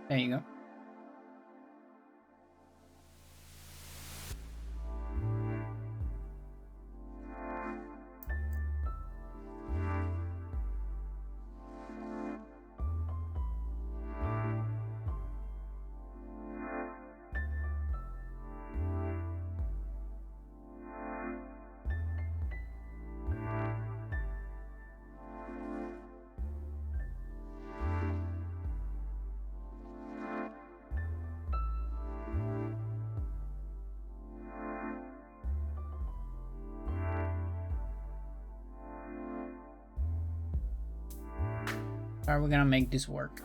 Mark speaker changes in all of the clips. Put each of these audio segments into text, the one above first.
Speaker 1: There you go. How are we gonna make this work?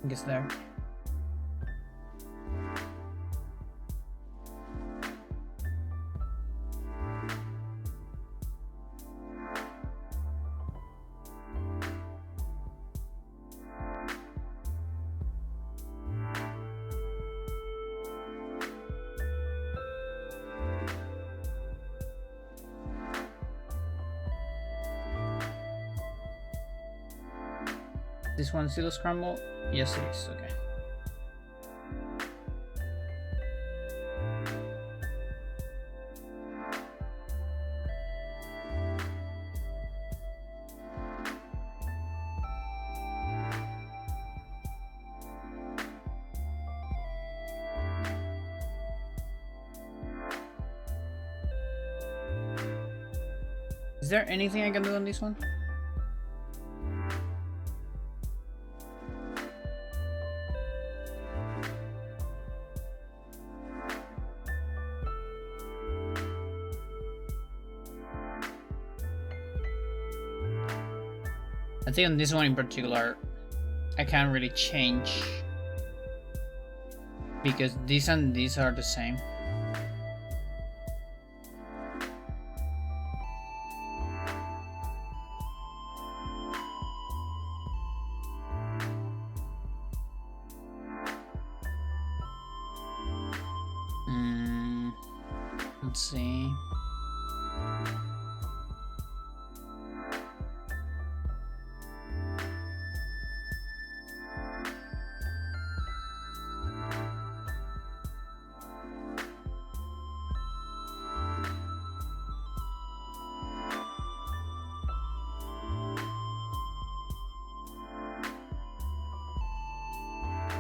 Speaker 1: I guess there. This one still scramble? Yes, it is. Okay. Is there anything I can do on this one? I think on this one in particular, I can't really change because these and these are the same. Let's see.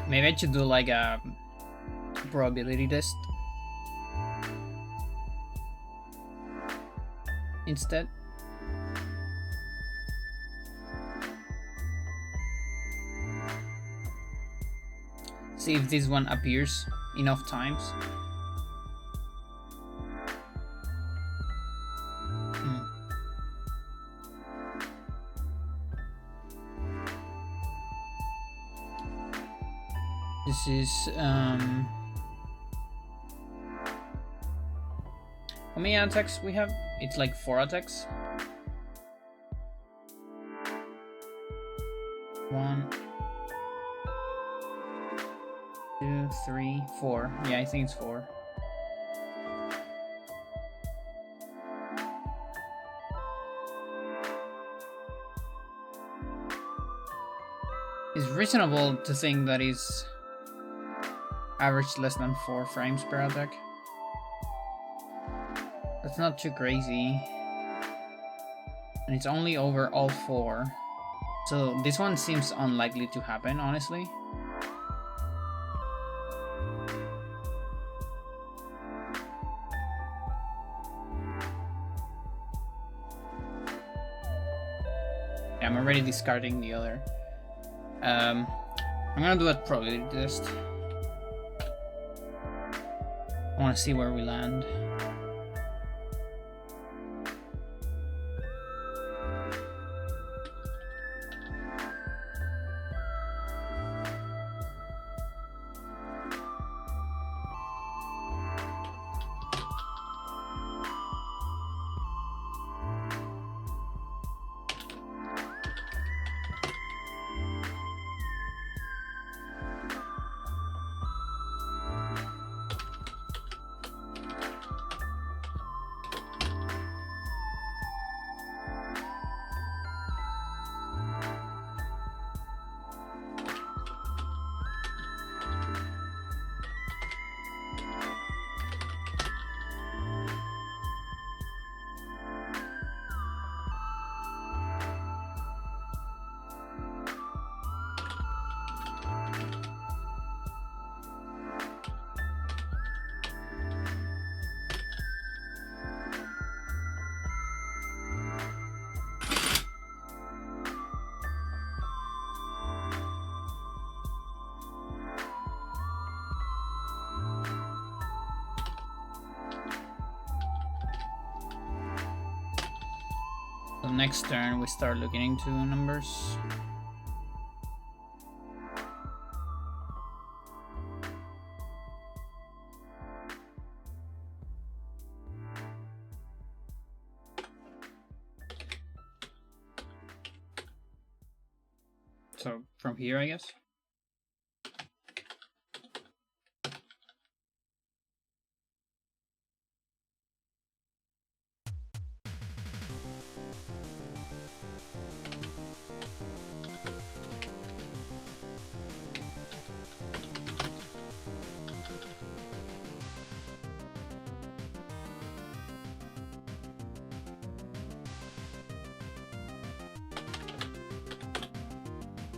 Speaker 1: Maybe I should do like a probability test instead. See if this one appears enough times. This is how many attacks we have? It's like 4 attacks. 1, 2, 3, 4. Yeah, I think it's 4. It's reasonable to think that is average less than 4 frames per attack. That's not too crazy. And it's only over all 4. So this one seems unlikely to happen, honestly. Yeah, I'm already discarding the other. I'm gonna do a probability test. I want to see where we land. So next turn we start looking into numbers. So from here, I guess.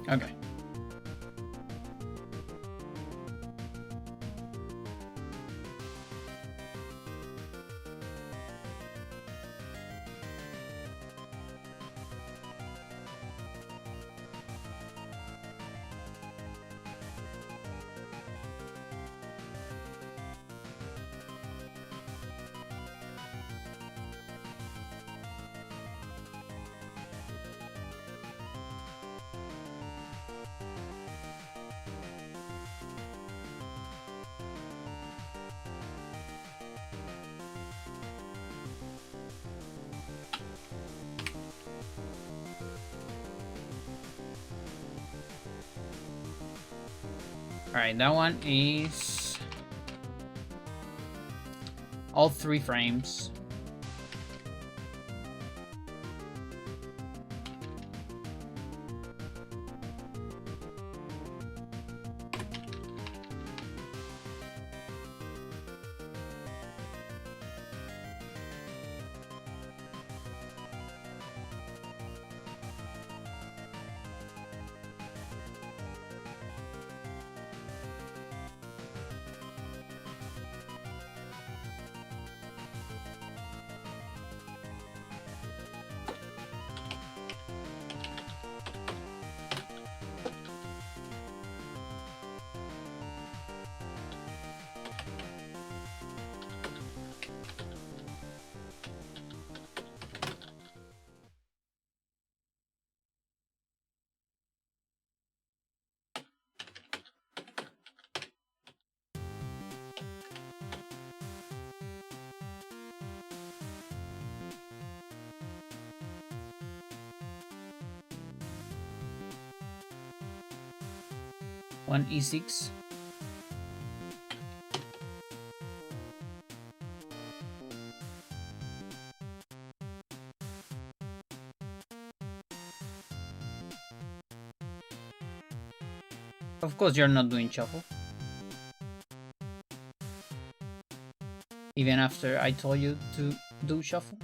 Speaker 1: Okay. Alright, that one is all 3 frames. One E6. Of course, you're not doing shuffle. Even after I told you to do shuffle.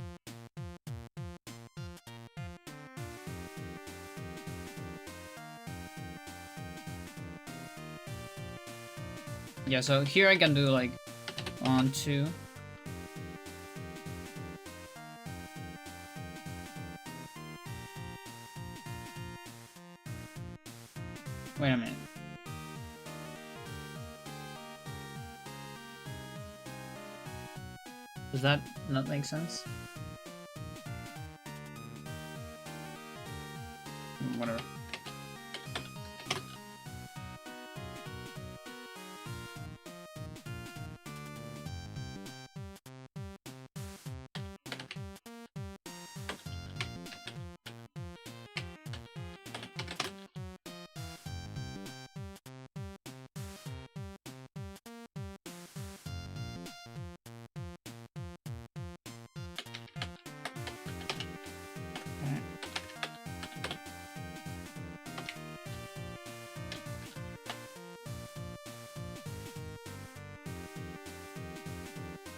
Speaker 1: Yeah, so here I can do like 1, 2. Wait a minute. Does that not make sense? Whatever.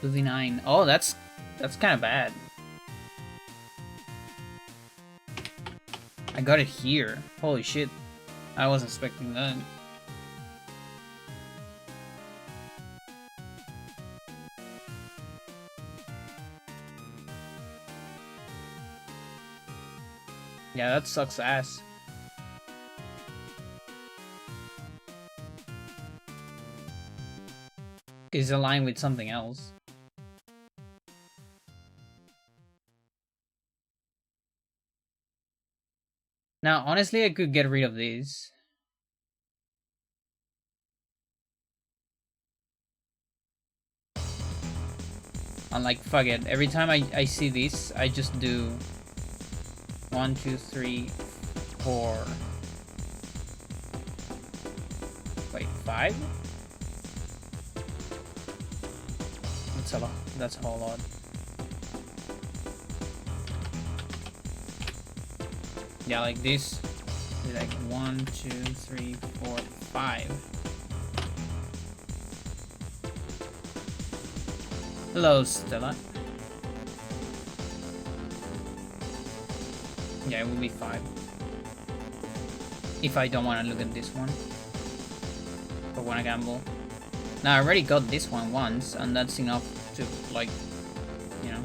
Speaker 1: V9. Oh, that's kind of bad. I got it here. Holy shit. I wasn't expecting that. Yeah, that sucks ass. It's aligned with something else. Now, honestly, I could get rid of these. I'm like, fuck it. Every time I see this, I just do 1, 2, 3, 4. Wait, 5? That's a lot. That's a whole lot. Yeah, like this. Like 1, 2, 3, 4, 5. Hello, Stella. Yeah, it will be 5. If I don't want to look at this one. But when I gamble. Now, I already got this one once, and that's enough to, like, you know,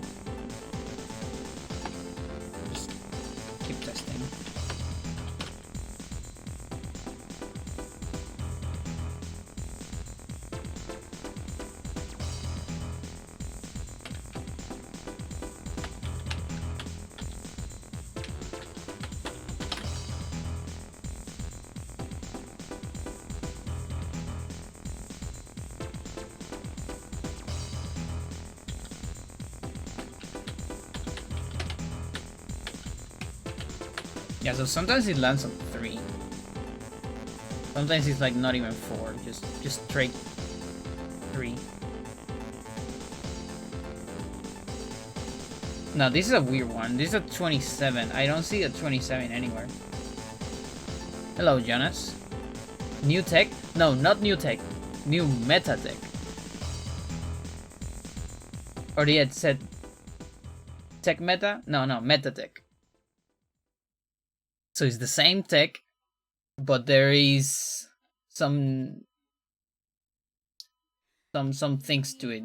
Speaker 1: just keep testing. Yeah, so sometimes it lands on 3. Sometimes it's like not even 4, just straight 3. Now this is a weird one. This is a 27. I don't see a 27 anywhere. Hello, Jonas. New tech? No, not new tech. New meta tech. Or they had said tech meta? No, meta tech. So it's the same tech, but there is some things to it.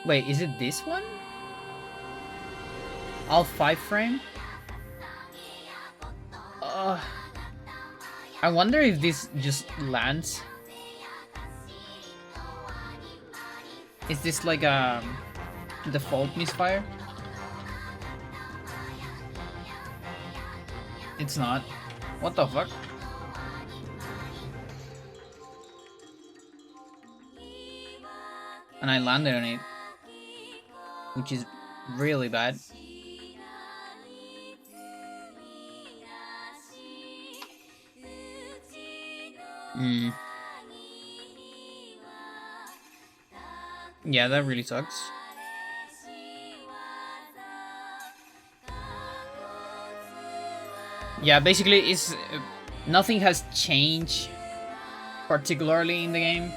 Speaker 1: Wait, is it this one? All 5 frame? I wonder if this just lands. Is this like a default misfire? It's not. What the fuck? And I landed on it, which is really bad. Yeah, that really sucks. Yeah, basically, it's nothing has changed particularly in the game.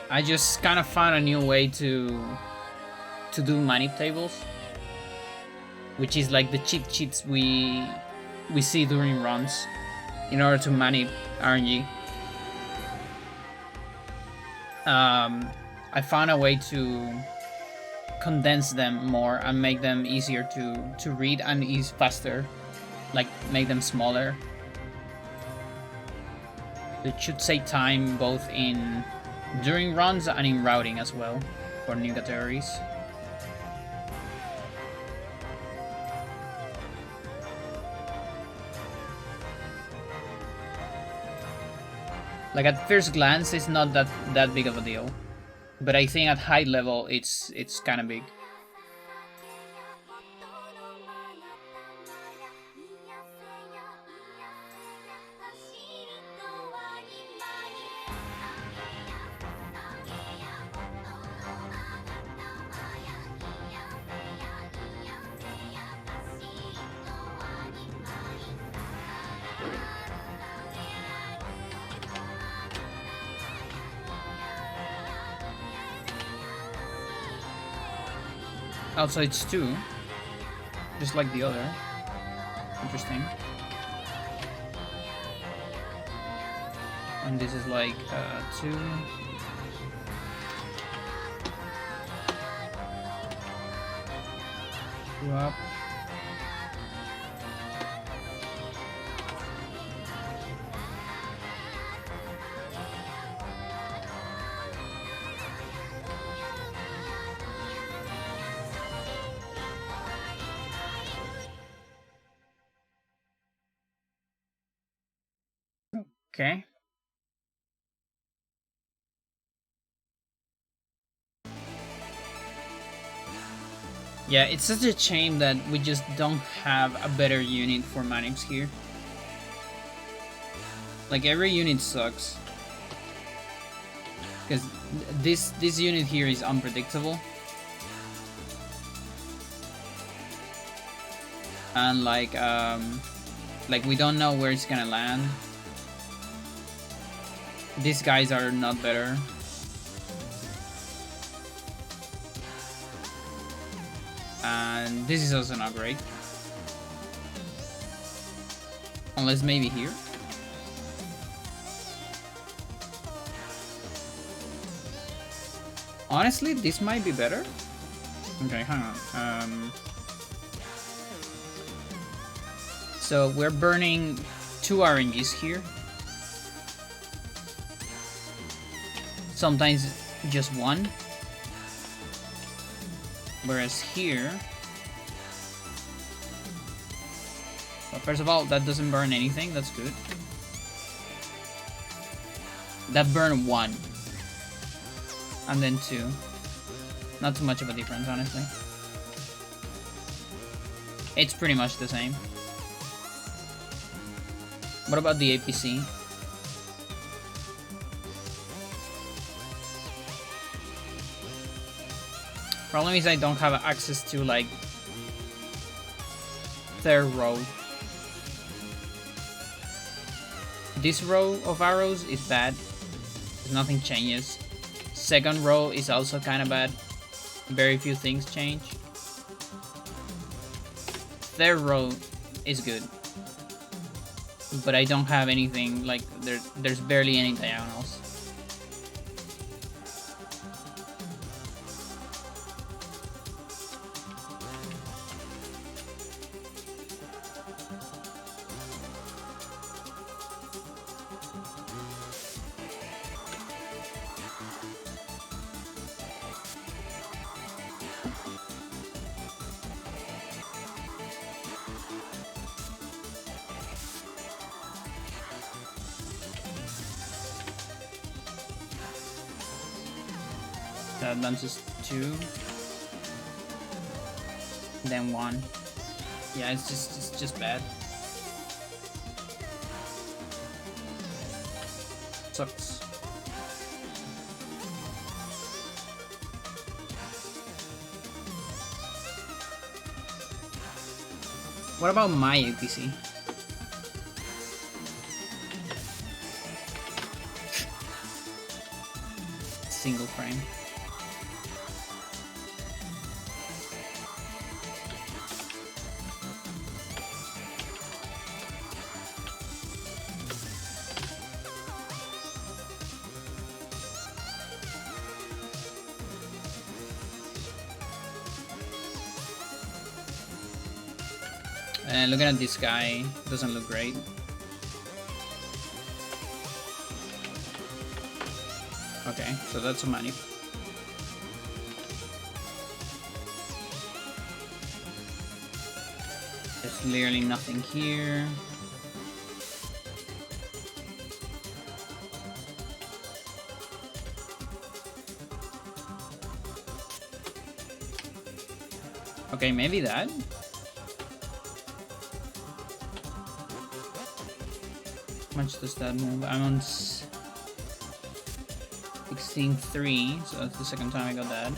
Speaker 1: I just kind of found a new way to do manip tables, which is like the cheat sheets we see during runs in order to manip RNG. I found a way to condense them more and make them easier to read and ease faster, like make them smaller. It should save time both in during runs and in routing as well for new categories. Like at first glance, it's not that big of a deal, but I think at high level, it's kind of big. Also, it's 2, just like the other. Interesting. And this is like 2. Go up. Okay. Yeah, it's such a shame that we just don't have a better unit for manips here. Like, every unit sucks. Because this unit here is unpredictable. And like we don't know where it's gonna land. These guys are not better. And this is also not great. Unless maybe here. Honestly, this might be better. Okay, hang on. So we're burning 2 RNGs here. Sometimes just 1. Whereas here... Well, first of all, that doesn't burn anything, that's good. That burned 1. And then 2. Not too much of a difference, honestly. It's pretty much the same. What about the APC? Problem is I don't have access to, like, their row. This row of arrows is bad. Nothing changes. Second row is also kind of bad. Very few things change. Third row is good. But I don't have anything, like, there's barely any diagonals. That advances 2. Then 1. Yeah, it's just bad. Sucks. What about my APC? Single frame. And looking at this guy, doesn't look great. Okay, so that's a manip. There's clearly nothing here. Okay, maybe that. How much does that move? I'm on 16.3, so that's the second time I got that.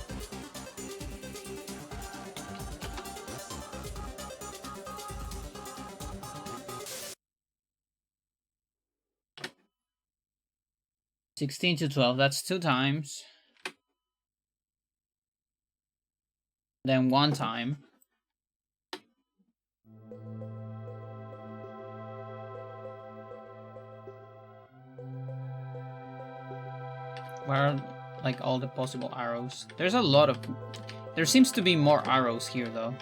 Speaker 1: $16 to $12, that's 2 times. Then 1 time. Where are, like, all the possible arrows? There's a lot of... There seems to be more arrows here, though.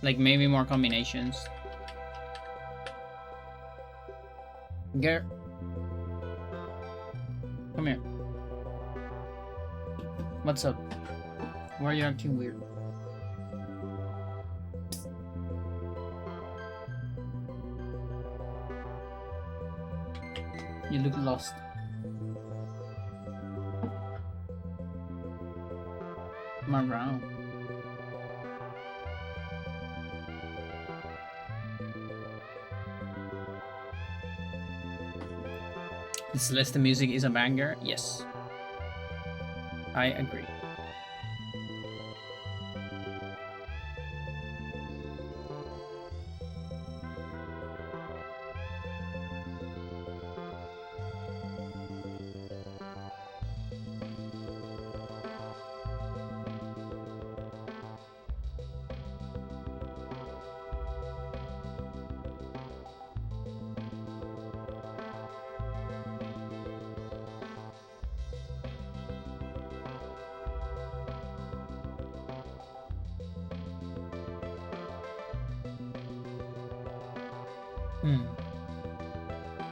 Speaker 1: Like, maybe more combinations. Get... Come here. What's up? Why are you acting weird? You look lost. Come around. The Celeste music is a banger. Yes, I agree.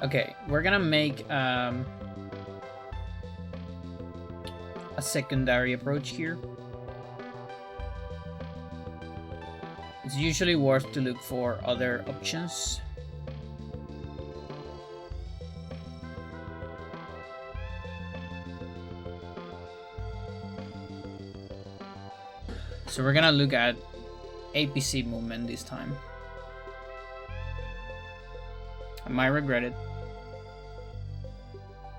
Speaker 1: Okay, we're gonna make a secondary approach here. It's usually worth to look for other options. So we're gonna look at APC movement this time. I might regret it,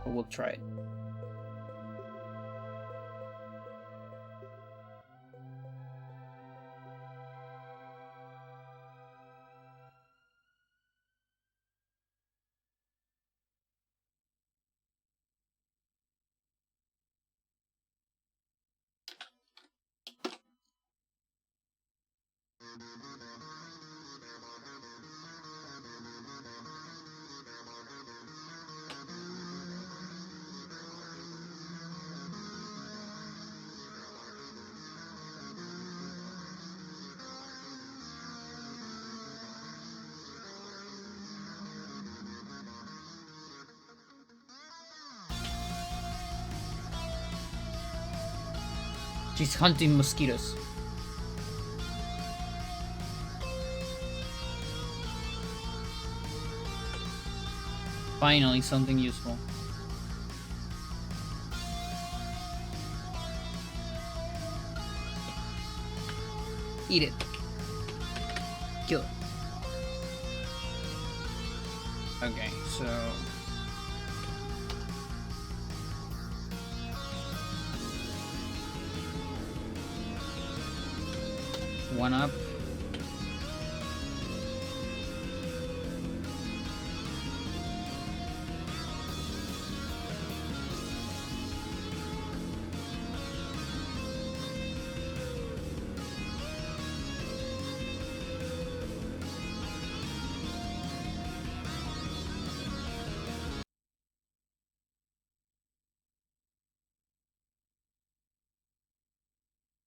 Speaker 1: but we'll try it. She's hunting mosquitoes. Finally, something useful. Eat it. Kill it. Okay, so... one up.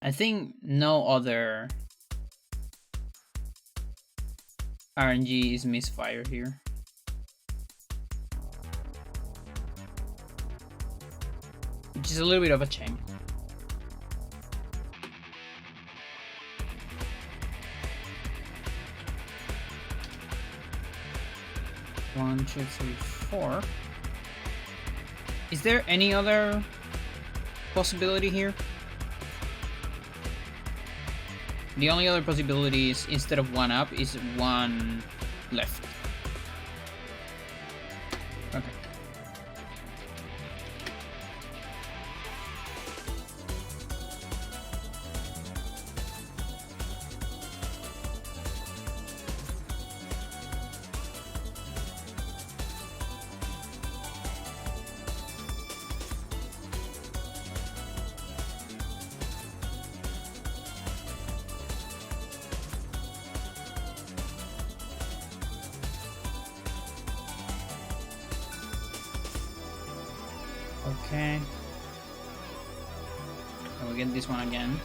Speaker 1: I think no other RNG is misfire here. Which is a little bit of a shame. One, two, three, four. Is there any other possibility here? The only other possibility is instead of one up is one left. Okay. Okay. I will get this one again.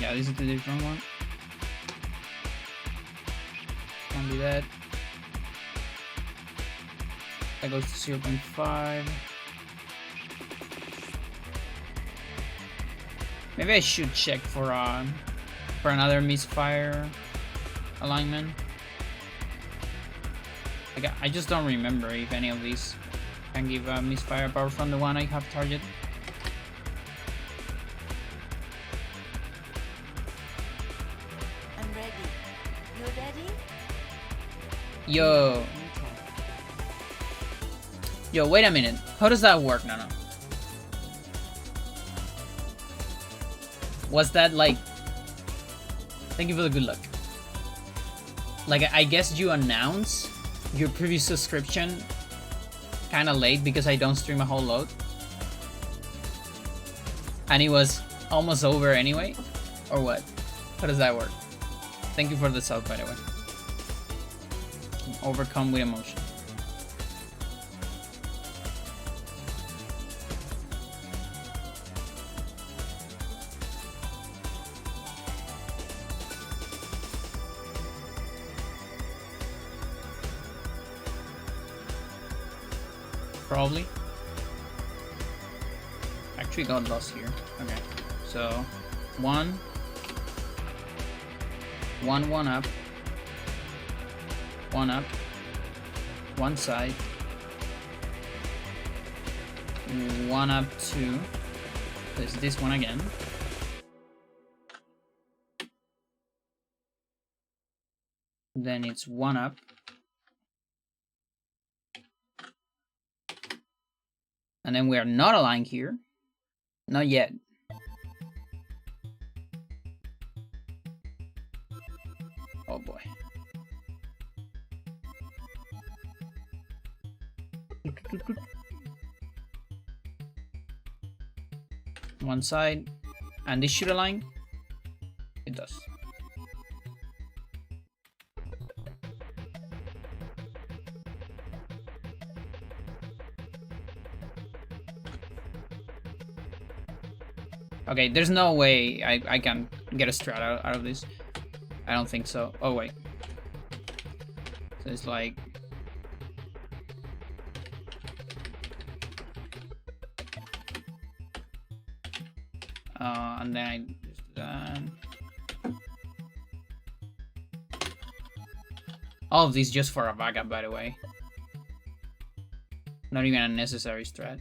Speaker 1: Yeah, this is the different one. Can't do that. That goes to 0.5. Maybe I should check for another misfire alignment. Like, I just don't remember if any of these can give a misfire apart from the one I have targeted.
Speaker 2: I'm ready. You ready?
Speaker 1: Yo. Yo, wait a minute. How does that work? No. Was that like... Thank you for the good luck. Like, I guess you announce your previous subscription kind of late because I don't stream a whole load. And it was almost over anyway? Or what? How does that work? Thank you for the sub, by the way. Overcome with emotion. Probably. Actually got lost here. Okay. So, one up. One up. One side. One up, two. There's this one again. Then it's one up. And then we are not aligned here. Not yet. Oh boy. One side. And this should align. It does. Okay, there's no way I can get a strat out of this. I don't think so. Oh, wait. So it's like... and then I just that. All of these just for a backup, by the way. Not even a necessary strat.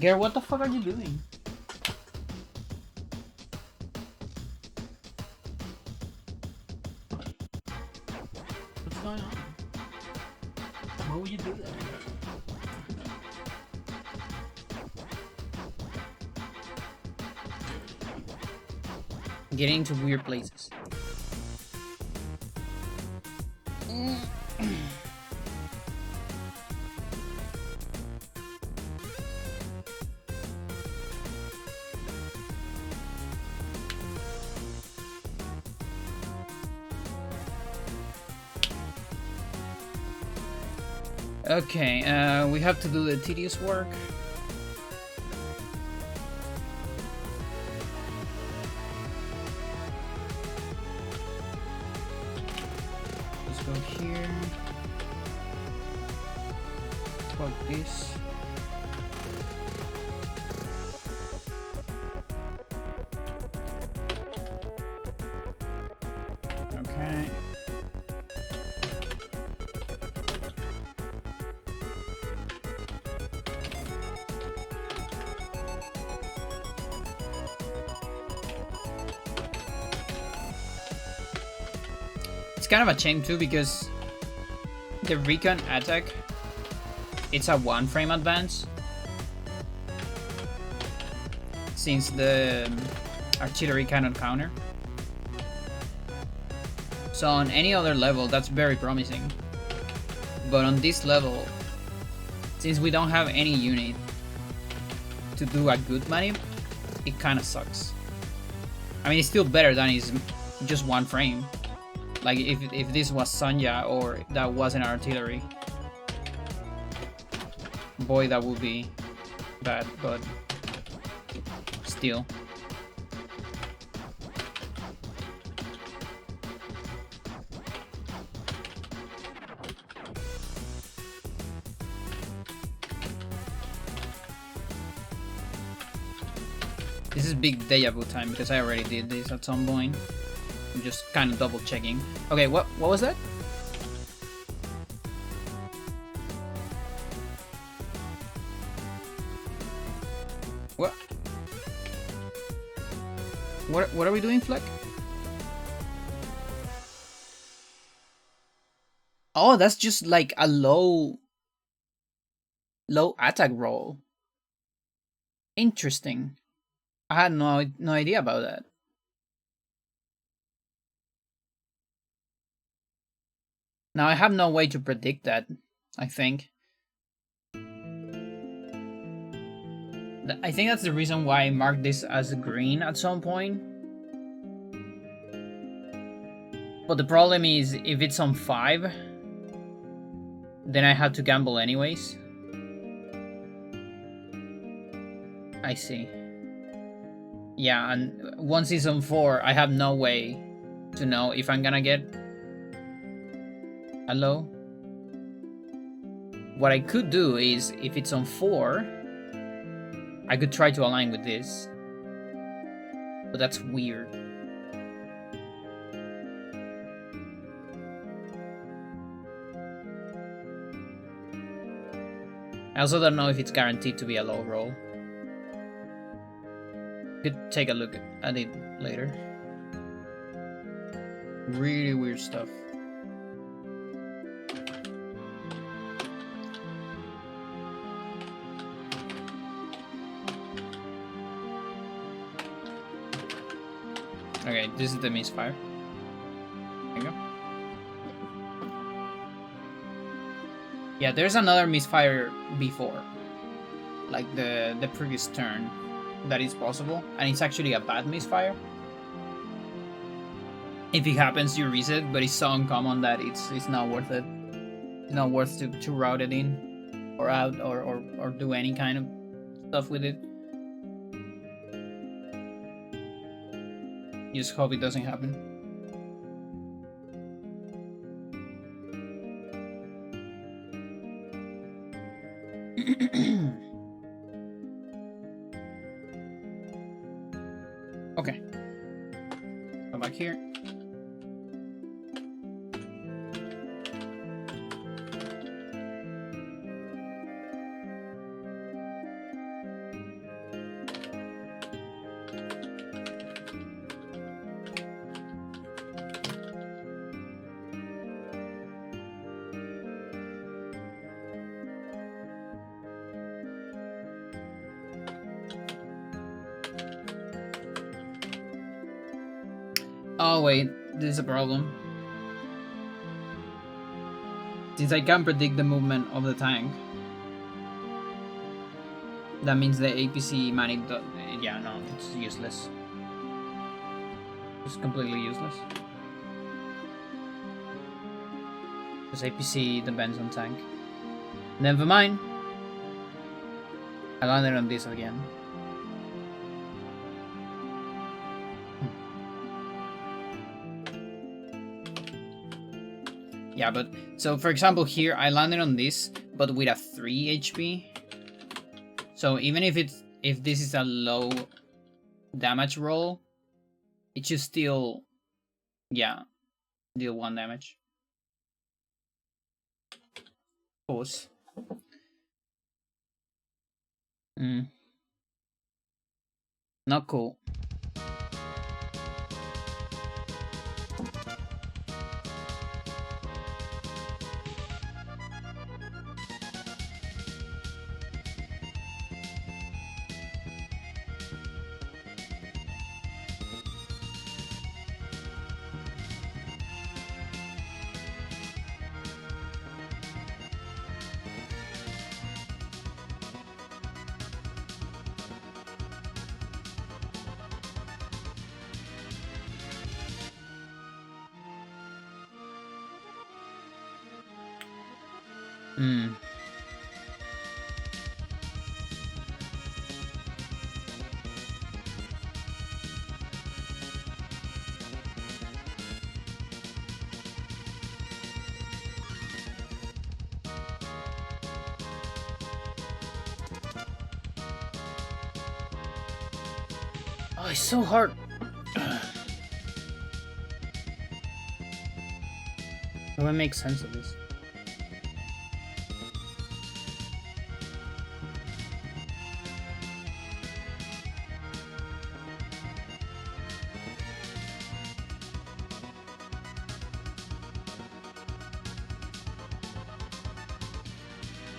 Speaker 1: Gare, what the fuck are you doing? What's going on? Why would you do that? Getting into weird places. Okay, we have to do the tedious work. Let's go here. Plug this. Okay. It's kind of a shame too because the recon attack, it's a 1 frame advance since the artillery cannot counter. So on any other level, that's very promising. But on this level, since we don't have any unit to do a good manip, it kind of sucks. I mean, it's still better than is just one frame. Like if this was Sanya or that wasn't artillery. Boy, that would be bad, but still. This is big deja vu time because I already did this at some point. I'm just kind of double checking. Okay, what was that? What are we doing, Fleck? Oh, that's just like a low attack roll. Interesting. I had no idea about that. Now I have no way to predict that, I think. I think that's the reason why I marked this as green at some point. But the problem is, if it's on 5, then I have to gamble anyways. I see. Yeah, and once it's on 4, I have no way to know if I'm gonna get a low. What I could do is, if it's on 4, I could try to align with this. But that's weird. I also don't know if it's guaranteed to be a low roll. Could take a look at it later. Really weird stuff. Okay, this is the misfire. There you go. Yeah, there's another misfire before. Like the previous turn that is possible. And it's actually a bad misfire. If it happens, you reset, but it's so uncommon that it's not worth it. It's not worth to route it in or out or do any kind of stuff with it. Just hope it doesn't happen. Okay. Come back here. Oh wait, this is a problem. Since I can't predict the movement of the tank, that means the APC manip. Yeah, no, it's useless. It's completely useless. Because APC depends on tank. Never mind. I landed on this again. Yeah, but so for example here I landed on this, but with a 3 HP. So even if this is a low damage roll, it should still, yeah, deal 1 damage. Pause. Not cool. Hmm. Oh, it's so hard. How do I make sense of this?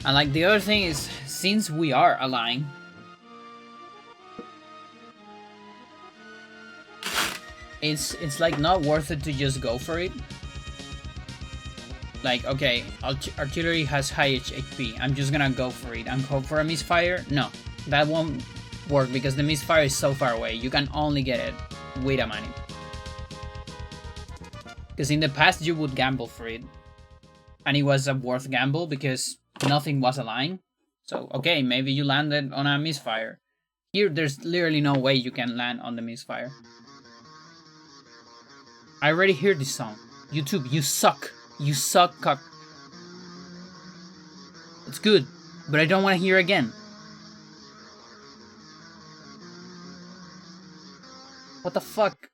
Speaker 1: And like the other thing is, since we are aligned, it's like not worth it to just go for it. Like, okay, artillery has high HP. I'm just gonna go for it and hope for a misfire. No, that won't work because the misfire is so far away. You can only get it with a manip. Because in the past you would gamble for it, and it was a worth gamble because nothing was aligned. So okay, maybe you landed on a misfire. Here, there's literally no way you can land on the misfire. I already hear this song. YouTube, you suck. You suck, cock. It's good, but I don't want to hear again. What the fuck?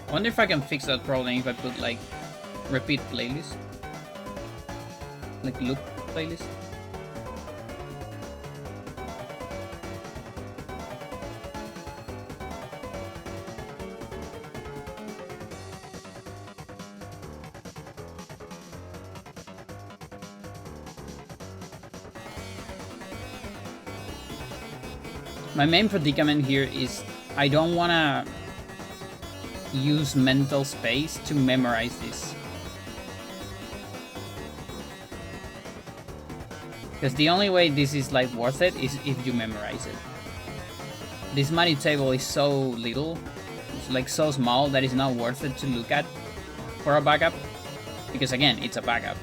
Speaker 1: I wonder if I can fix that problem if I put like repeat playlist, like loop playlist. My main predicament here is I don't wanna use mental space to memorize this. Because the only way this is like worth it is if you memorize it. This money table is so little, it's like so small that it's not worth it to look at for a backup. Because again, it's a backup.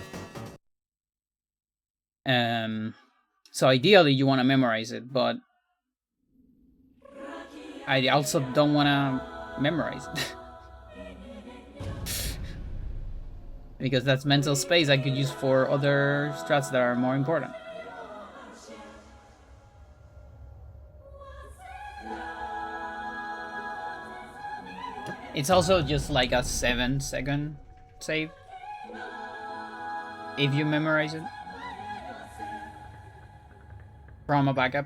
Speaker 1: So ideally you want to memorize it, but I also don't want to memorize it. Because that's mental space I could use for other strats that are more important. It's also just like a 7-second save if you memorize it from a backup.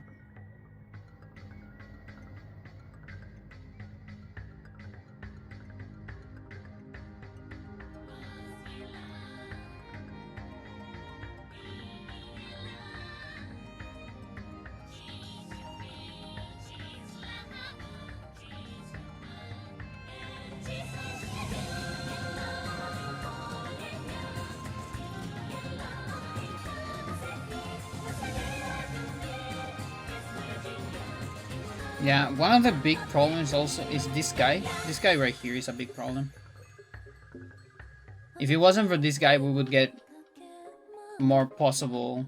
Speaker 1: Yeah, one of the big problems also is this guy. This guy right here is a big problem. If it wasn't for this guy, we would get more possible.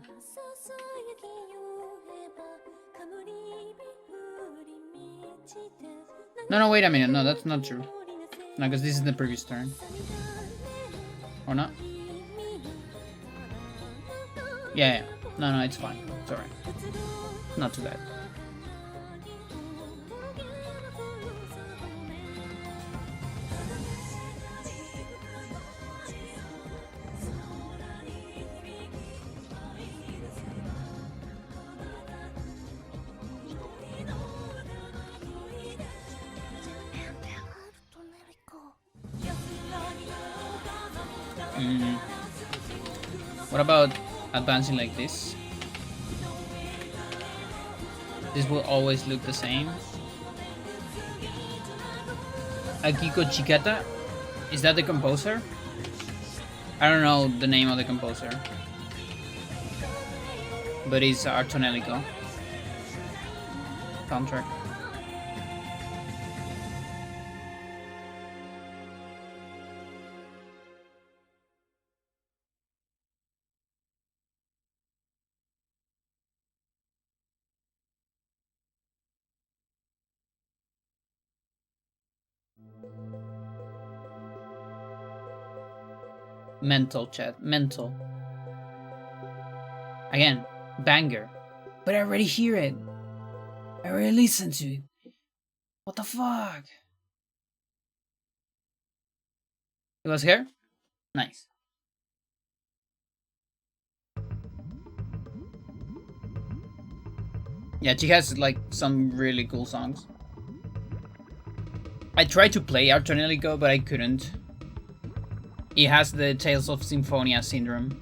Speaker 1: No, wait a minute. No, that's not true. No, because this is the previous turn. Or not? Yeah. No, it's fine. It's alright. Not too bad. What about advancing like this. This will always look the same. Akiko Chikata? Is that the composer? I don't know the name of the composer. But it's Artonelico soundtrack. Mental, chat. Mental. Again, banger. But I already hear it. I already listened to it. What the fuck? It was here? Nice. Yeah, she has like some really cool songs. I tried to play Artonelico, but I couldn't. It has the Tales of Symphonia syndrome.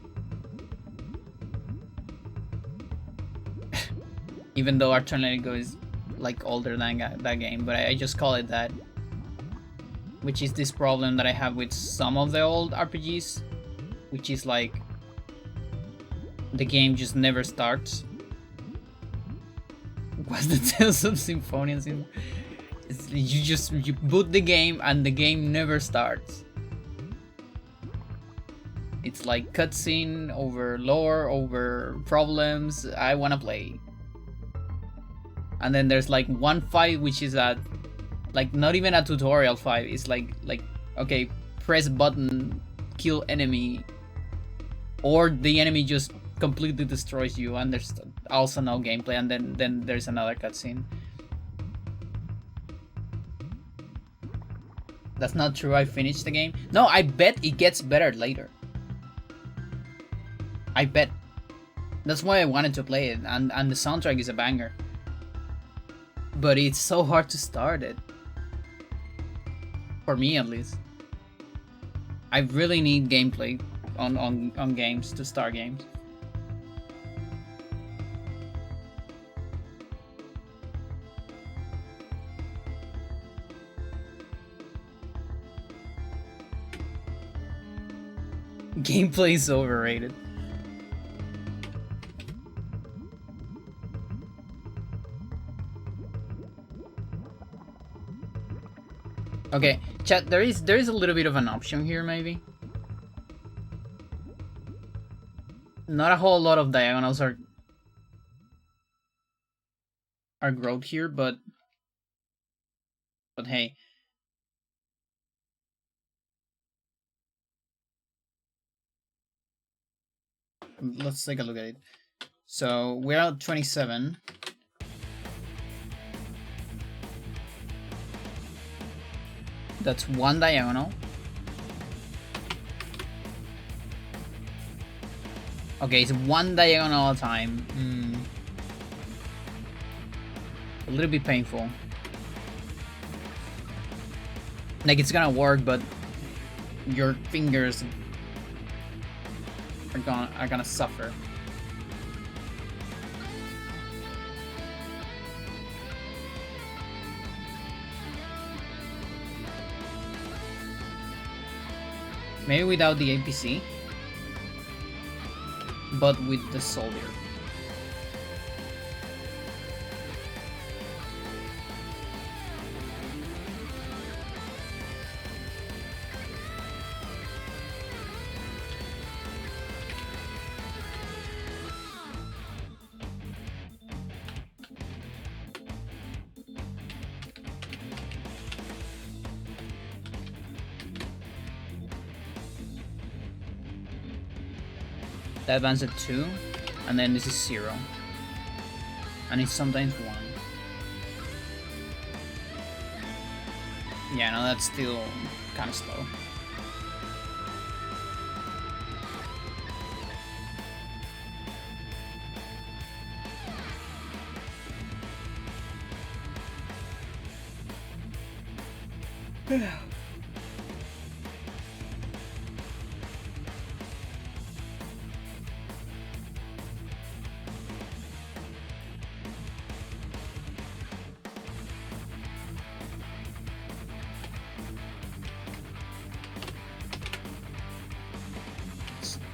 Speaker 1: Even though Artonelico is like older than that game, but I just call it that. Which is this problem that I have with some of the old RPGs, which is like the game just never starts. What's the Tales of Symphonia syndrome? You boot the game and the game never starts. It's like cutscene over lore, over problems. I wanna play. And then there's like one fight which is like not even a tutorial fight. It's like okay, press button, kill enemy, or the enemy just completely destroys you, and there's also no gameplay, and then there's another cutscene. That's not true. I finished the game. No, I bet it gets better later. I bet. That's why I wanted to play it, and the soundtrack is a banger. But it's so hard to start it. For me, at least. I really need gameplay on games to start games. Gameplay is overrated. Okay, chat, there is a little bit of an option here, maybe. Not a whole lot of diagonals are growth here, but hey. Let's take a look at it. So we're at 27. That's one diagonal. Okay, it's one diagonal at a time. A little bit painful. Like, it's gonna work, but your fingers are gonna suffer. Maybe without the APC, but with the soldier. That advance at 2, and then this is 0. And it's sometimes 1. Yeah, no, that's still kind of slow.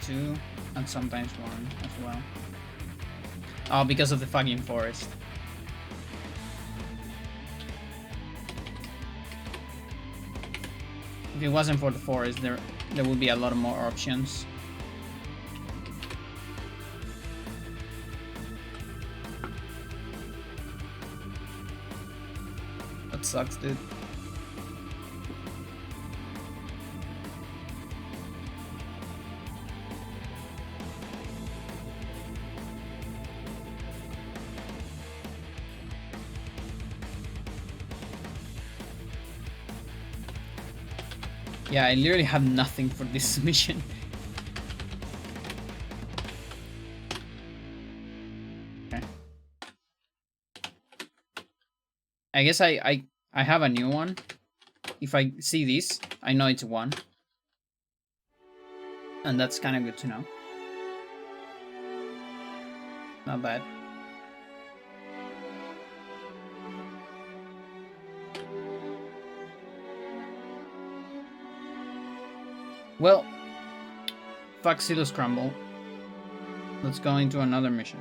Speaker 1: 2 and sometimes 1 as well. Oh, because of the fucking forest. If it wasn't for the forest, there would be a lot more options. That sucks, dude. Yeah, I literally have nothing for this mission. Okay. I guess I have a new one. If I see this, I know it's 1. And that's kind of good to know. Not bad. Well, fuck Silo Scramble. Let's go into another mission.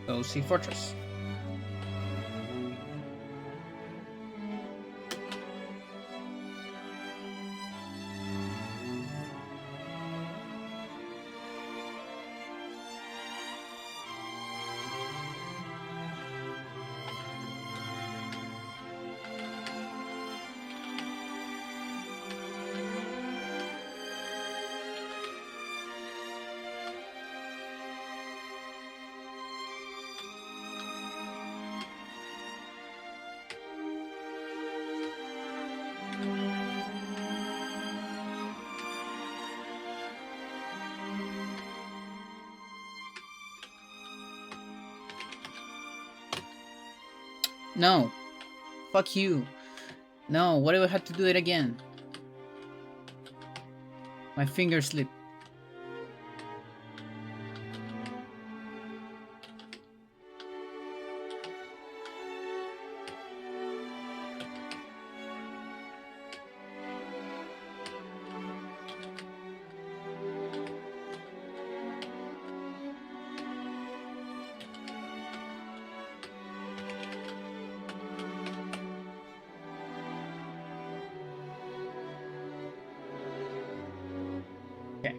Speaker 1: So, Sea Fortress. No. Fuck you. No, why do I have to do it again? My finger slipped. Okay.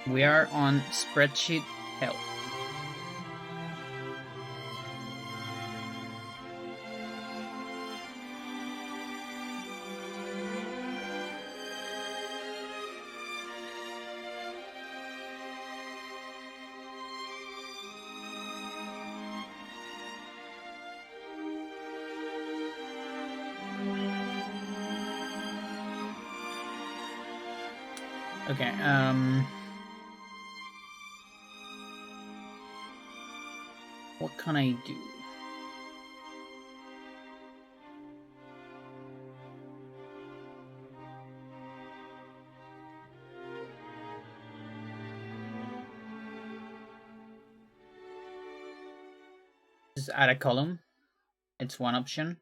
Speaker 1: We are on spreadsheet help. Okay, what can I do? Just add a column. It's one option.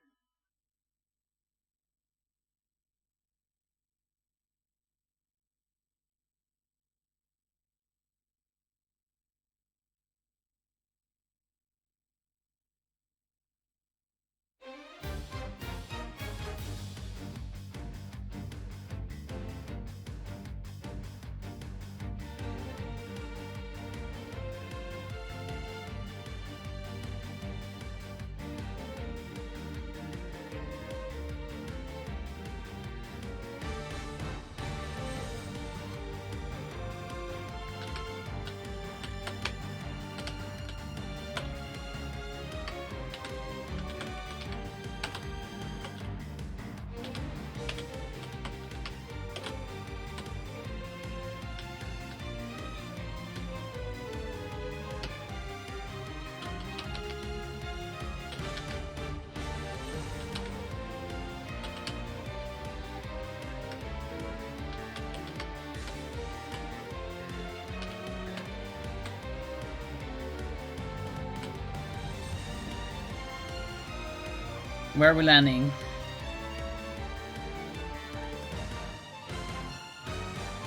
Speaker 1: Where are we landing?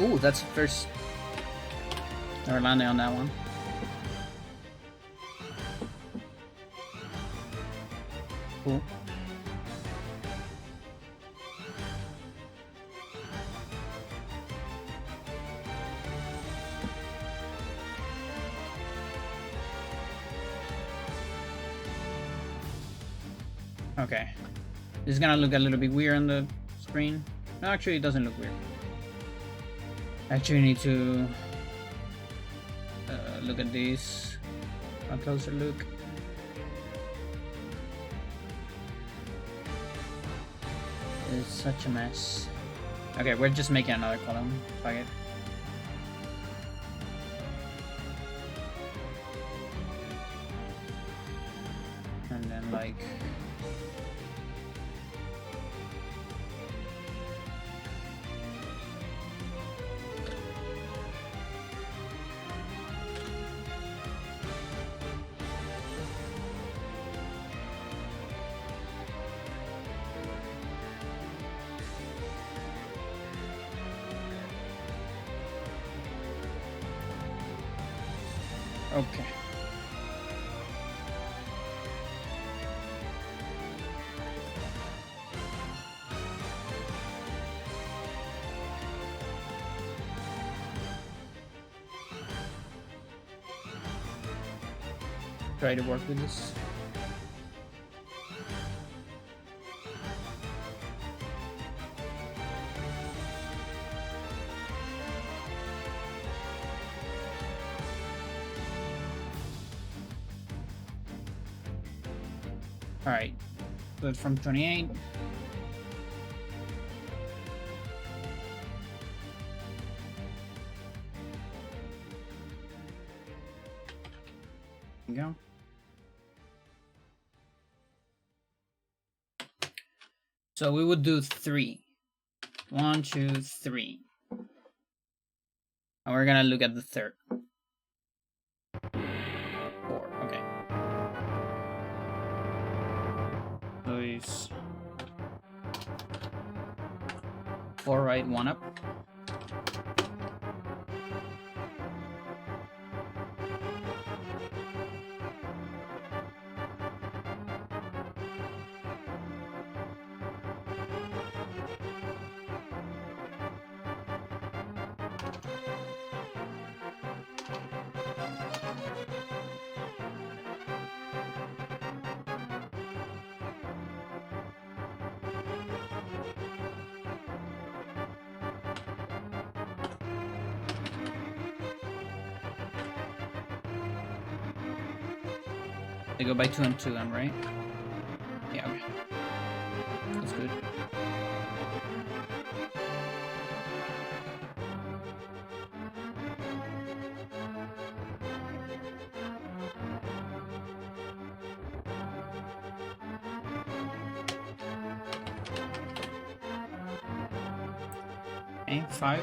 Speaker 1: Ooh, that's the first. We're landing on that one. Cool. Okay. This is gonna look a little bit weird on the screen. No, actually, it doesn't look weird. Actually, need to look at this. A closer look. It's such a mess. Okay, we're just making another column. Fuck it. And then like. Okay. Try to work with this. Alright, do it from 28. There you go. So we would do 3. 1, 2, 3. And we're gonna look at the third. 4, okay. So it's 4 right, 1 up. They go by 2 and 2, and right? Yeah, okay. That's good. Okay, 5.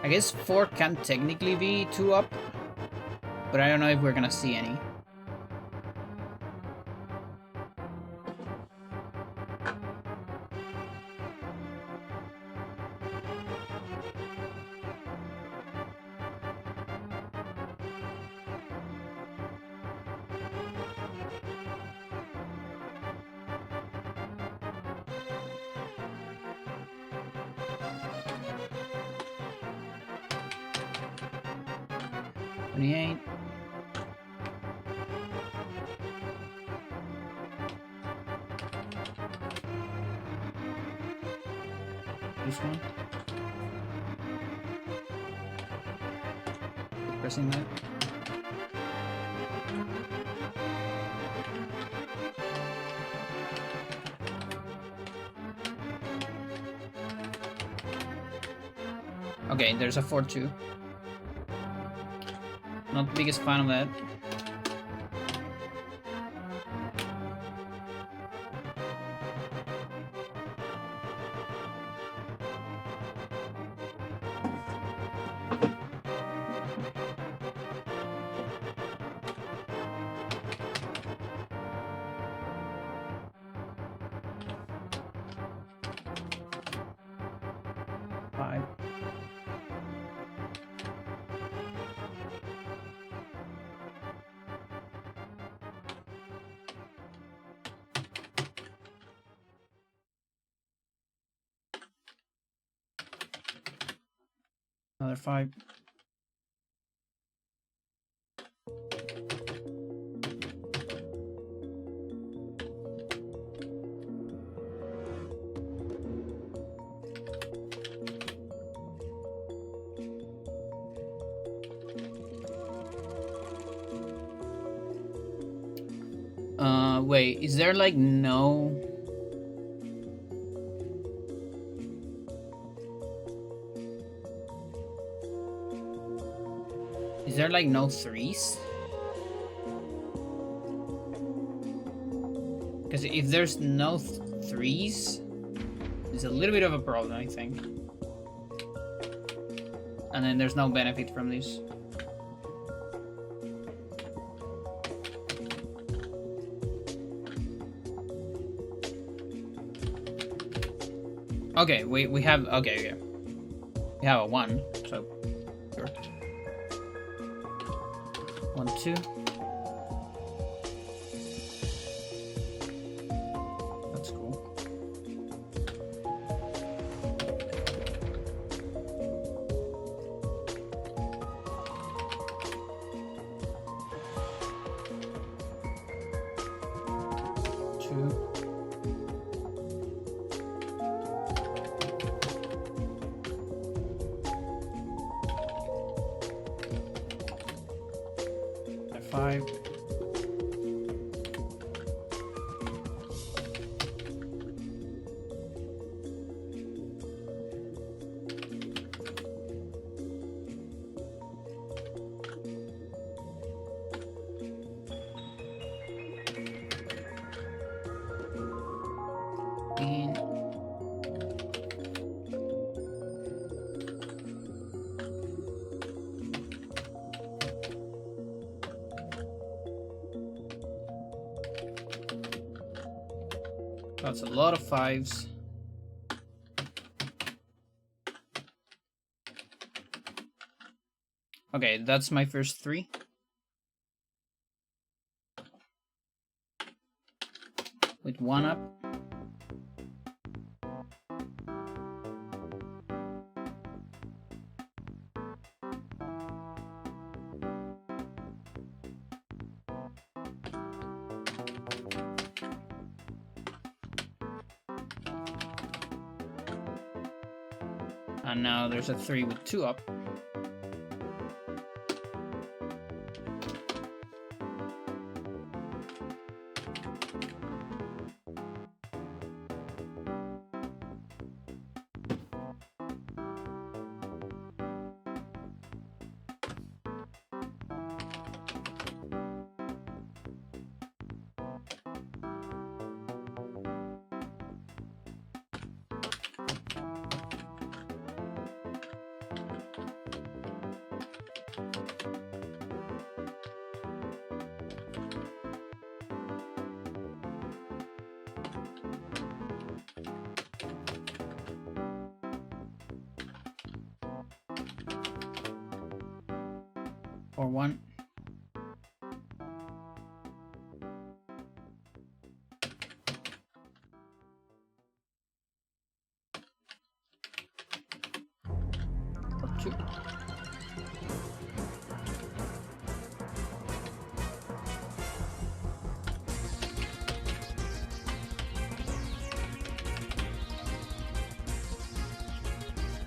Speaker 1: I guess 4 can technically be 2 up, but I don't know if we're gonna see any. $28. This one. Keep pressing that. Okay, there's a 4-2. Not the biggest fan of that. Another 5. Wait, is there like no... Is there like no 3s? Because if there's no 3s, it's a little bit of a problem, I think. And then there's no benefit from this. Okay, we have... Okay. We have a 1, so... Sure. 1, 2. That's cool. Five. And that's a lot of 5s. Okay, that's my first 3. With 1 up. And now there's a 3 with 2 up. Or 1. Or 2.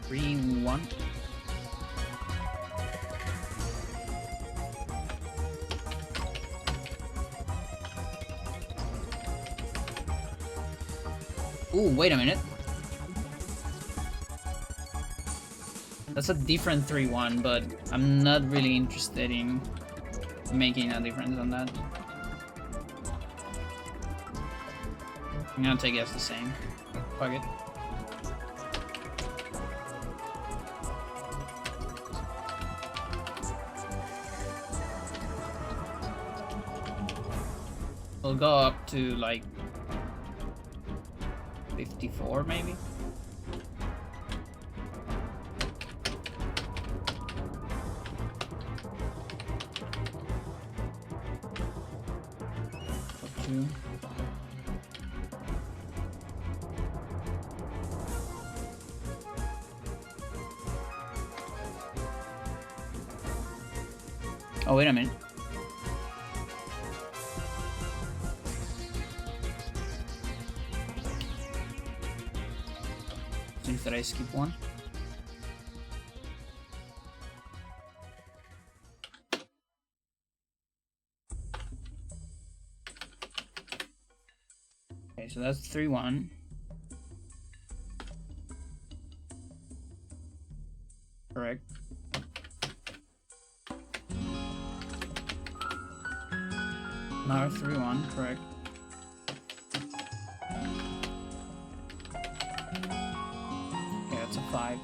Speaker 1: Three, 1. Ooh, wait a minute. That's a different 3-1, but I'm not really interested in making a difference on that. I'm gonna take it as the same. Fuck it. We'll go up to like 54 maybe. Two. Oh, wait a minute. Seems that I skip one. Okay, so that's 3-1. Correct. Another 3-1, correct. Okay, that's a 5.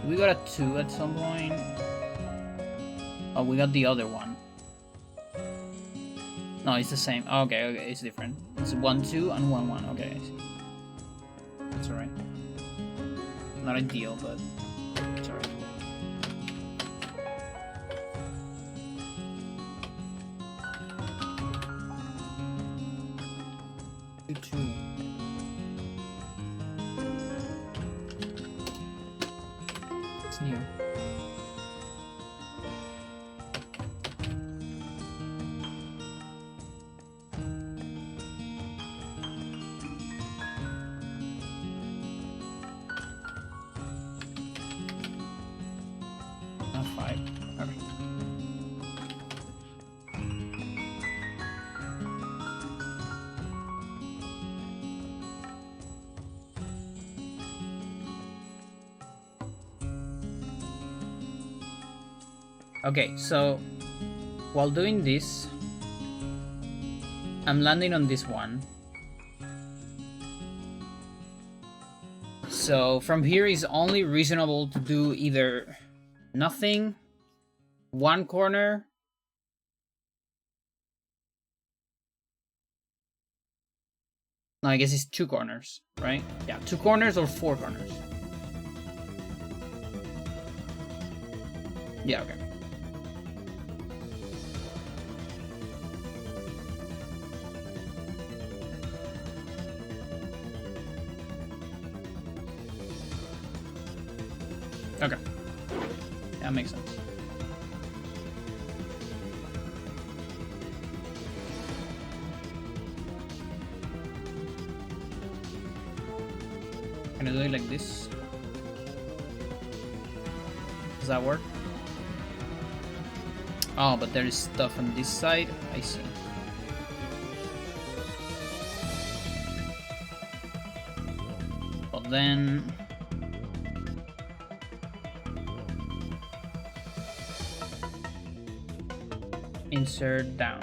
Speaker 1: We got a 2 at some point. Oh, we got the other one. No, it's the same. Oh, okay, okay, it's different. It's 1-2 and 1-1. Okay, I see. That's alright. Not ideal, but it's alright. It's new. Not 5. Okay. Okay, so while doing this, I'm landing on this one. So from here is only reasonable to do either nothing, one corner, no, I guess it's 2 corners, right? Yeah, 2 corners or 4 corners. Yeah, okay. Okay. That makes sense. Can I do it like this? Does that work? Oh, but there is stuff on this side. I see. But then insert down.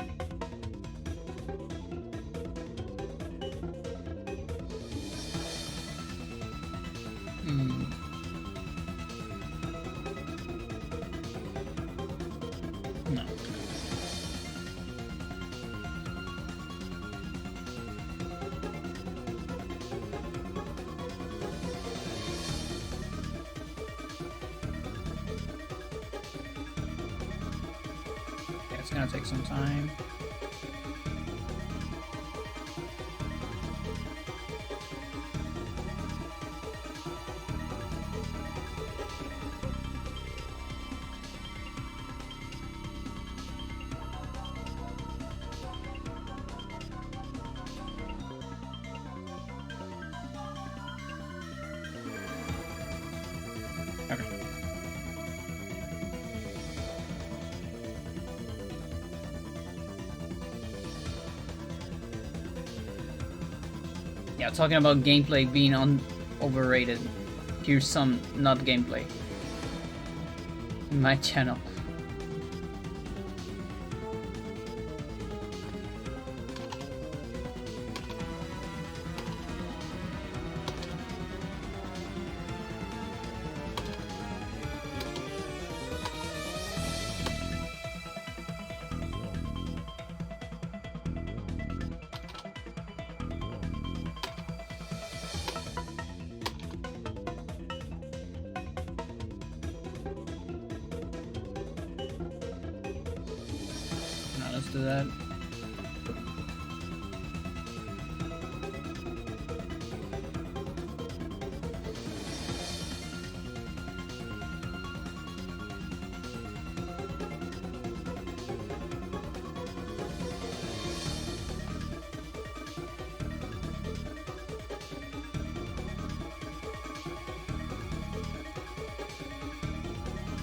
Speaker 1: No. Yeah, it's gonna take some time. Okay. Yeah, talking about gameplay being overrated. Here's some not gameplay. in my channel. Let's do that.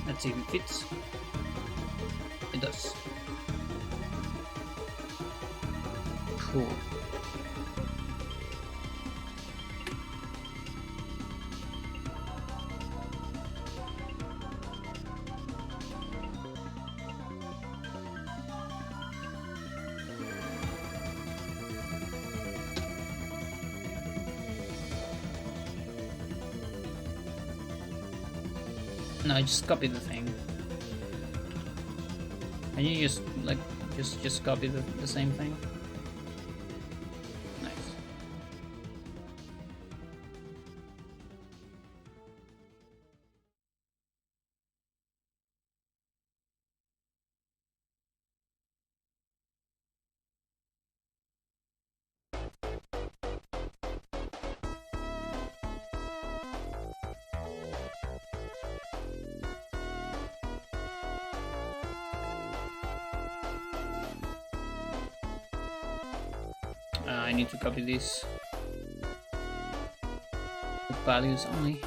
Speaker 1: Let's see if it fits. It does. Cool. No, I just copy the thing. And you just like just copy the same thing. Nice. I need to copy these values only.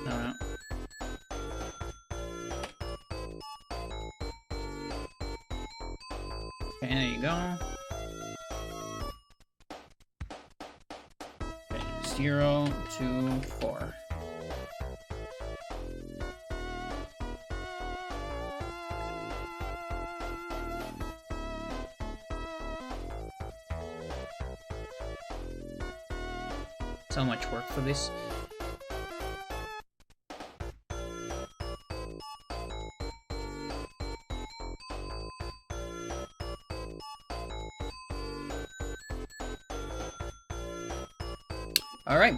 Speaker 1: No. Okay, there you go. Okay, 0 to 4. So much work for this. All right.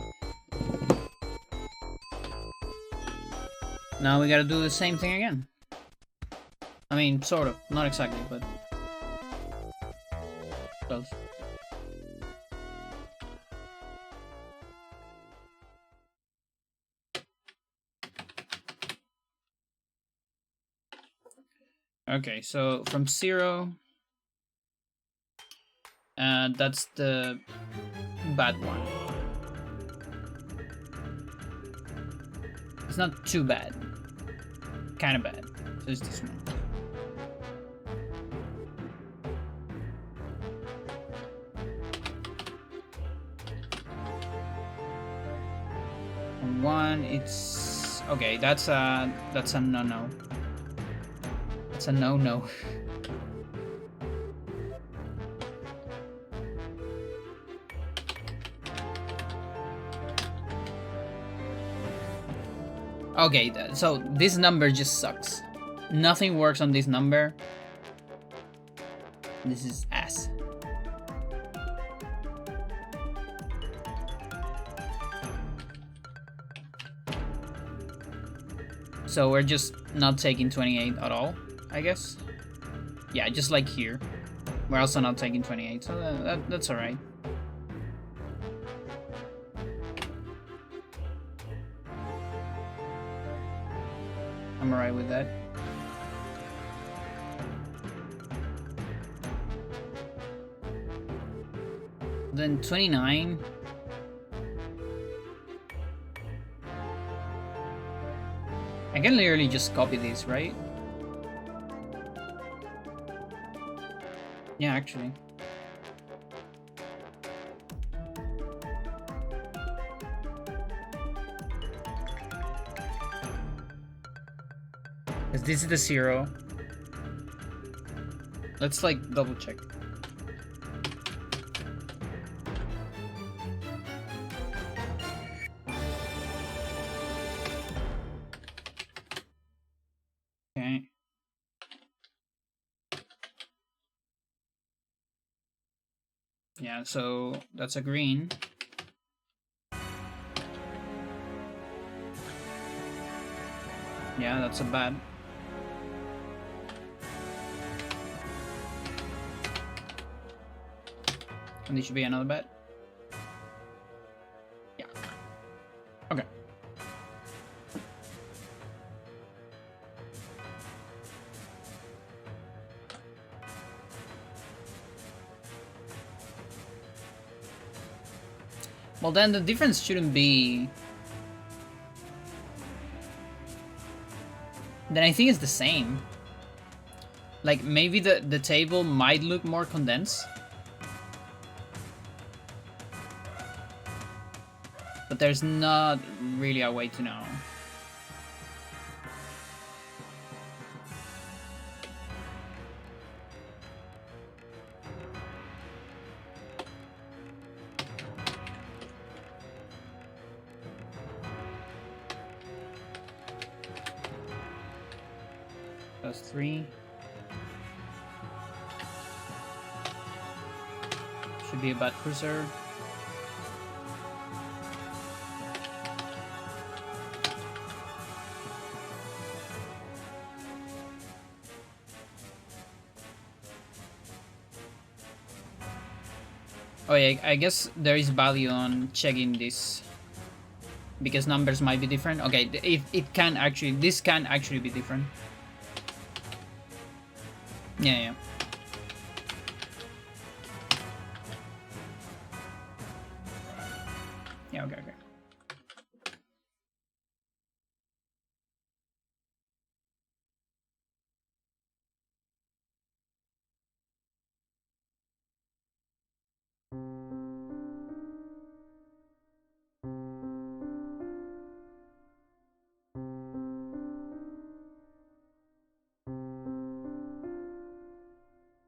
Speaker 1: Now we gotta do the same thing again. I mean, sort of. Not exactly, but close. Okay, so from 0, that's the bad one. It's not too bad. Kind of bad. So it's this one. And 1, it's okay. That's a no-no. That's a no-no. Okay, so this number just sucks. Nothing works on this number. This is ass. So we're just not taking 28 at all, I guess. Yeah, just like here. We're also not taking 28, so that's alright. I'm alright with that. Then 29. I can literally just copy these, right? Yeah, actually. Because this is the 0. Let's like double check. Okay. Yeah, so that's a green. Yeah, that's a bad. And this should be another bet. Yeah. Okay. Well, then the difference shouldn't be... Then I think it's the same. Like, maybe the table might look more condensed. But there's not really a way to know. That's 3. Should be a bad cruiser. Oh yeah, I guess there is value on checking this. Because numbers might be different. Okay, it can actually... This can actually be different. Yeah. Yeah, okay.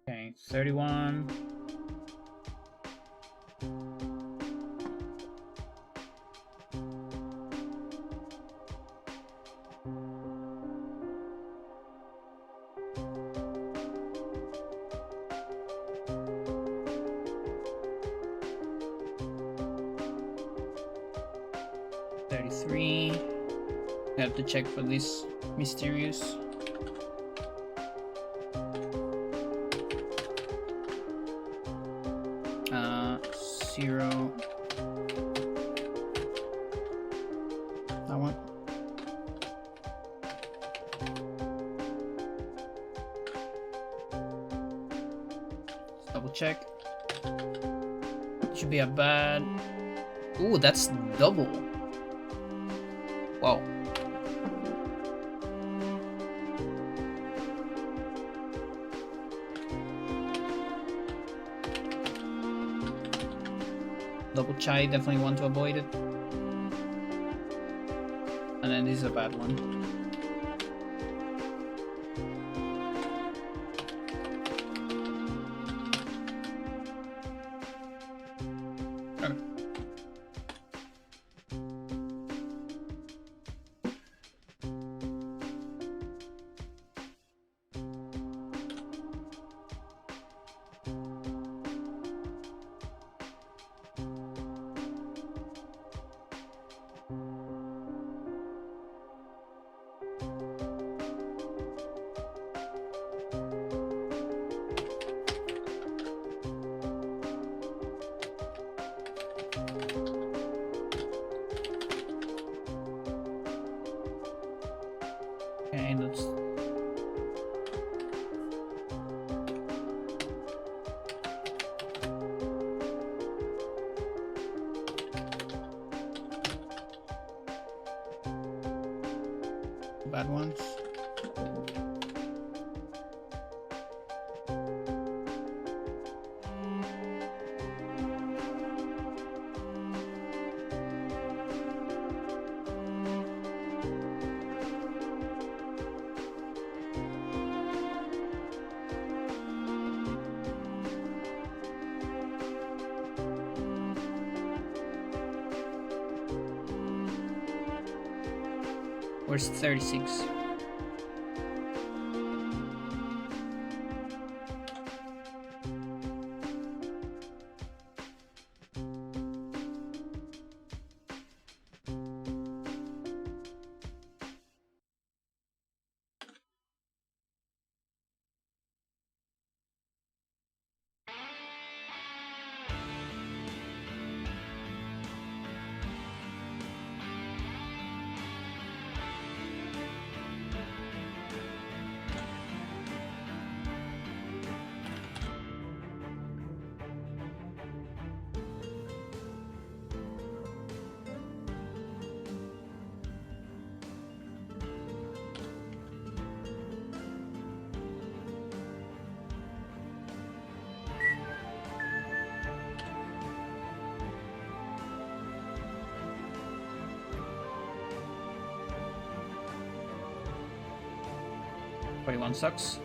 Speaker 1: Okay, 31. I have to check for this mysterious. Zero. That one. Let's double check. Should be a bad. Ooh, that's double. Wow. Double chai, definitely want to avoid it. And then this is a bad one. Okay. Okay, let's... Bad ones. Where's 36? One sucks.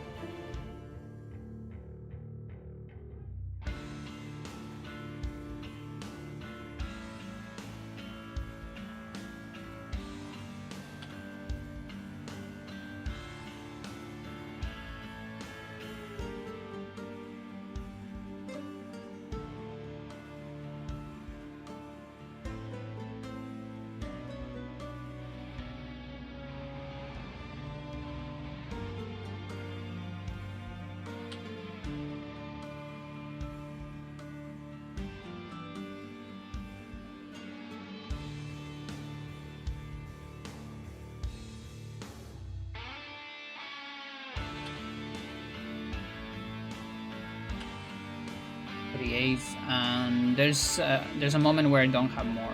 Speaker 1: And there's a moment where I don't have more.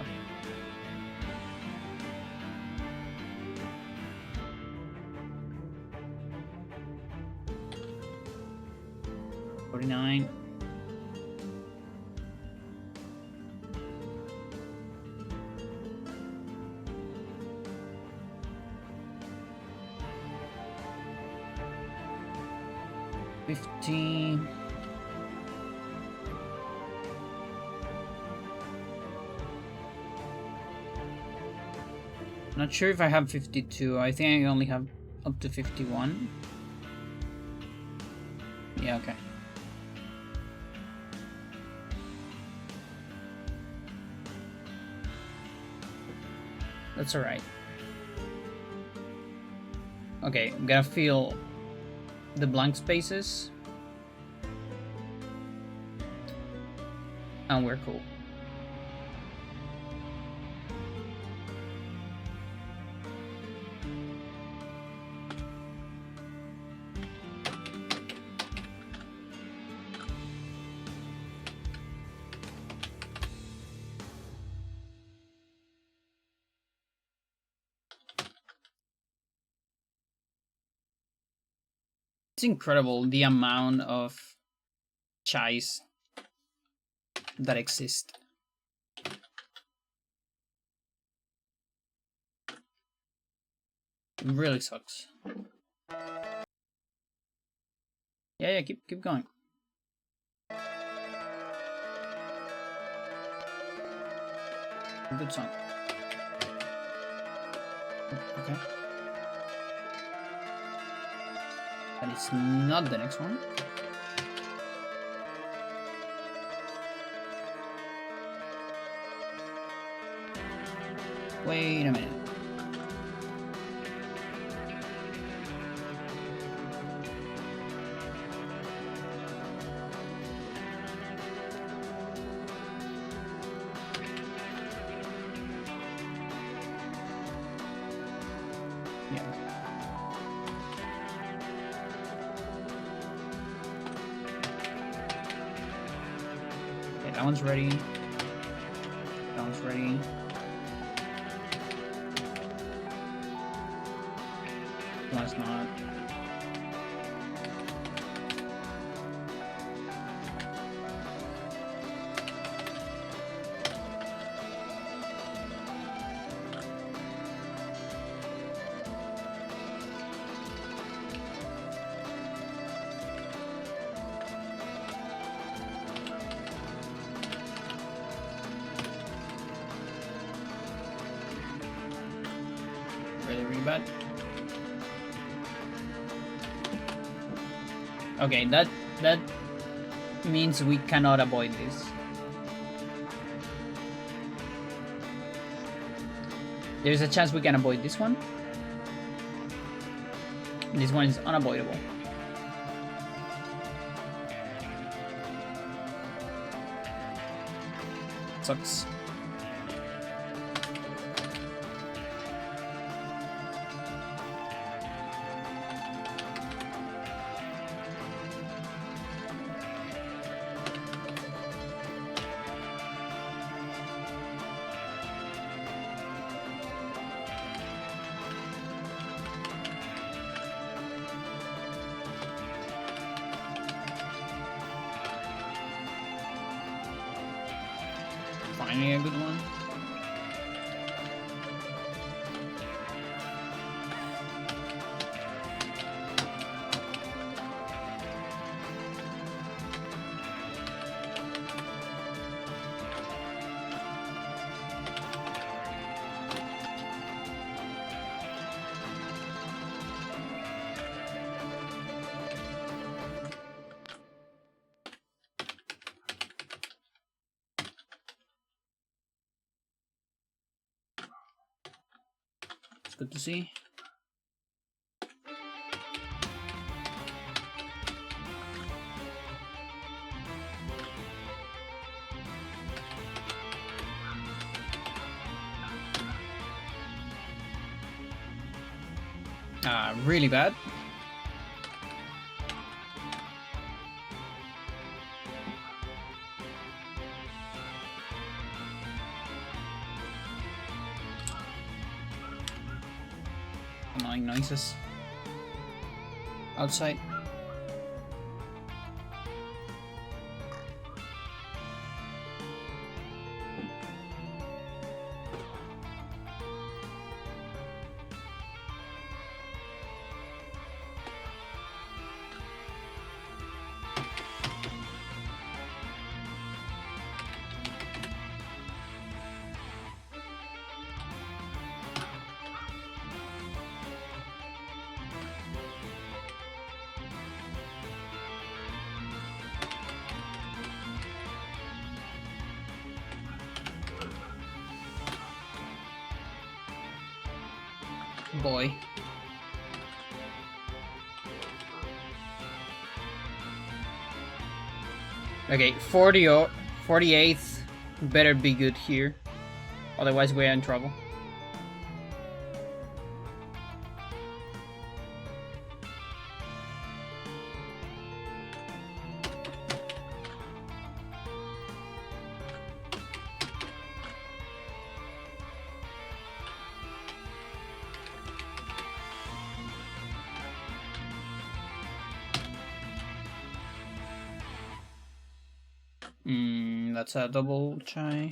Speaker 1: $49. $15. Not sure if I have 52. I think I only have up to 51. Yeah, okay. That's alright. Okay, I'm gonna fill the blank spaces. And we're cool. It's incredible the amount of chais that exist. It really sucks. Yeah, keep going. Good song. Okay. That is not the next one. Wait a minute. That one's ready. That one's ready. That one's not. bad. Okay, that means we cannot avoid this. There's a chance we can avoid this one. This one is unavoidable. Sucks. Finally a good one. It's good to see. Really bad. Annoying noises outside. Boy. Okay, 48th better be good here. Otherwise we're in trouble. That's a double chai.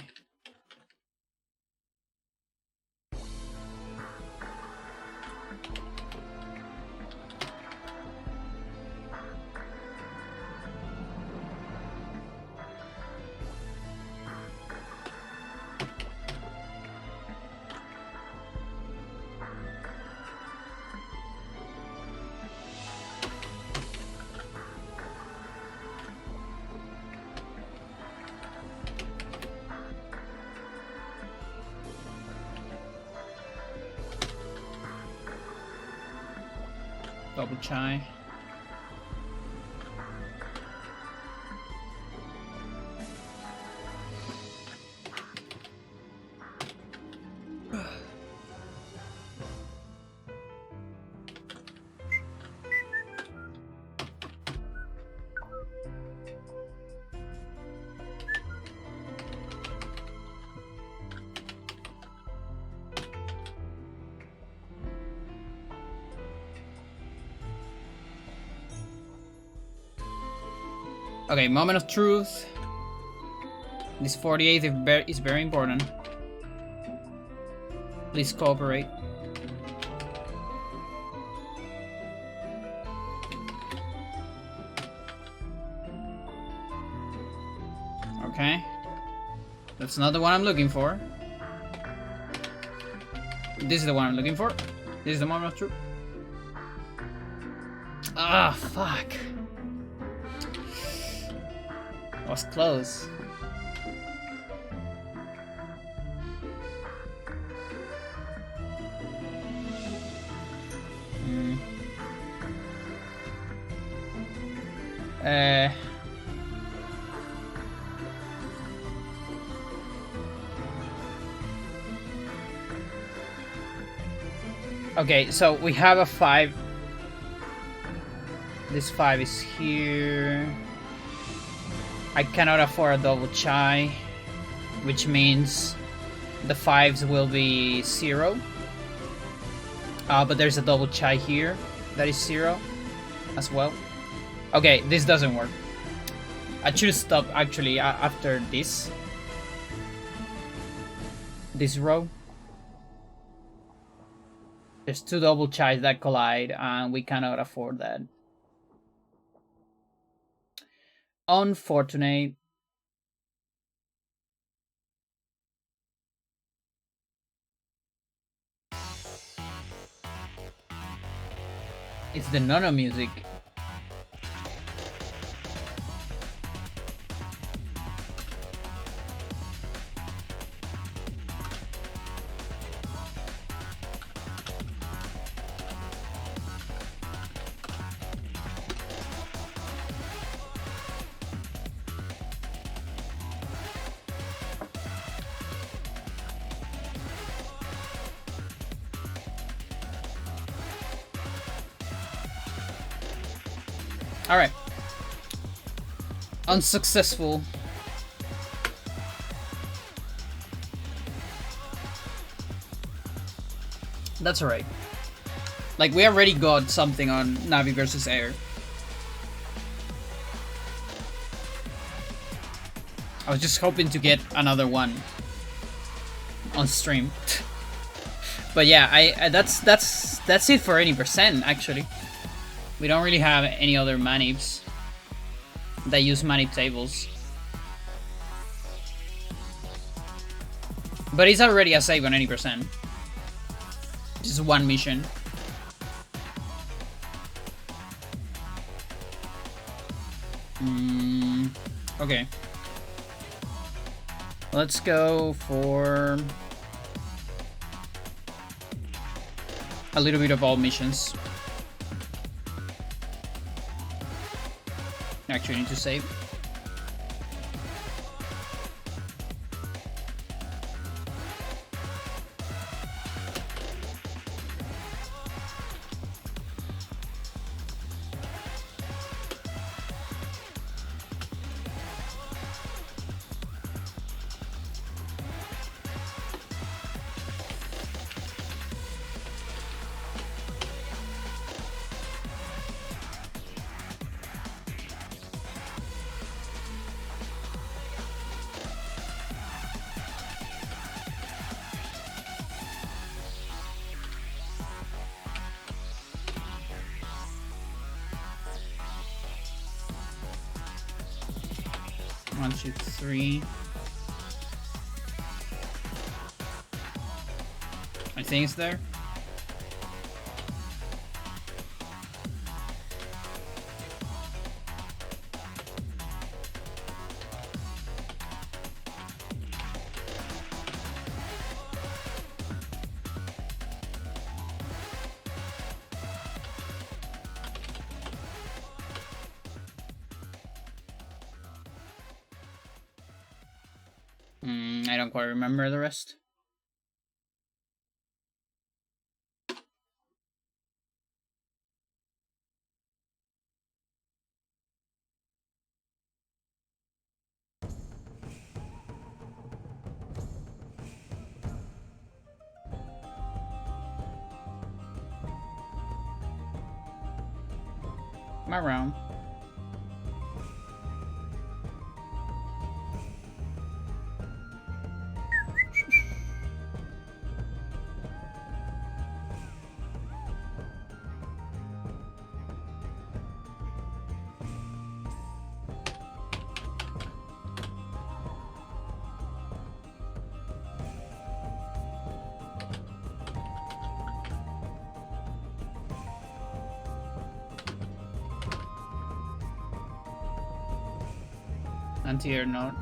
Speaker 1: Double chai. Okay, moment of truth. This 48th is very important. Please cooperate. Okay. That's not the one I'm looking for. This is the one I'm looking for. This This is the moment of truth. Ah, fuck. That was close. Okay, so we have a 5. This 5 is here. I cannot afford a double chai, which means the 5s will be 0. But there's a double chai here that is 0 as well. Okay, this doesn't work. I should stop actually after this row. There's 2 double chais that collide, and we cannot afford that. Unfortunate. It's the Nono music. Alright. Unsuccessful. That's alright. Like, we already got something on Navi versus Air. I was just hoping to get another one on stream. But yeah, that's it for any percent, actually. We don't really have any other manips that use manip tables. But it's already a save on any percent. Just one mission. Okay. Let's go for a little bit of all missions. Actually, need to save. One, two, three. I think it's there. I don't quite remember the rest. My round. anti-air node.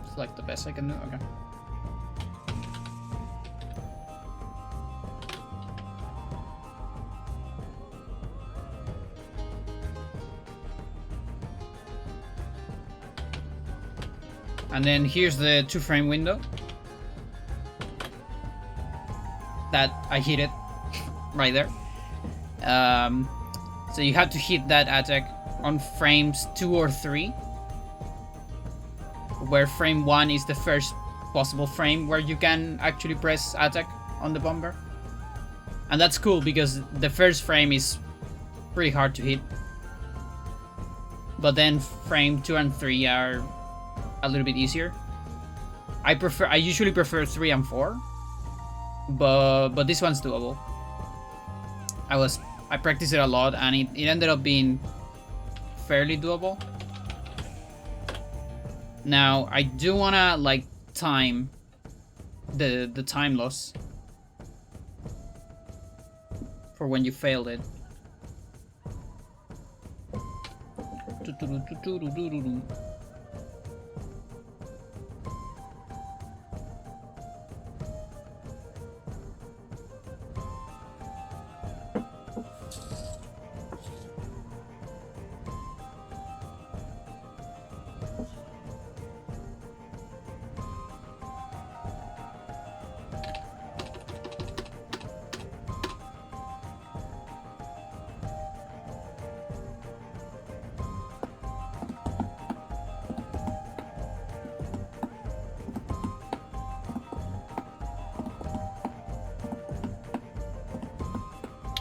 Speaker 1: It's like the best I can do. Okay. And then here's the 2-frame window that I hit it right there. So you have to hit that attack on frames 2 or 3, where frame 1 is the first possible frame where you can actually press attack on the bomber. And that's cool because the first frame is pretty hard to hit, but then frame 2 and 3 are a little bit easier. I usually prefer 3 and 4, but this one's doable. I practiced it a lot and it ended up being fairly doable. Now I do wanna like time the time loss for when you failed it.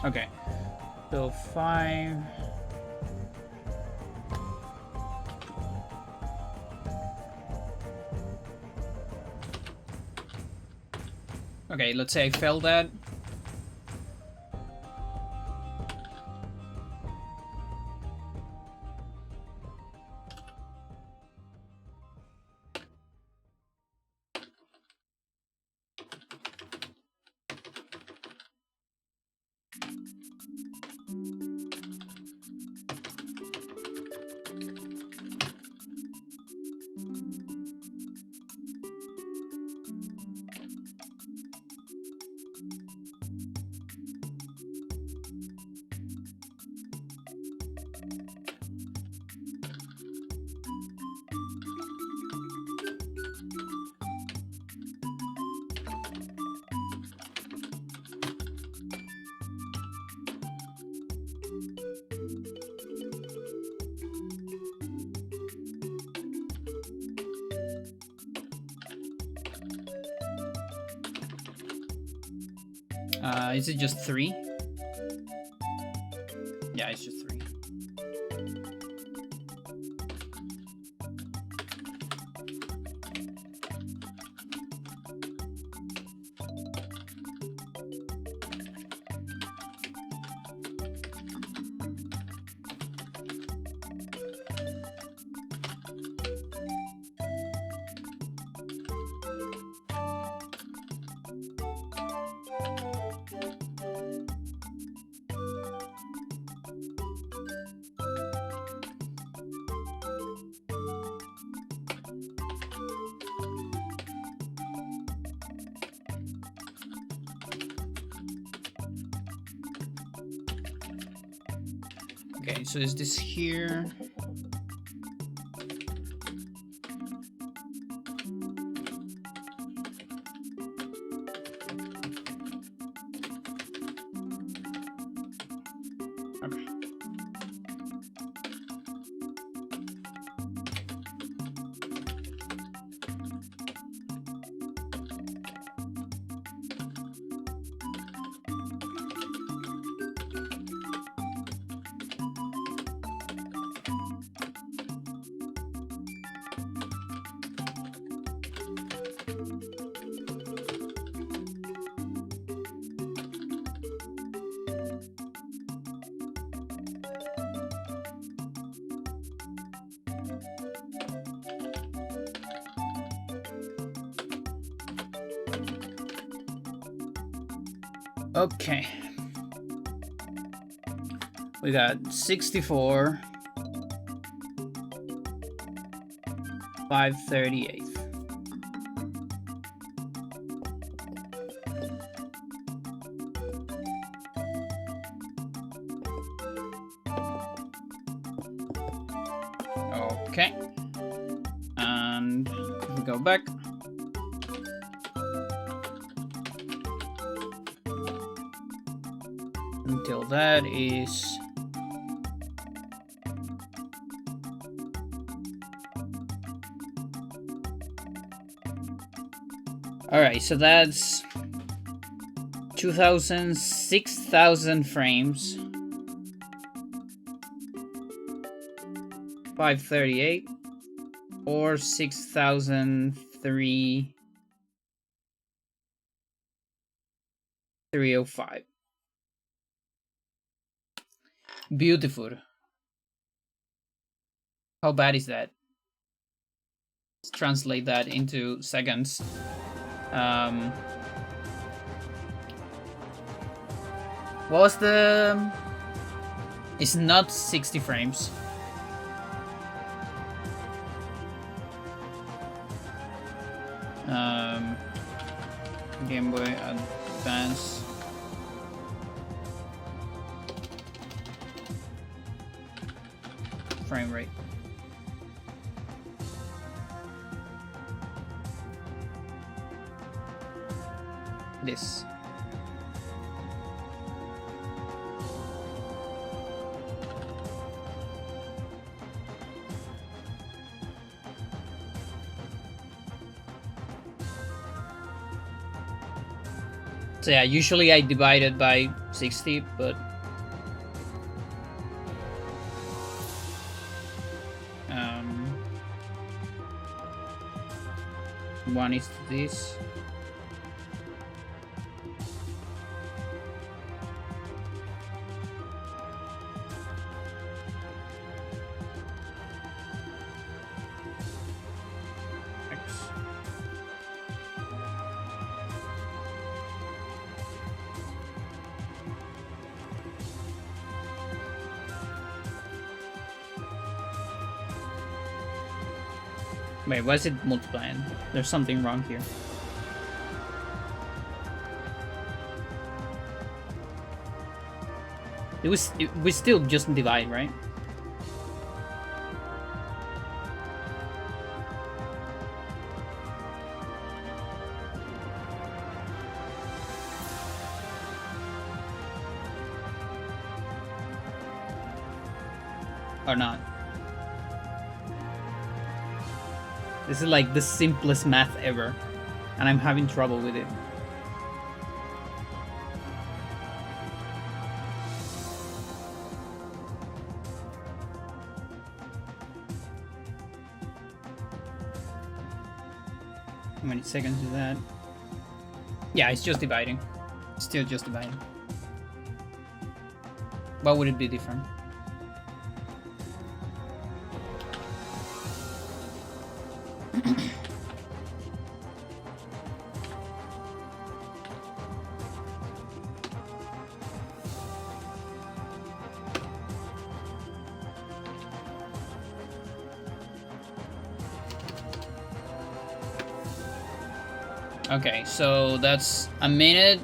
Speaker 1: Okay, so 5. Okay, let's say I failed that. Is it just 3? Yeah, it's just 3. Okay, so is this here? Okay. Okay. We got 64, 538. Okay. And we go back. Until that is all right, so that's 2,000, 6,000 frames. 538 or 6,003 305. Beautiful. How bad is that? Let's translate that into seconds. What was the... It's not 60 frames. Game Boy Advance. Frame rate. This. So yeah, usually I divide it by 60, but one is this. Wait, why is it multiplying? There's something wrong here. We still just divide, right? Or not? This is like the simplest math ever, and I'm having trouble with it. How many seconds is that? Yeah, it's just dividing. Still just dividing. Why would it be different? Okay, so that's a minute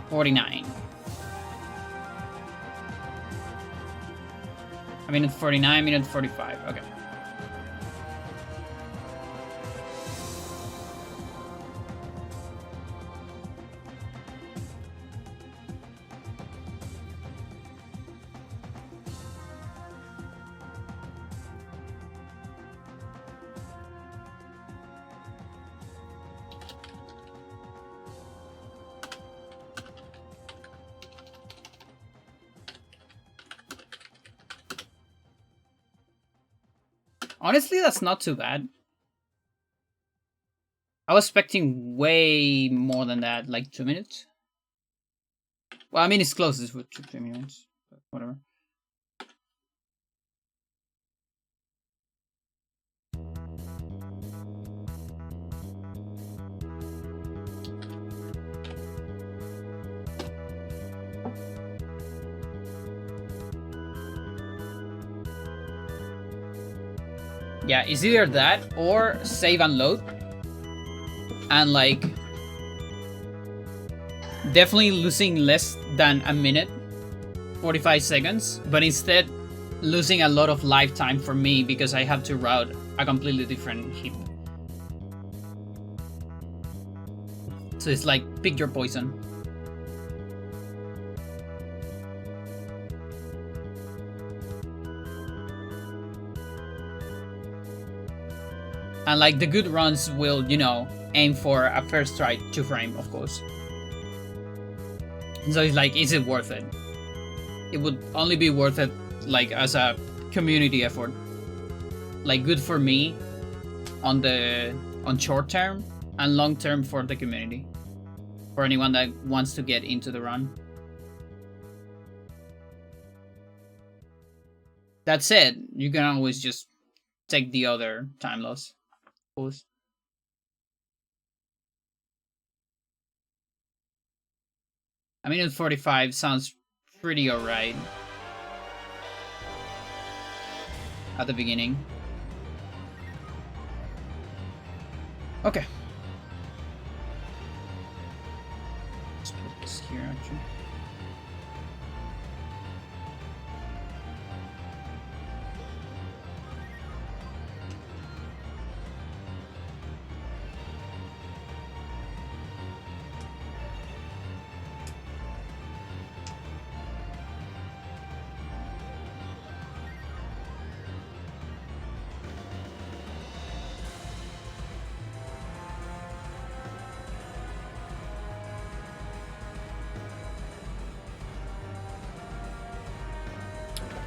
Speaker 1: 49. A minute 49, minute 45. Okay. Honestly, that's not too bad. I was expecting way more than that, like 2 minutes. Well, I mean, it's closest with 2 minutes, but whatever. Yeah, it's either that or save and load. And like definitely losing less than a minute, 45 seconds, but instead losing a lot of lifetime for me because I have to route a completely different heap. So it's like pick your poison. And like the good runs will, you know, aim for a first try 2-frame, of course. So it's like, is it worth it? It would only be worth it like as a community effort. Like good for me on short term and long term for the community. For anyone that wants to get into the run. That said, you can always just take the other time loss. Of course. I mean, at 45 sounds pretty alright at the beginning. Okay. Let's put this here actually.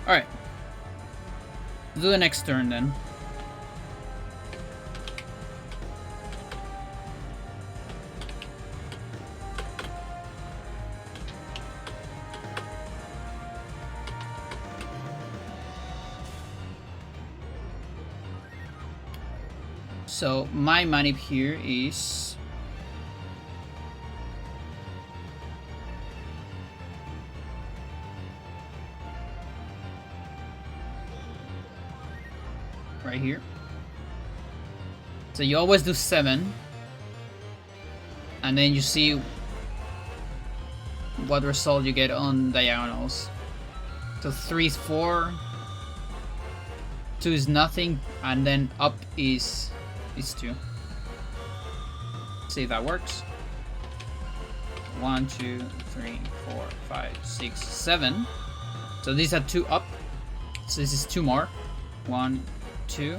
Speaker 1: Alright. Do the next turn then. So my manip here is right here. So you always do 7 and then you see what result you get on diagonals. So 3 is 4, 2 is nothing, and then up is 2. See if that works. 1, 2, 3, 4, 5, 6, 7. So these are 2 up. So this is 2 more. 1, 2,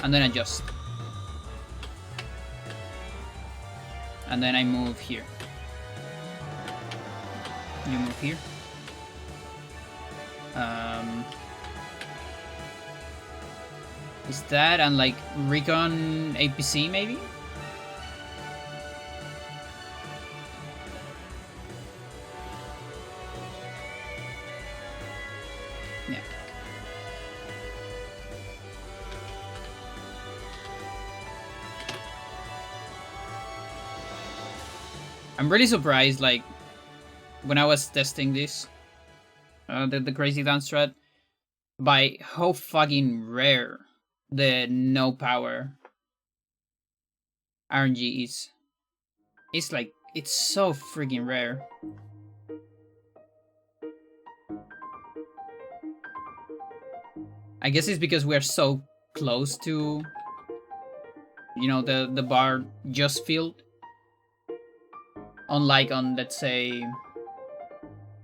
Speaker 1: and then adjust. And then I move here. You move here. Is that and like recon APC maybe? Yeah. I'm really surprised, like, when I was testing this, the crazy dance strat, by how fucking rare the no power RNG is. It's like, it's so freaking rare. I guess it's because we're so close to, you know, the bar just filled. Unlike on, let's say,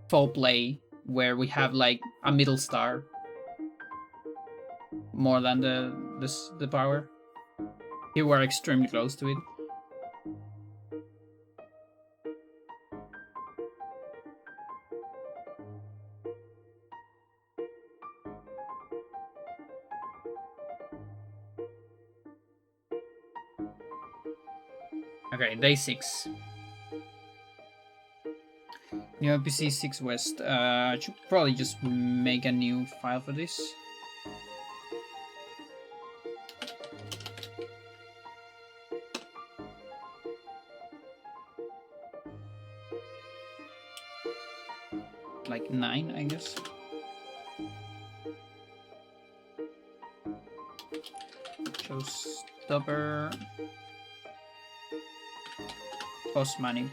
Speaker 1: full play, where we have like a middle star more than the power. Here we're extremely close to it. Okay, day 6. New NPC 6 West. I should probably just make a new file for this. Like 9, I guess. Showstopper. Post money.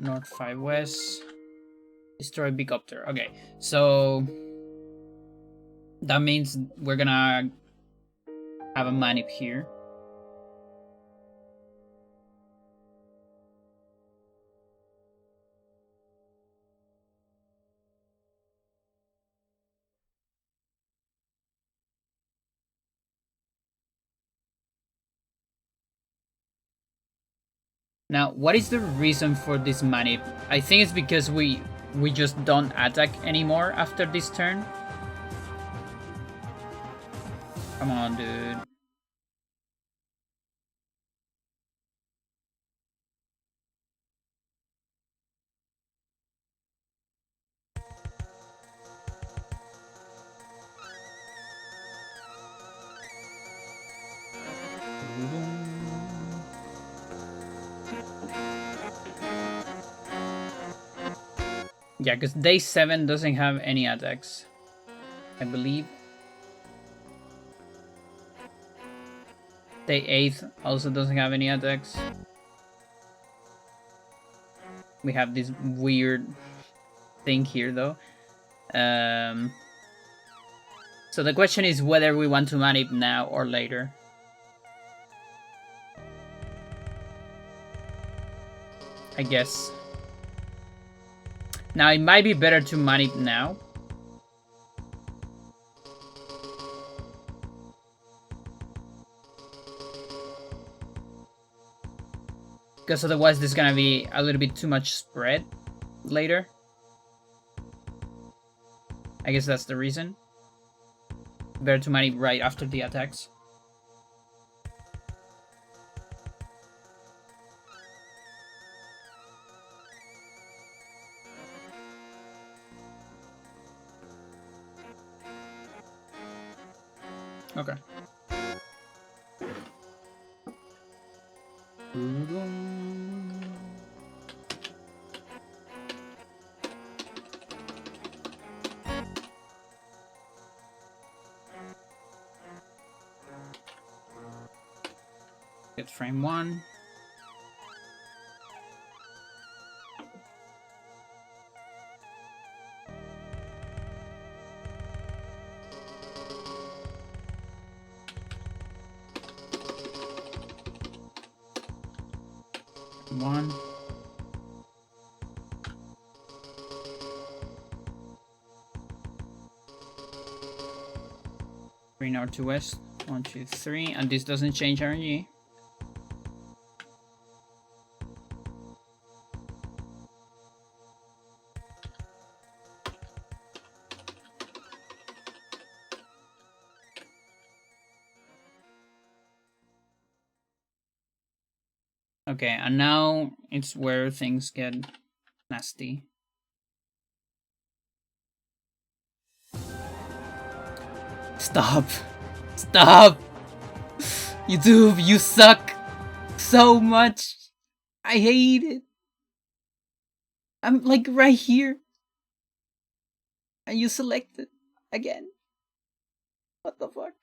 Speaker 1: North 5 West. Destroy Bigopter. Okay, so that means we're gonna have a manip here. Now, what is the reason for this manip? I think it's because we just don't attack anymore after this turn. Come on, dude. Yeah, because day 7 doesn't have any attacks, I believe. Day 8 also doesn't have any attacks. We have this weird thing here, though. So the question is whether we want to manip now or later. I guess. Now, it might be better to manip now. Because otherwise there's gonna be a little bit too much spread later. I guess that's the reason. Better to manip right after the attacks. Okay. Get frame 1. One. Green R to West. 1, 2, 3. And this doesn't change RNG. Okay, and now it's where things get nasty. Stop! Stop! YouTube, you suck so much! I hate it! I'm like right here. And you select it again. What the fuck?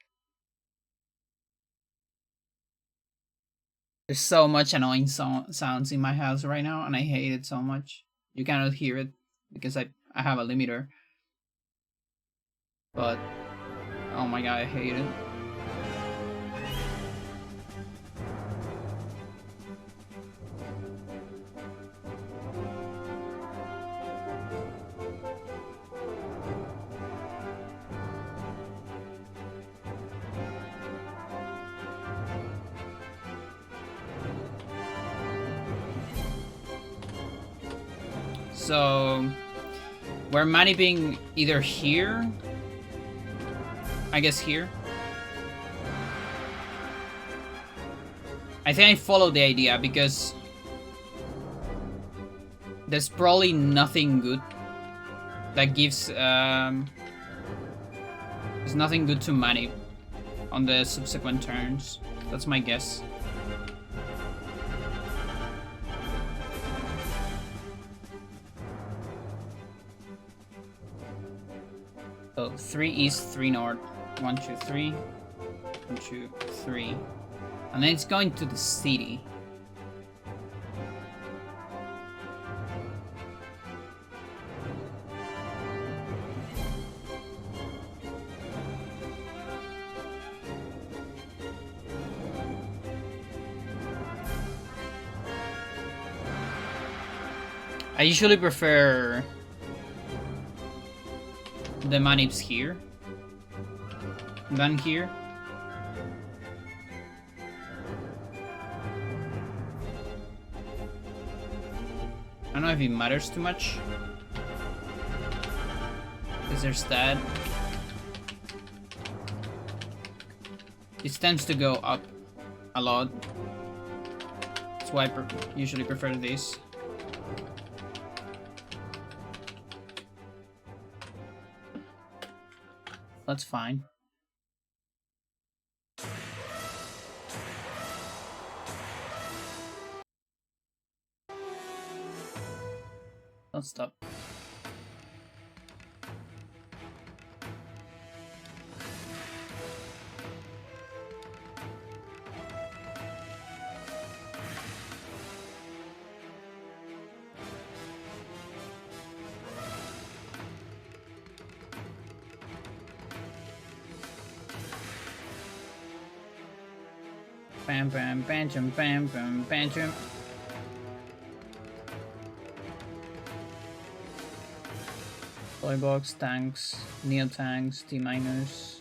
Speaker 1: There's so much annoying sounds in my house right now, and I hate it so much. You cannot hear it because I have a limiter. But, oh my god, I hate it. So, we're maniping either here, I guess here. I think I follow the idea because there's probably nothing good that gives, there's nothing good to manip on the subsequent turns. That's my guess. So 3 east, 3 north. 1, 2, 3. 1, 2, 3. And then it's going to the city. I usually prefer the manips here than here. I don't know if it matters too much, because there's that. It tends to go up a lot. That's why I usually prefer this. That's fine. Don't stop. Bam bam bam bam bam bam. Box, tanks, neo tanks, T miners.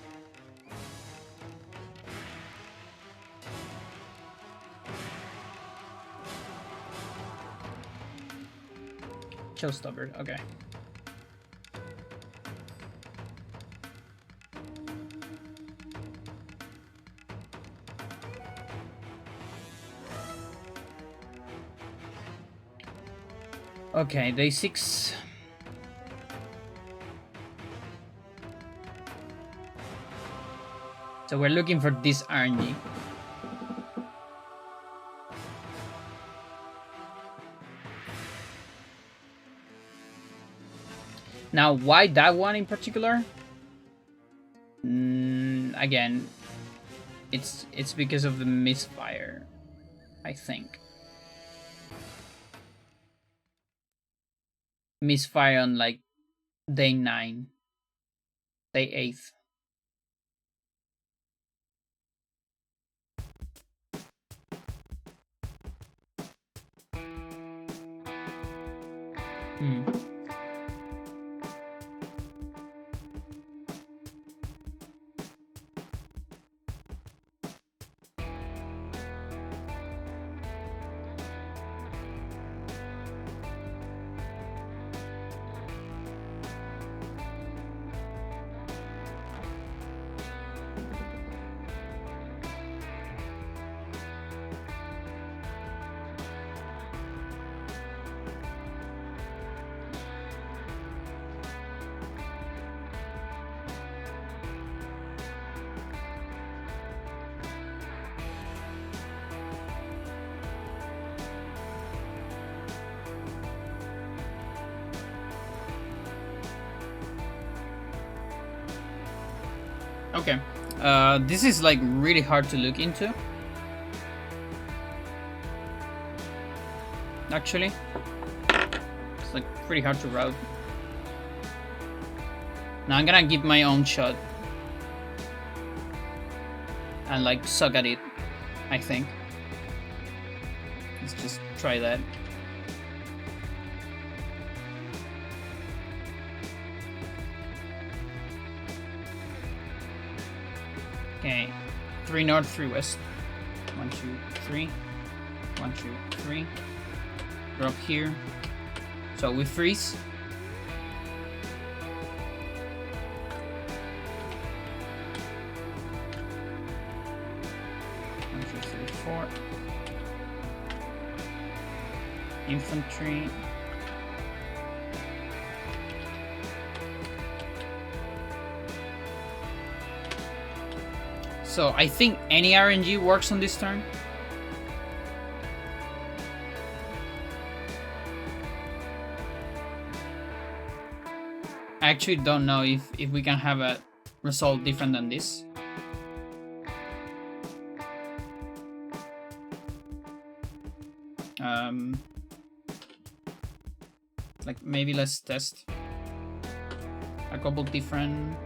Speaker 1: Showstopper, okay. Okay, day 6. So we're looking for this RNG. Now, why that one in particular? Again, it's because of the misfire, I think. Misfire on like day 9, day 8. Okay, this is like really hard to look into. Actually, it's like pretty hard to route. Now I'm gonna give my own shot and like suck at it, I think. Let's just try that. Okay, 3 north, 3 west. 1, 2, 3. 1, 2, 3. Drop here. So we freeze. One, two, three, 4. Infantry. So I think any RNG works on this turn. I actually don't know if we can have a result different than this. Like maybe let's test a couple different.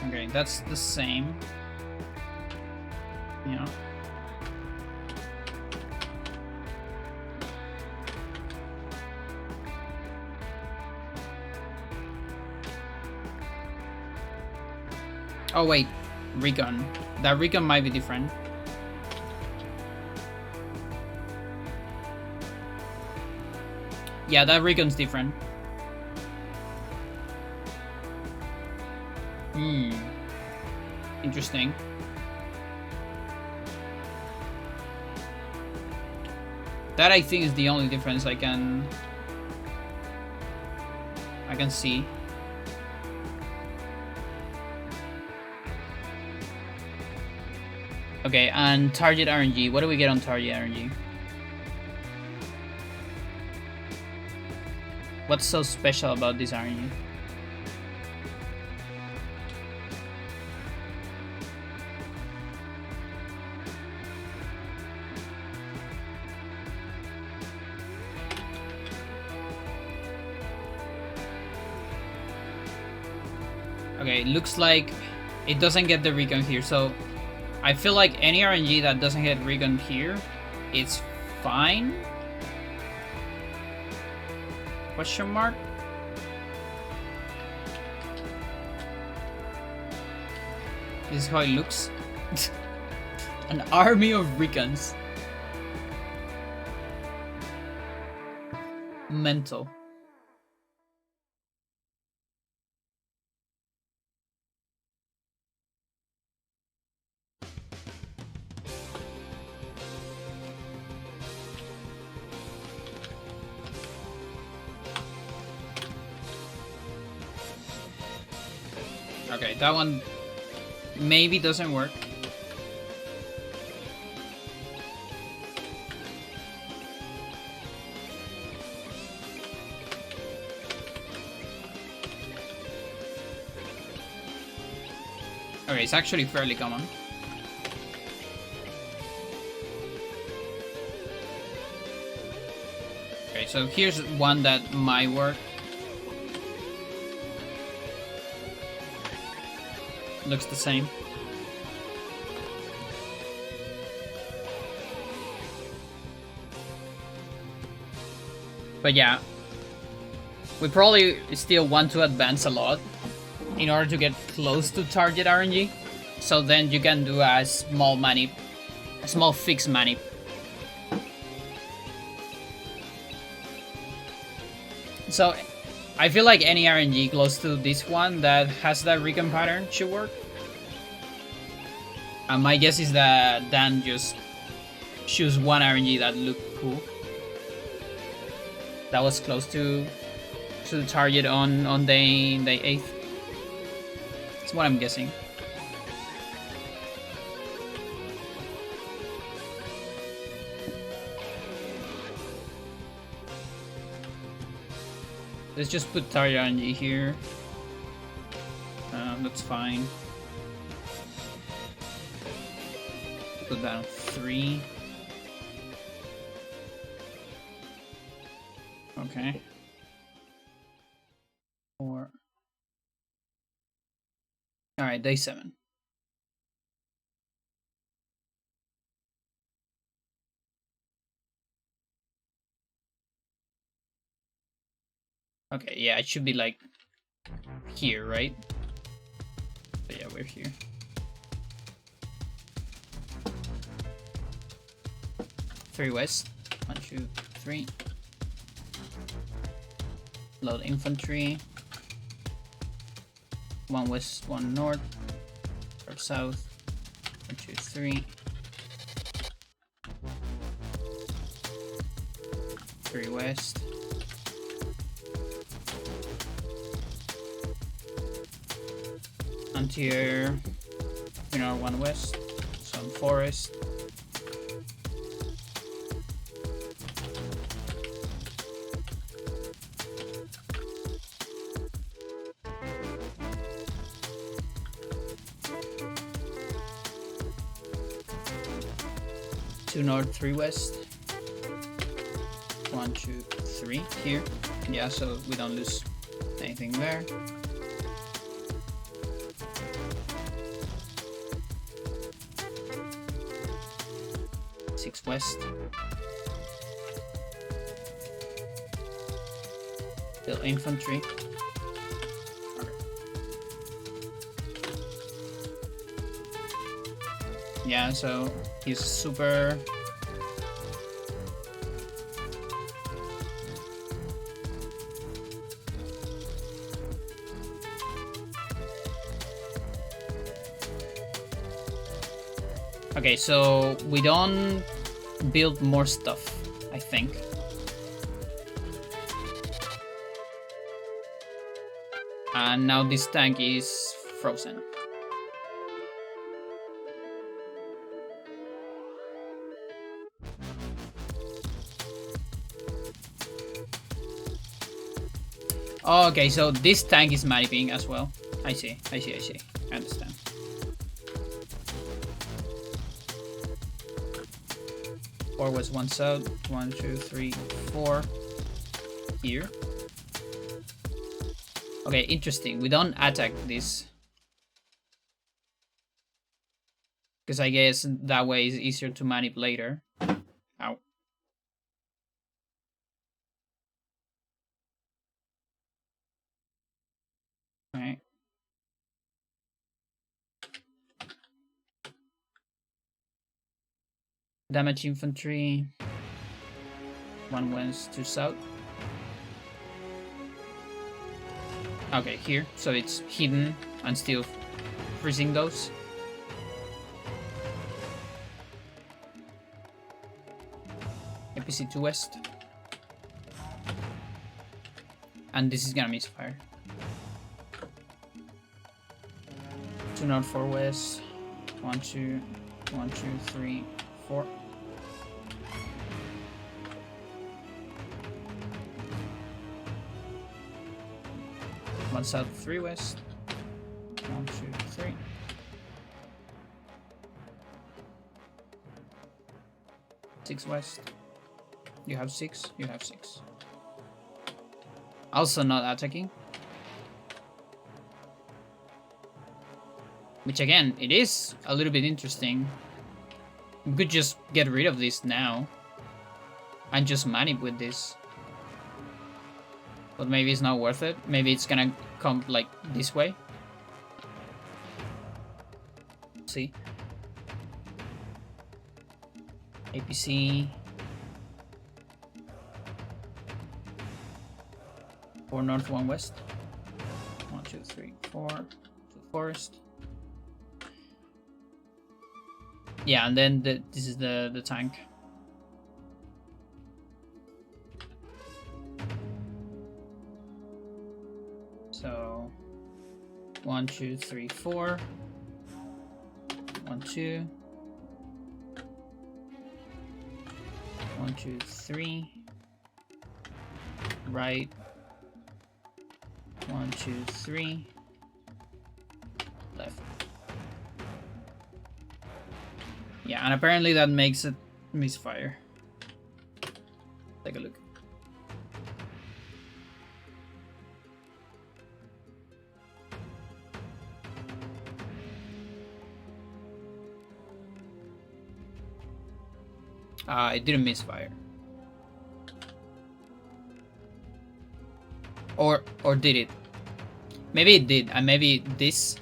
Speaker 1: Okay, that's the same. Yeah. Oh wait, recon. That recon might be different. Yeah, that recon's different. Interesting. That I think is the only difference I can see. Okay, and target RNG. What do we get on target RNG? What's so special about this RNG? Okay, it looks like it doesn't get the recon here, so I feel like any RNG that doesn't get recon here, it's fine. Question mark? This is how it looks. An army of recons. Mental. Okay, that one maybe doesn't work. Okay, it's actually fairly common. Okay, so here's one that might work. Looks the same. But yeah, we probably still want to advance a lot in order to get close to target RNG. So then you can do a small manip, a small fixed manip. So I feel like any RNG close to this one that has that recon pattern should work. And my guess is that Dan just choose one RNG that looked cool. That was close to the target on day 8th. That's what I'm guessing. Let's just put target RNG here. That's fine. Put that on 3. Okay. 4. Alright, day 7. Okay, yeah, it should be like here, right? But yeah, we're here. Three west. 1, 2, 3. Load infantry. 1 west, 1 north. Or south. 1, 2, 3. 3 west. Frontier, Pinar 1 west, some forest. Two north, 3 west. 1, 2, 3 here. Yeah, so we don't lose anything there. West. Still infantry. Okay. Yeah, so he's super. Okay, so we don't build more stuff, I think. And now this tank is frozen. Oh, okay, so this tank is maniping as well. I see. I understand. Four was 1 south. 1, 2, 3, 4. Here. Okay, interesting. We don't attack this. Because I guess that way is easier to manip later. Ow. Alright. Damage infantry. 1 west, 2 south. Okay, here. So it's hidden and still freezing those. APC 2 west. And this is gonna misfire. 2 north, 4 west. 1, 2, 1, 2, 3, 4. One south, 3 west. 1, 2, 3. Six west. You have 6. You have 6. Also not attacking. Which again, it is a little bit interesting. We could just get rid of this now. And just manip with this. But maybe it's not worth it. Maybe it's gonna come like this way. See? APC. 4 north, 1 west. 1, 2, 3, 4. To the forest. Yeah, and then this is the tank. So 1, 2, 3, 4. 1, 2. 1, 2, 3. Right. 1, 2, 3. Left. Yeah, and apparently that makes it misfire. Take a look. It didn't misfire. Or did it? Maybe it did, and maybe this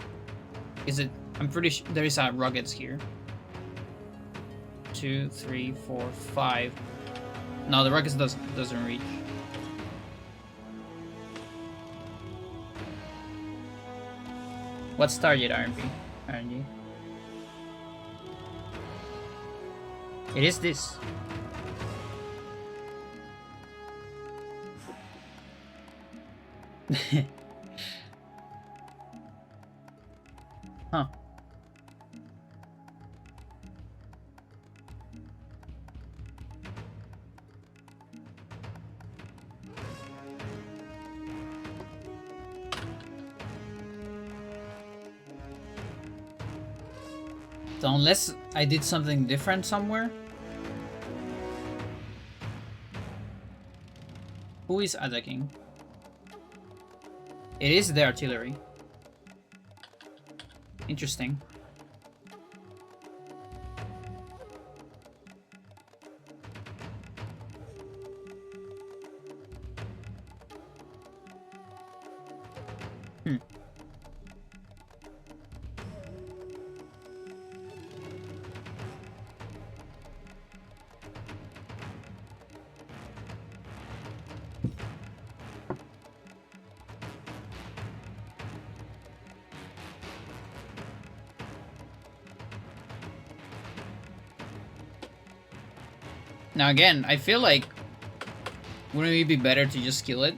Speaker 1: is it. I'm pretty sure there is a rockets here. 2, 3, 4, 5. No, the rockets doesn't reach. What's target RNG? It is this. Huh. So unless I did something different somewhere. Who is attacking? It is the artillery. Interesting. Hmm. Now again, I feel like wouldn't it be better to just kill it?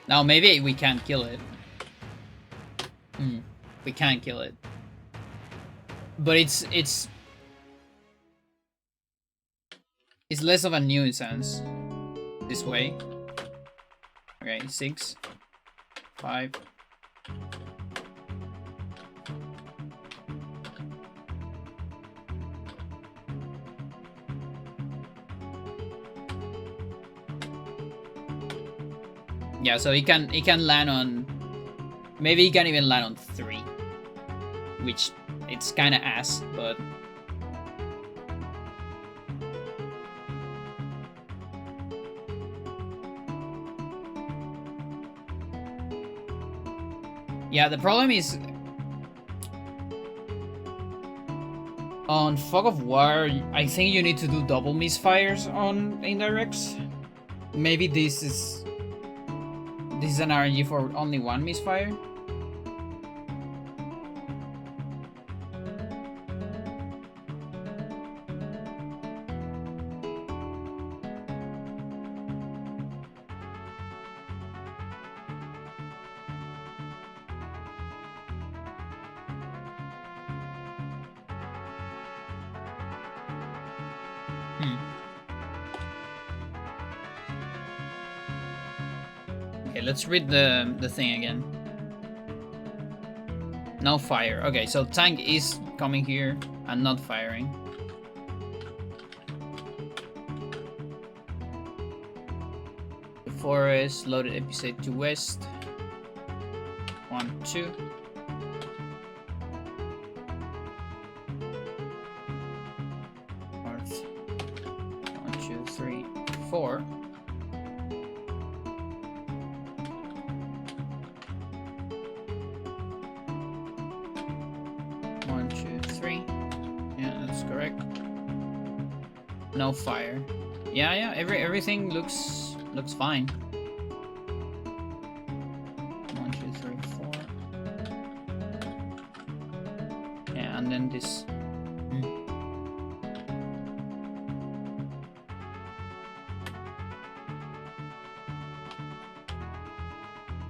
Speaker 1: Now maybe we can't kill it. We can't kill it. But it's less of a nuisance this way. Okay, 6, 5. Yeah, so he can land on, maybe he can even land on 3, which it's kind of ass, but yeah, the problem is on Fog of War, I think you need to do double misfires on indirects. Maybe this is an RNG for only 1 misfire. Okay, let's read the thing again. No fire. Okay, so tank is coming here and not firing. The forest, loaded episode to west. 1, 2. North. 1, 2, 3, 4. No fire. Yeah, everything looks fine. 1, 2, 3, 4. Yeah, and then this.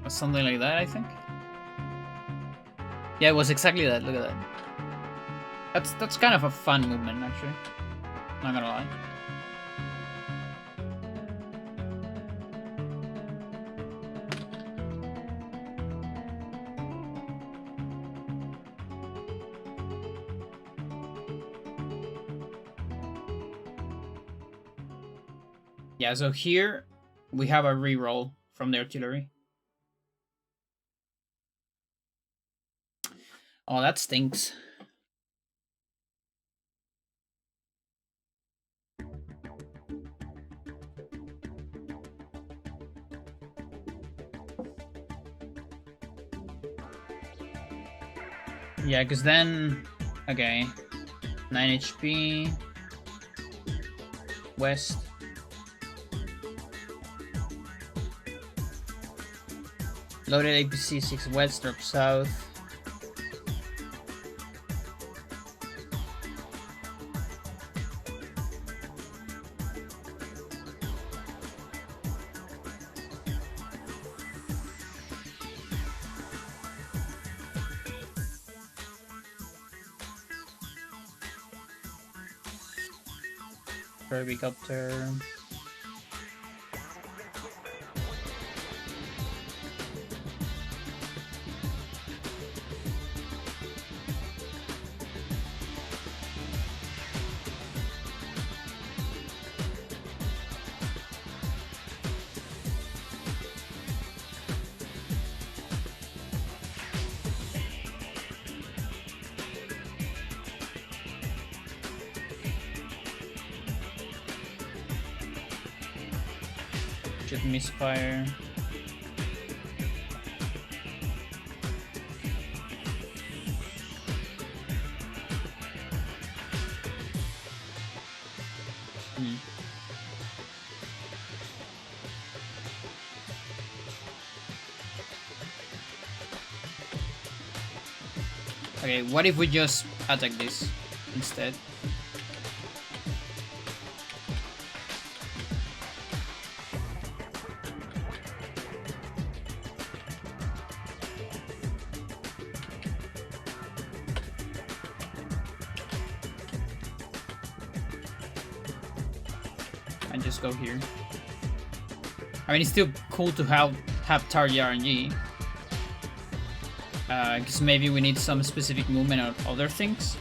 Speaker 1: Something like that, I think. Yeah, it was exactly that. Look at that. That's kind of a fun movement, actually. Not gonna lie. Yeah, so here we have a reroll from the artillery. Oh, that stinks. Yeah, because then... Okay. 9 HP. West. Loaded APC 6 west, drop south. Helicopter. Should misfire. Okay, what if we just attack this instead? And just go here. I mean, it's still cool to have target RNG. Because maybe we need some specific movement or other things.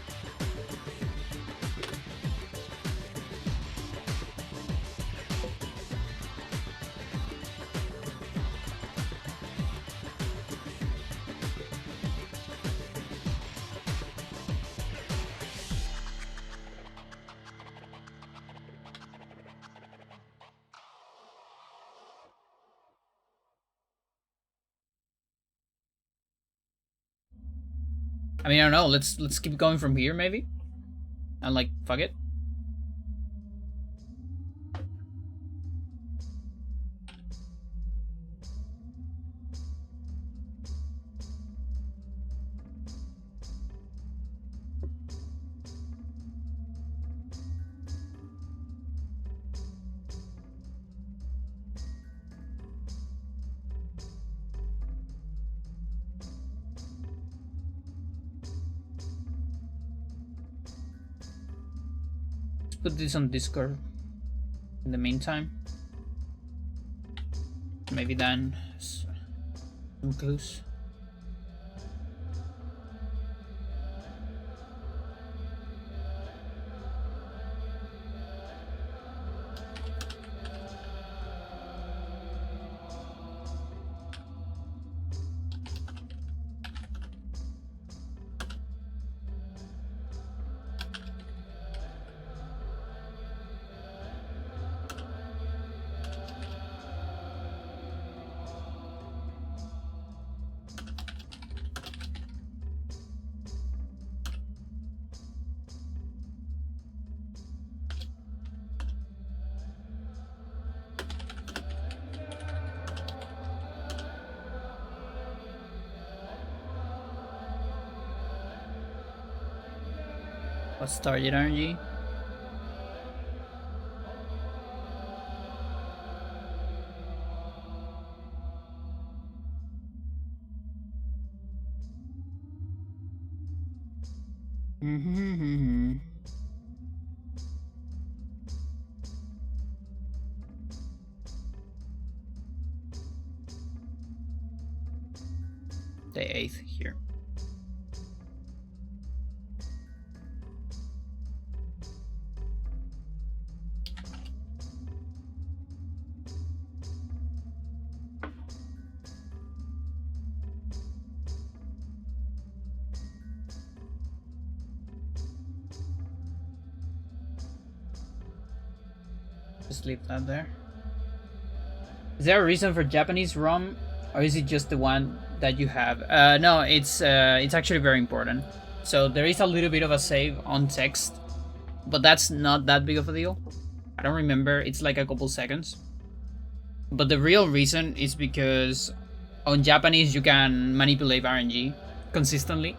Speaker 1: I mean, I don't know. Let's keep going from here, maybe. And like, fuck it. Put this on Discord in the meantime. Maybe then some clues. What's target energy? The 8th here. Just leave that there. Is there a reason for Japanese ROM, or is it just the one that you have? No, it's actually very important. So there is a little bit of a save on text, but that's not that big of a deal. I don't remember. It's like a couple seconds. But the real reason is because on Japanese you can manipulate RNG consistently.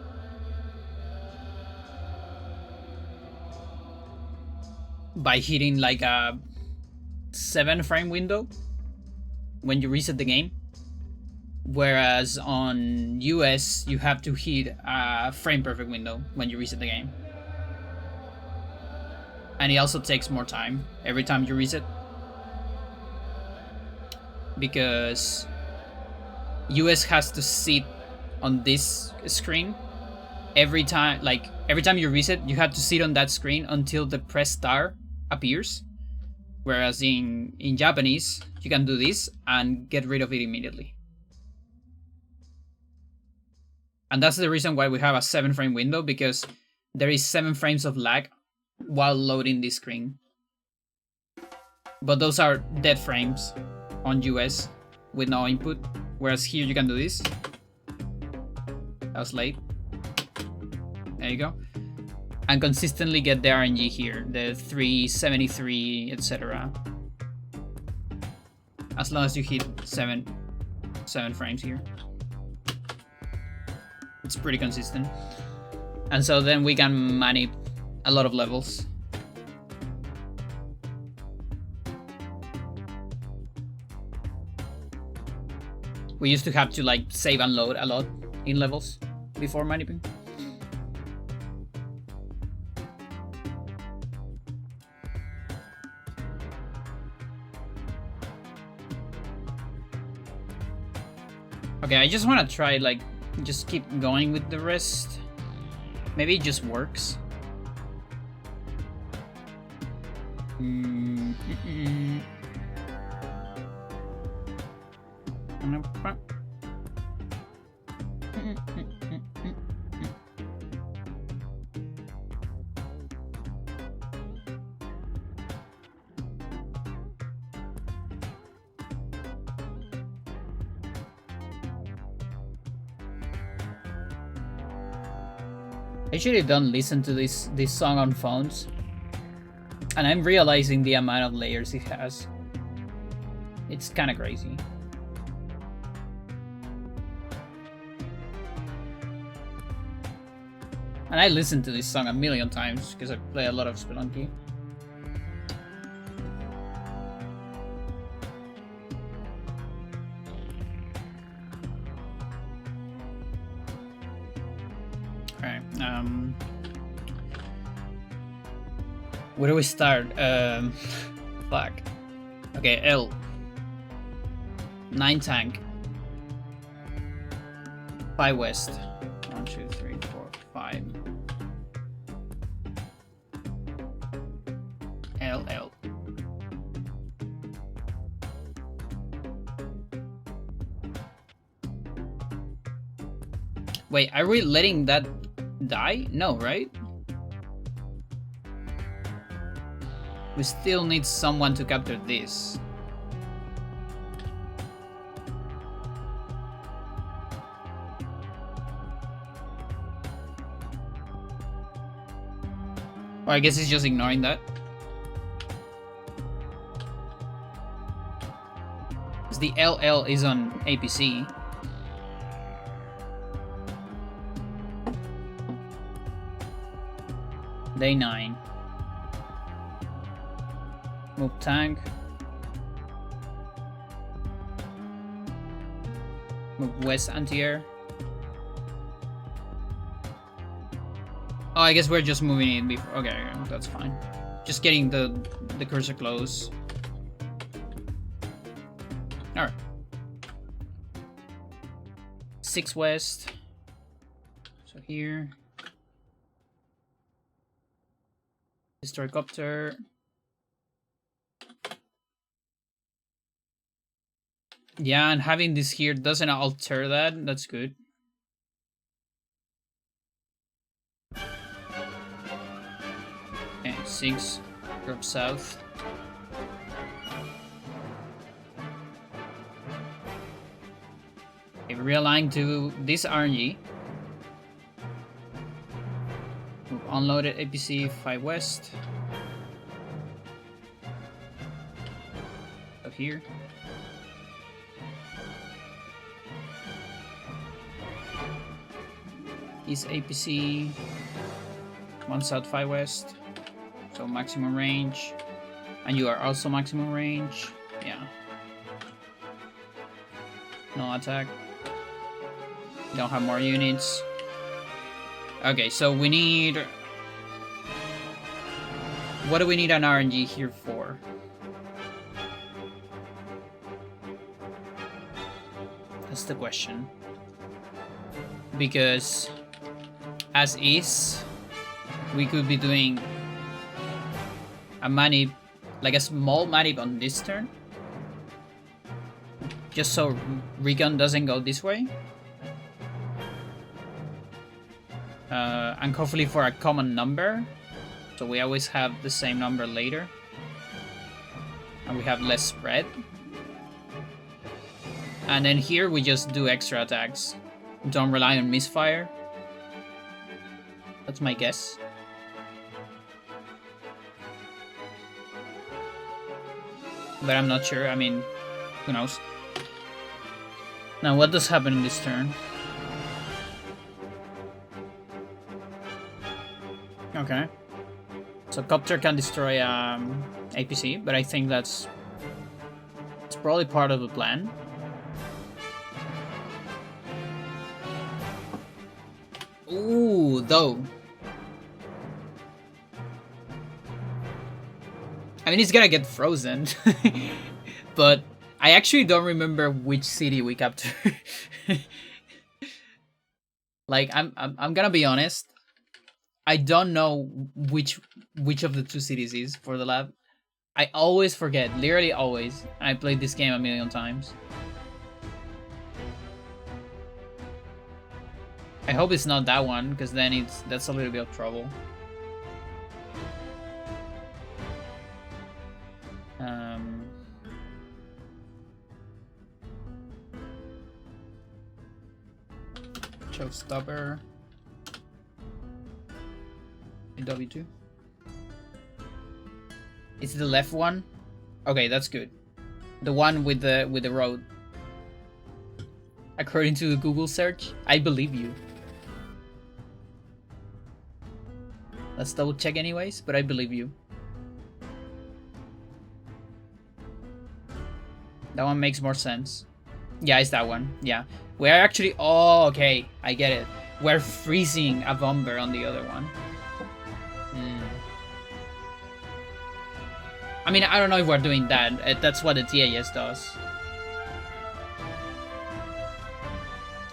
Speaker 1: By hitting like a 7-frame window when you reset the game. Whereas on US, you have to hit a frame perfect window when you reset the game. And it also takes more time every time you reset. Because US has to sit on this screen every time, like every time you reset, you have to sit on that screen until the press star appears. Whereas in Japanese, you can do this and get rid of it immediately. And that's the reason why we have a 7-frame window, because there is 7 frames of lag while loading this screen. But those are dead frames on US with no input. Whereas here you can do this. That was late. There you go. And consistently get the RNG here, the 373, etc. As long as you hit 7 frames here. It's pretty consistent. And so then we can manip a lot of levels. We used to have to like save and load a lot in levels before manipping. Okay, I just want to try like just keep going with the rest. Maybe it just works. I usually don't listen to this song on phones, and I'm realizing the amount of layers it has. It's kind of crazy. And I listened to this song a million times because I play a lot of Spelunky. Where do we start? Fuck. Okay, L. 9 tank. 5 west. 1, 2, 3, 4, 5. L. Wait, are we letting that die? No, right? We still need someone to capture this. Or I guess it's just ignoring that. Because the LL is on APC. Day 9. Move tank. Move west anti-air. Oh, I guess we're just moving it before. Okay, that's fine. Just getting the cursor close. Alright. 6 west. So here. Historicopter. Yeah, and having this here doesn't alter that. That's good. Okay, 6. Drop south. Okay, realign to this RNG. Move unloaded APC 5 west. So here. Is APC 1 south 5 west, so maximum range, and you are also maximum range. Yeah, no attack, don't have more units. Okay, so we need What do we need an RNG here for? That's the question. Because as is, we could be doing a manip, like a small manip on this turn. Just so Recon doesn't go this way. And hopefully for a common number. So we always have the same number later. And we have less spread. And then here we just do extra attacks. Don't rely on misfire. That's my guess. But I'm not sure. I mean, who knows? Now, what does happen in this turn? Okay. So Copter can destroy APC, but I think it's probably part of the plan. Ooh, though. I mean, he's gonna get frozen. But I actually don't remember which city we captured. Like, I'm gonna be honest. I don't know which of the two cities is for the lab. I always forget, literally always. I played this game a million times. I hope it's not that one, because then that's a little bit of trouble. Showstopper. W2. It's the left one. Okay, that's good. The one with the road. According to the Google search, I believe you. Let's double check anyways, but I believe you. That one makes more sense. Yeah, it's that one. Yeah. We're actually... Oh, okay. I get it. We're freezing a bomber on the other one. I mean, I don't know if we're doing that. That's what the TAS does.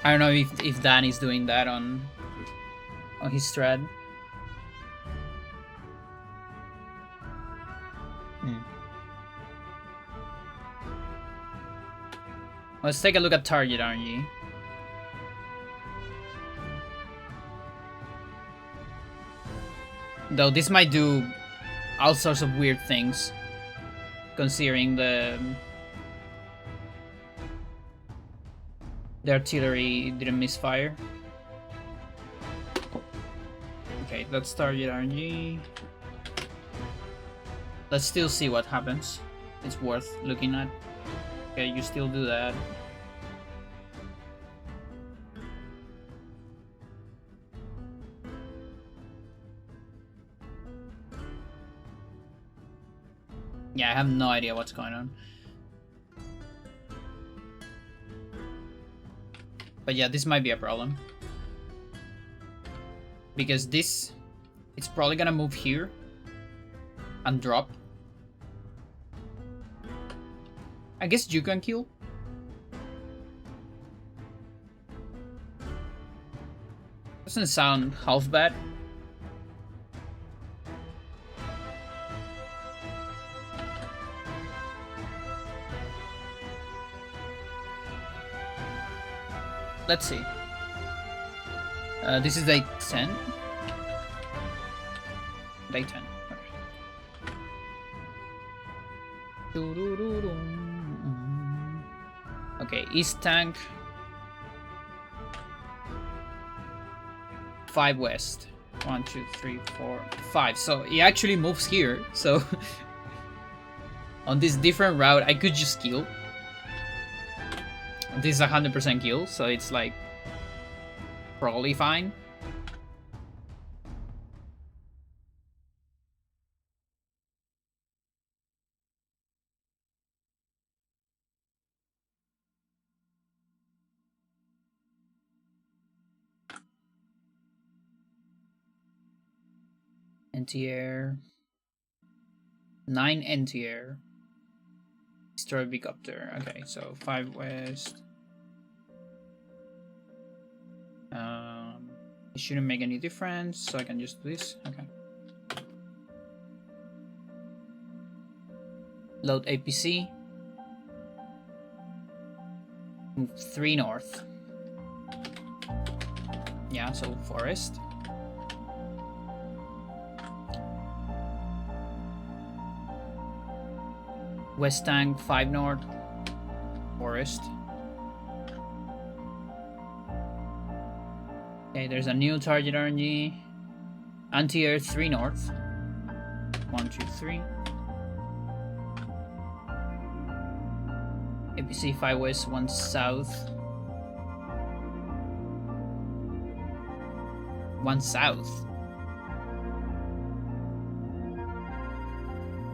Speaker 1: I don't know if Dan is doing that on his strat. Let's take a look at target RNG. Though this might do all sorts of weird things, considering the artillery didn't misfire. Okay, let's target RNG. Let's still see what happens. It's worth looking at. Okay, you still do that. Yeah, I have no idea what's going on. But yeah, this might be a problem. Because it's probably gonna move here and drop. I guess you can kill. Doesn't sound half bad. Let's see. This is day 10. Day 10. Okay. Okay, East Tank. 5 West. 1, 2, 3, 4, 5. So he actually moves here. So on this different route, I could just kill. This is 100% kill, so it's like probably fine. Anti-air. 9 anti-air. Destroy Bigopter. Okay, so 5 west. It shouldn't make any difference, so I can just do this. Okay. Load APC. Move 3 north. Yeah, so forest. West tank 5 north. Forest. Okay, there's a new target RNG. Anti-air 3 north. 1, 2, 3. APC 5 west, 1 south. 1 south.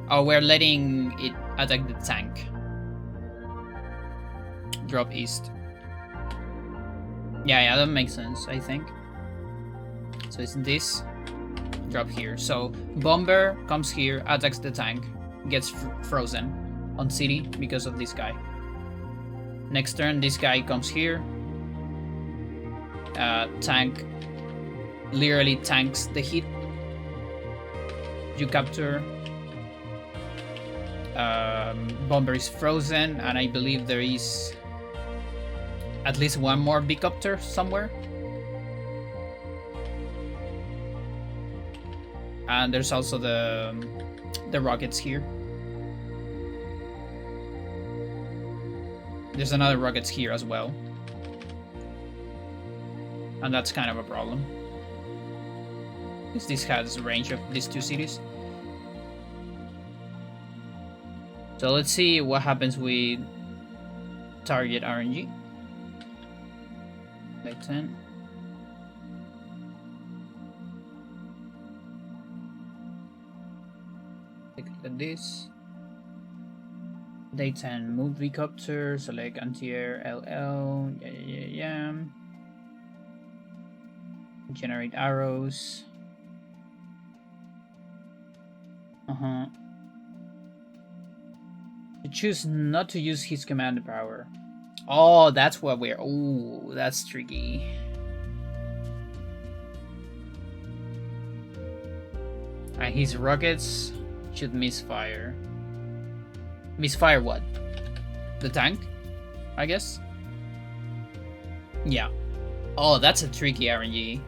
Speaker 1: Oh, we're letting it attack the tank. Drop east. Yeah, that makes sense, I think. So it's this. Drop here. So bomber comes here, attacks the tank, gets frozen on city because of this guy. Next turn, this guy comes here. Tank literally tanks the hit. You capture. Bomber is frozen, and I believe there is at least one more Bigopter somewhere. And there's also the rockets here. There's another rockets here as well. And that's kind of a problem, because this has range of these 2 cities. So let's see what happens with target RNG. Like 10. Take a look at this. Day 10, move Bigopter, select anti-air LL, yeah. Generate arrows. Choose not to use his command power. Oh, that's what we're... Oh, that's tricky. And his rockets should misfire. Misfire what? The tank? I guess? Yeah. Oh, that's a tricky RNG.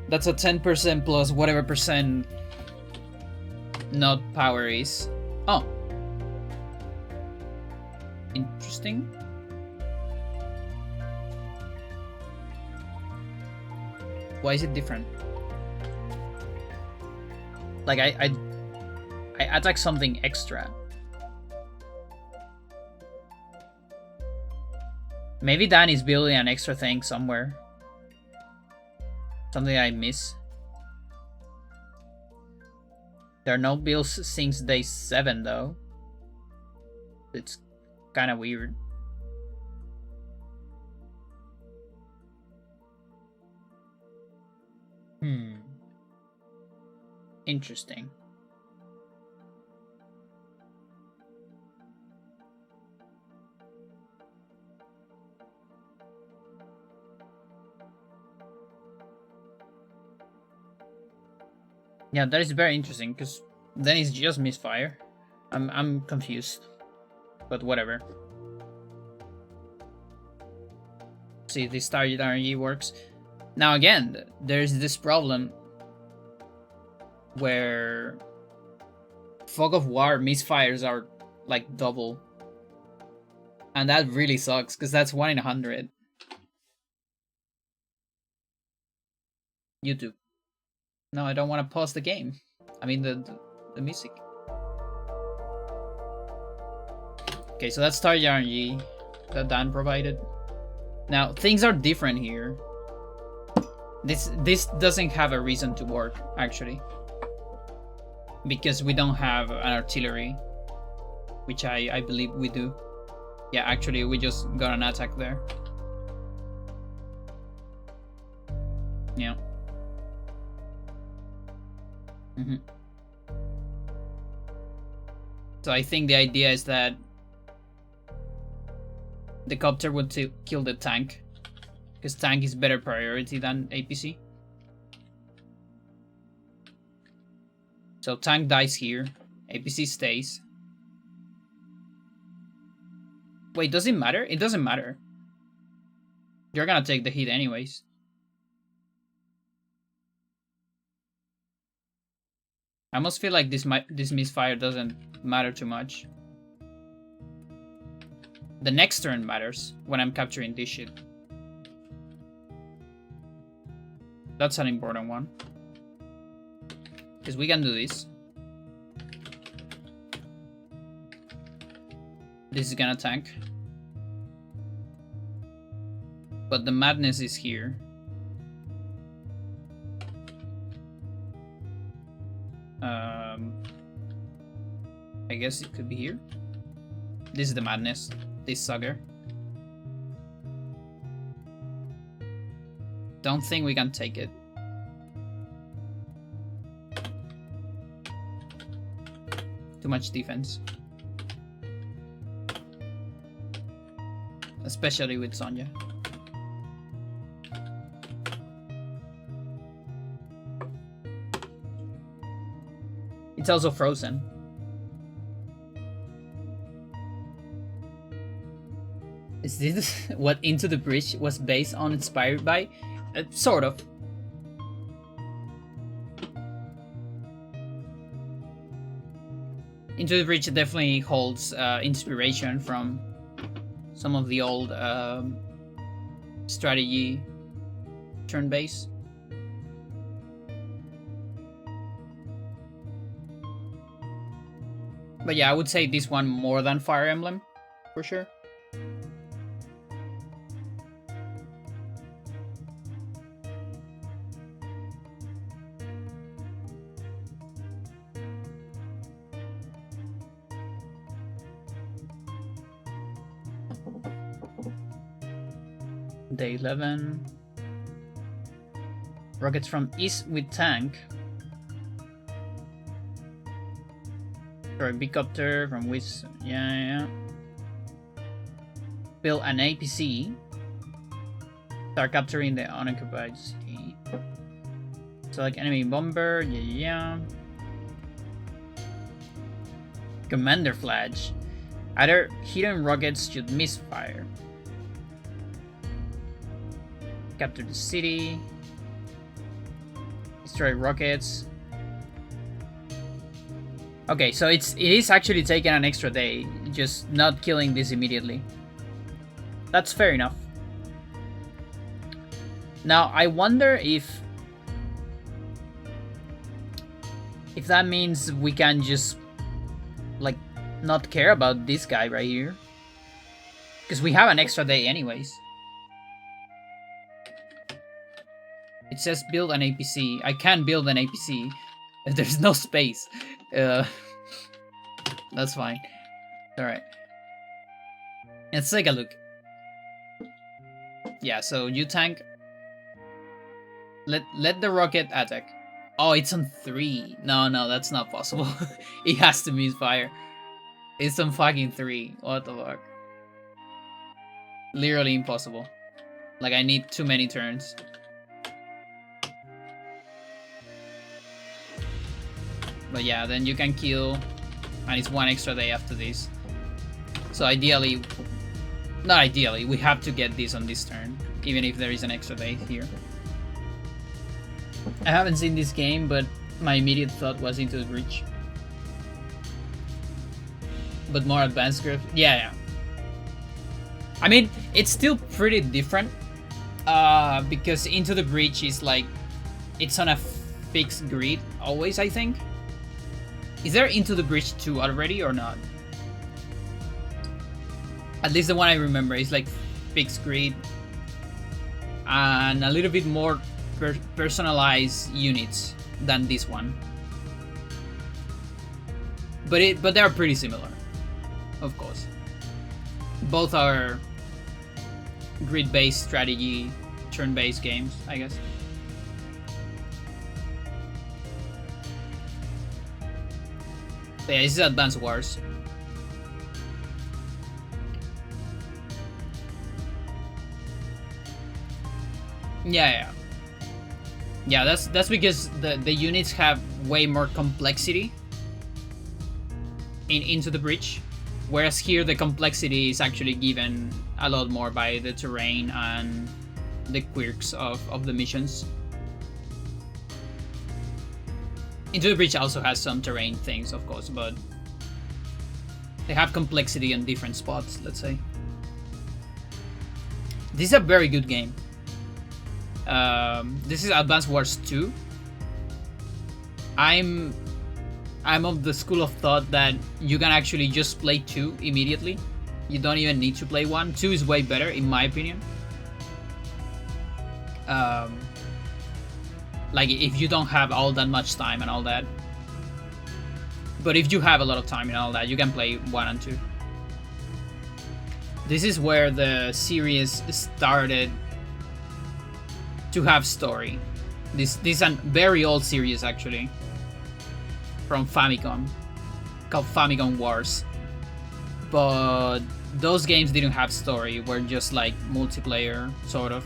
Speaker 1: That's a 10% plus whatever percent not power is. Oh. Interesting. Why is it different? Like I attack something extra. Maybe Dan is building an extra thing somewhere. Something I miss. There are no builds since day 7 though. It's kind of weird. Interesting. Yeah, that is very interesting, because then it's just misfire. I'm confused, but whatever. See if this target RNG works. Now again, there's this problem where Fog of War misfires are like double, and that really sucks because that's 1 in 100. YouTube. No, I don't want to pause the game. I mean the music. Okay, so that's target RNG that Dan provided. Now things are different here. This doesn't have a reason to work actually, because we don't have an artillery, which I believe we do. Yeah, actually we just got an attack there. Yeah. So I think the idea is that the copter would kill the tank, because tank is better priority than APC. So tank dies here, APC stays. Wait, does it matter? It doesn't matter. You're gonna take the hit anyways. I almost feel like this misfire doesn't matter too much. The next turn matters when I'm capturing this shit. That's an important one. Because we can do this. This is gonna tank. But the madness is here. I guess it could be here. This is the madness. This sucker. Don't think we can take it. Too much defense. Especially with Sonya. It's also frozen. Is this what Into the Bridge was based on, inspired by? Sort of. Into the Bridge definitely holds inspiration from some of the old strategy turn-based. But yeah, I would say this one more than Fire Emblem, for sure. Day 11. Rockets from east with tank. Sorry, big copter from west. Yeah. Build an APC. Start capturing the unoccupied city. Select enemy bomber. Yeah. Commander flash. Either hidden rockets should misfire. Capture the city. Destroy rockets. Okay, so it is actually taking an extra day, just not killing this immediately. That's fair enough. Now I wonder if that means we can just like not care about this guy right here, because we have an extra day anyways. It says build an APC. I can build an APC. There's no space. That's fine. Alright. Let's take a look. Yeah, so you tank. Let the rocket attack. Oh, it's on 3. No, that's not possible. It has to misfire. It's on fucking 3. What the fuck? Literally impossible. Like, I need too many turns. But yeah, then you can kill, and it's 1 extra day after this. So ideally, not ideally, we have to get this on this turn, even if there is an extra day here. I haven't seen this game, but my immediate thought was Into the Breach. But more advanced graph. Yeah. I mean, it's still pretty different, because Into the Breach is like, it's on a fixed grid always, I think. Is there Into the Breach 2 already or not? At least the one I remember is like fixed grid and a little bit more personalized units than this one. But they are pretty similar, of course. Both are grid-based strategy, turn-based games, I guess. Yeah, this is Advanced Wars. Yeah. Yeah, that's because the units have way more complexity into the bridge, whereas here the complexity is actually given a lot more by the terrain and the quirks of the missions. Into the Breach also has some terrain things, of course, but they have complexity in different spots, let's say. This is a very good game. This is Advance Wars 2. I'm of the school of thought that you can actually just play 2 immediately. You don't even need to play 1. 2 is way better, in my opinion. Like, if you don't have all that much time and all that. But if you have a lot of time and all that, you can play 1 and 2. This is where the series started to have story. This is a very old series, actually. From Famicom. Called Famicom Wars. But those games didn't have story. Were just like multiplayer, sort of.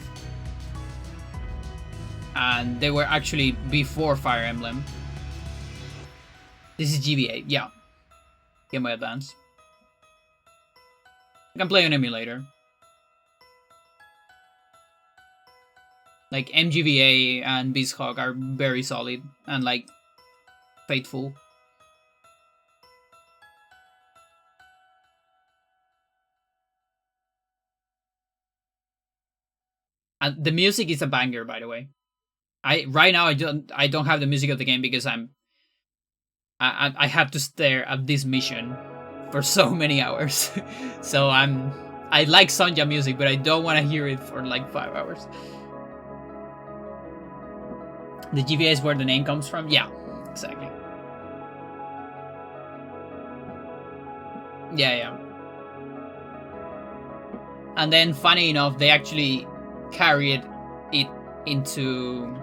Speaker 1: And they were actually before Fire Emblem. This is GBA, yeah. Game Boy Advance. You can play on emulator. Like MGVA and Beasthawk are very solid and like faithful. And the music is a banger, by the way. Right now I don't have the music of the game because I have to stare at this mission for so many hours. So I like Sonja music, but I don't want to hear it for like 5 hours. The GVA is where the name comes from? Yeah, exactly. Yeah. And then, funny enough, they actually carried it into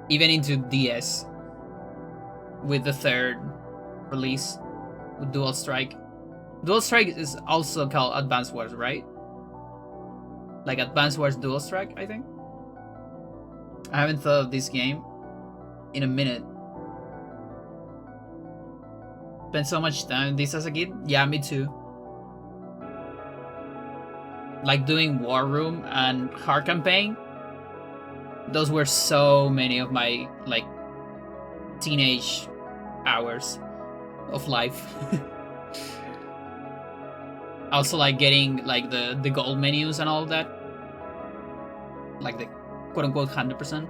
Speaker 1: even into DS with the 3rd release with Dual Strike. Dual Strike is also called Advance Wars, right? Like Advance Wars Dual Strike, I think. I haven't thought of this game in a minute. Spent so much time this as a kid? Yeah, me too. Like doing War Room and Hard Campaign. Those were so many of my like teenage hours of life. Also like getting like the gold menus and all that. Like the quote unquote 100%.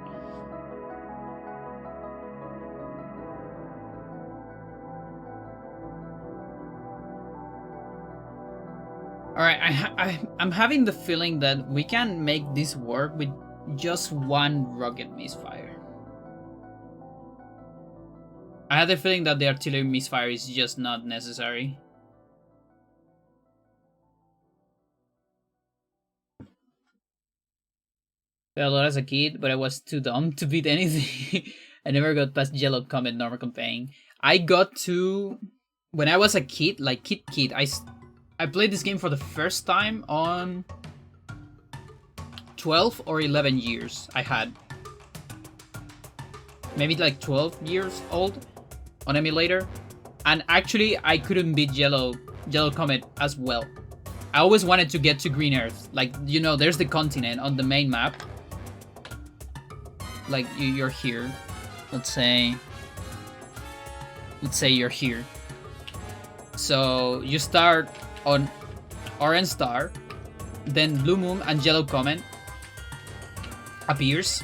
Speaker 1: Alright, I'm having the feeling that we can make this work with just one rocket misfire. I had the feeling that the artillery misfire is just not necessary. I played a lot as a kid, but I was too dumb to beat anything. I never got past Yellow Comet normal campaign. I got to... When I was a kid, like kid, I played this game for the first time on 12 or 11 years I had. Maybe like 12 years old on emulator. And actually, I couldn't beat Yellow Comet as well. I always wanted to get to Green Earth. Like, you know, there's the continent on the main map. Like, you're here. Let's say you're here. So, you start on Orange Star, then Blue Moon and Yellow Comet appears.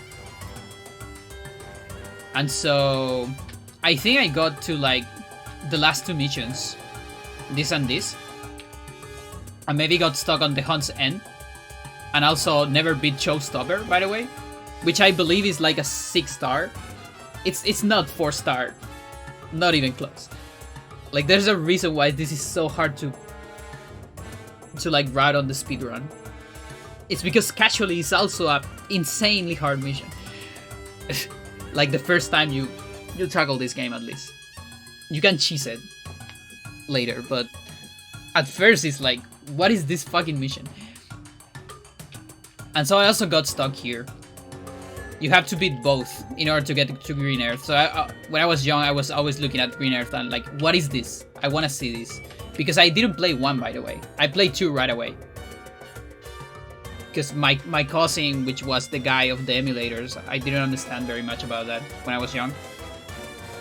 Speaker 1: And so, I think I got to, like, the last 2 missions. This and this. I maybe got stuck on the Hunt's End. And also never beat Showstopper, by the way. Which I believe is like a 6-star. It's not 4-star. Not even close. Like, there's a reason why this is so hard to like ride on the speedrun. It's because Casually is also a insanely hard mission. Like the first time you tackle this game, at least. You can cheese it later, but at first it's like, what is this fucking mission? And so I also got stuck here. You have to beat both in order to get to Green Earth. So when I was young, I was always looking at Green Earth and like, what is this? I want to see this. Because I didn't play 1, by the way. I played 2 right away. Because my cousin, which was the guy of the emulators, I didn't understand very much about that when I was young.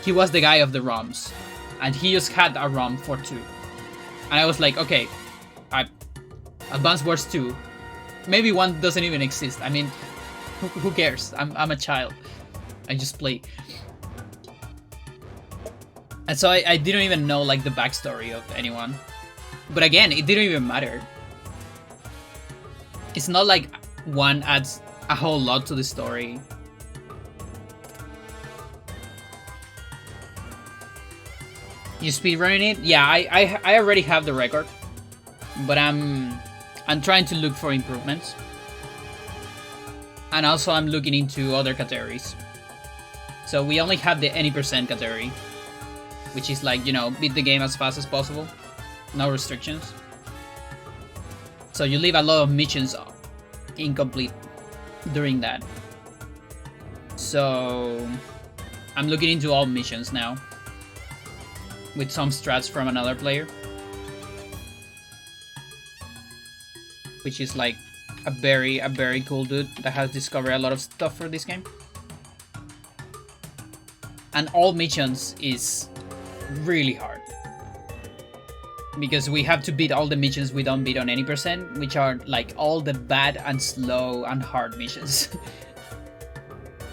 Speaker 1: He was the guy of the ROMs. And he just had a ROM for 2. And I was like, okay, Advance Wars 2. Maybe 1 doesn't even exist. I mean, who cares? I'm a child. I just play. And so I didn't even know like the backstory of anyone. But again, it didn't even matter. It's not like 1 adds a whole lot to the story. You speedrunning it? Yeah, I already have the record. But I'm trying to look for improvements. And also I'm looking into other categories. So we only have the any percent category, which is like, you know, beat the game as fast as possible. No restrictions. So you leave a lot of missions incomplete during that. So I'm looking into all missions now, with some strats from another player, which is like a very cool dude that has discovered a lot of stuff for this game. And all missions is really hard, because we have to beat all the missions we don't beat on any percent, which are like all the bad and slow and hard missions.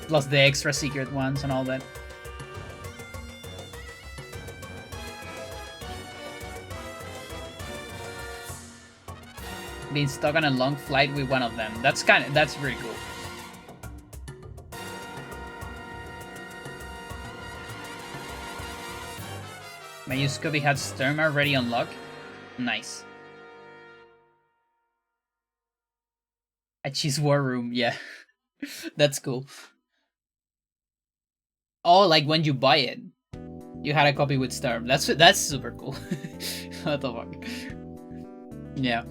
Speaker 1: Plus the extra secret ones and all that. Being stuck on a long flight with one of them. That's really cool. My Scooby had Sturm already unlocked. Nice. A cheese war room, yeah. That's cool. Oh, like when you buy it, you had a copy with Sturm. That's super cool. What the fuck? Yeah.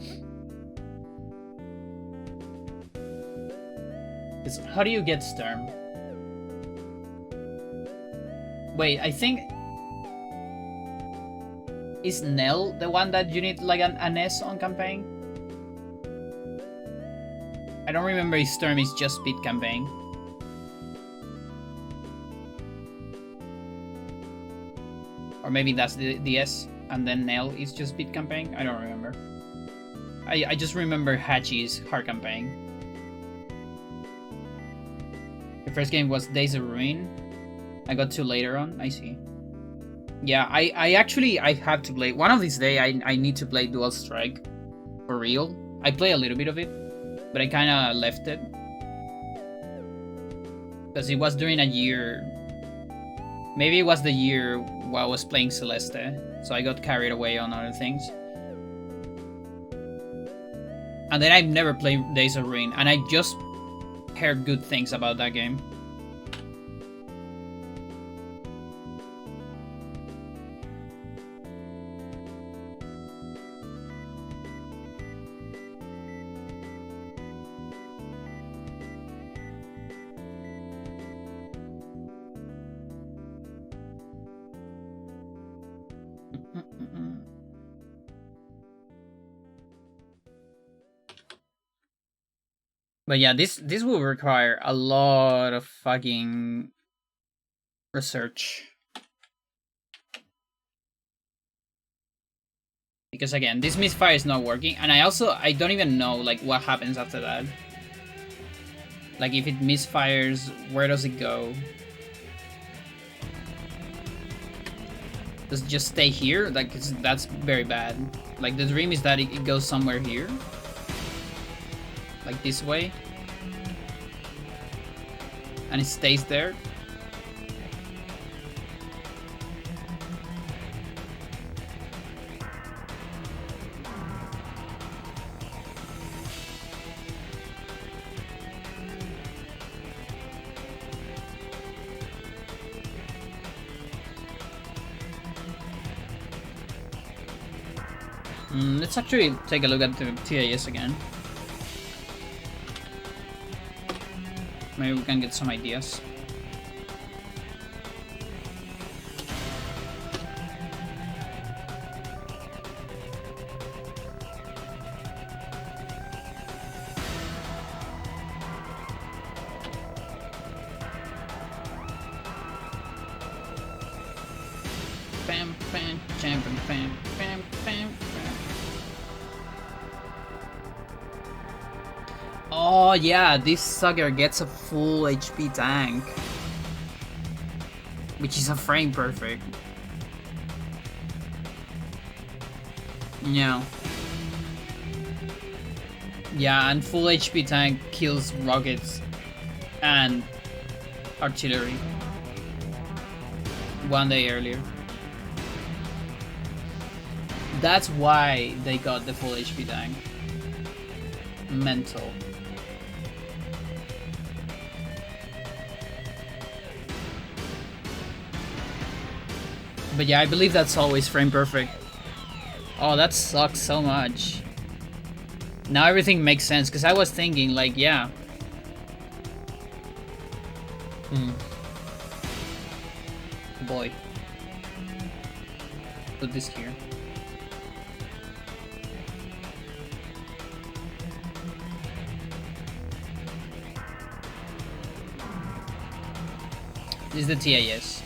Speaker 1: How do you get Sturm? Wait, I think... Is Nell the one that you need like an S on campaign? I don't remember if Sturm is just speed campaign. Or maybe that's the S, and then Nell is just speed campaign? I don't remember. I just remember Hachi's hard campaign. The first game was Days of Ruin. I got to later on, I see. Yeah, I actually have to play. One of these days, I need to play Dual Strike. For real. I play a little bit of it, but I kinda left it. Because it was during a year... Maybe it was the year while I was playing Celeste, so I got carried away on other things. And then I've never played Days of Ruin, and I just heard good things about that game. But yeah, this will require a lot of fucking research. Because again, this misfire is not working, and I don't even know like what happens after that. Like if it misfires, where does it go? Does it just stay here? Like that's very bad. Like the dream is that it goes somewhere here. Like this way. And it stays there. Let's actually take a look at the TAS again. Maybe we can get some ideas. Bam, bam, jam, bam, bam, bam, bam, bam. Oh yeah, this sucker gets a full HP tank, which is a frame perfect. Yeah. Yeah, and full HP tank kills rockets and artillery. 1 day earlier. That's why they got the full HP tank. Mental. But yeah, I believe that's always frame perfect. Oh, that sucks so much. Now everything makes sense, because I was thinking, like, yeah. Boy. Put this here. This is the TIS.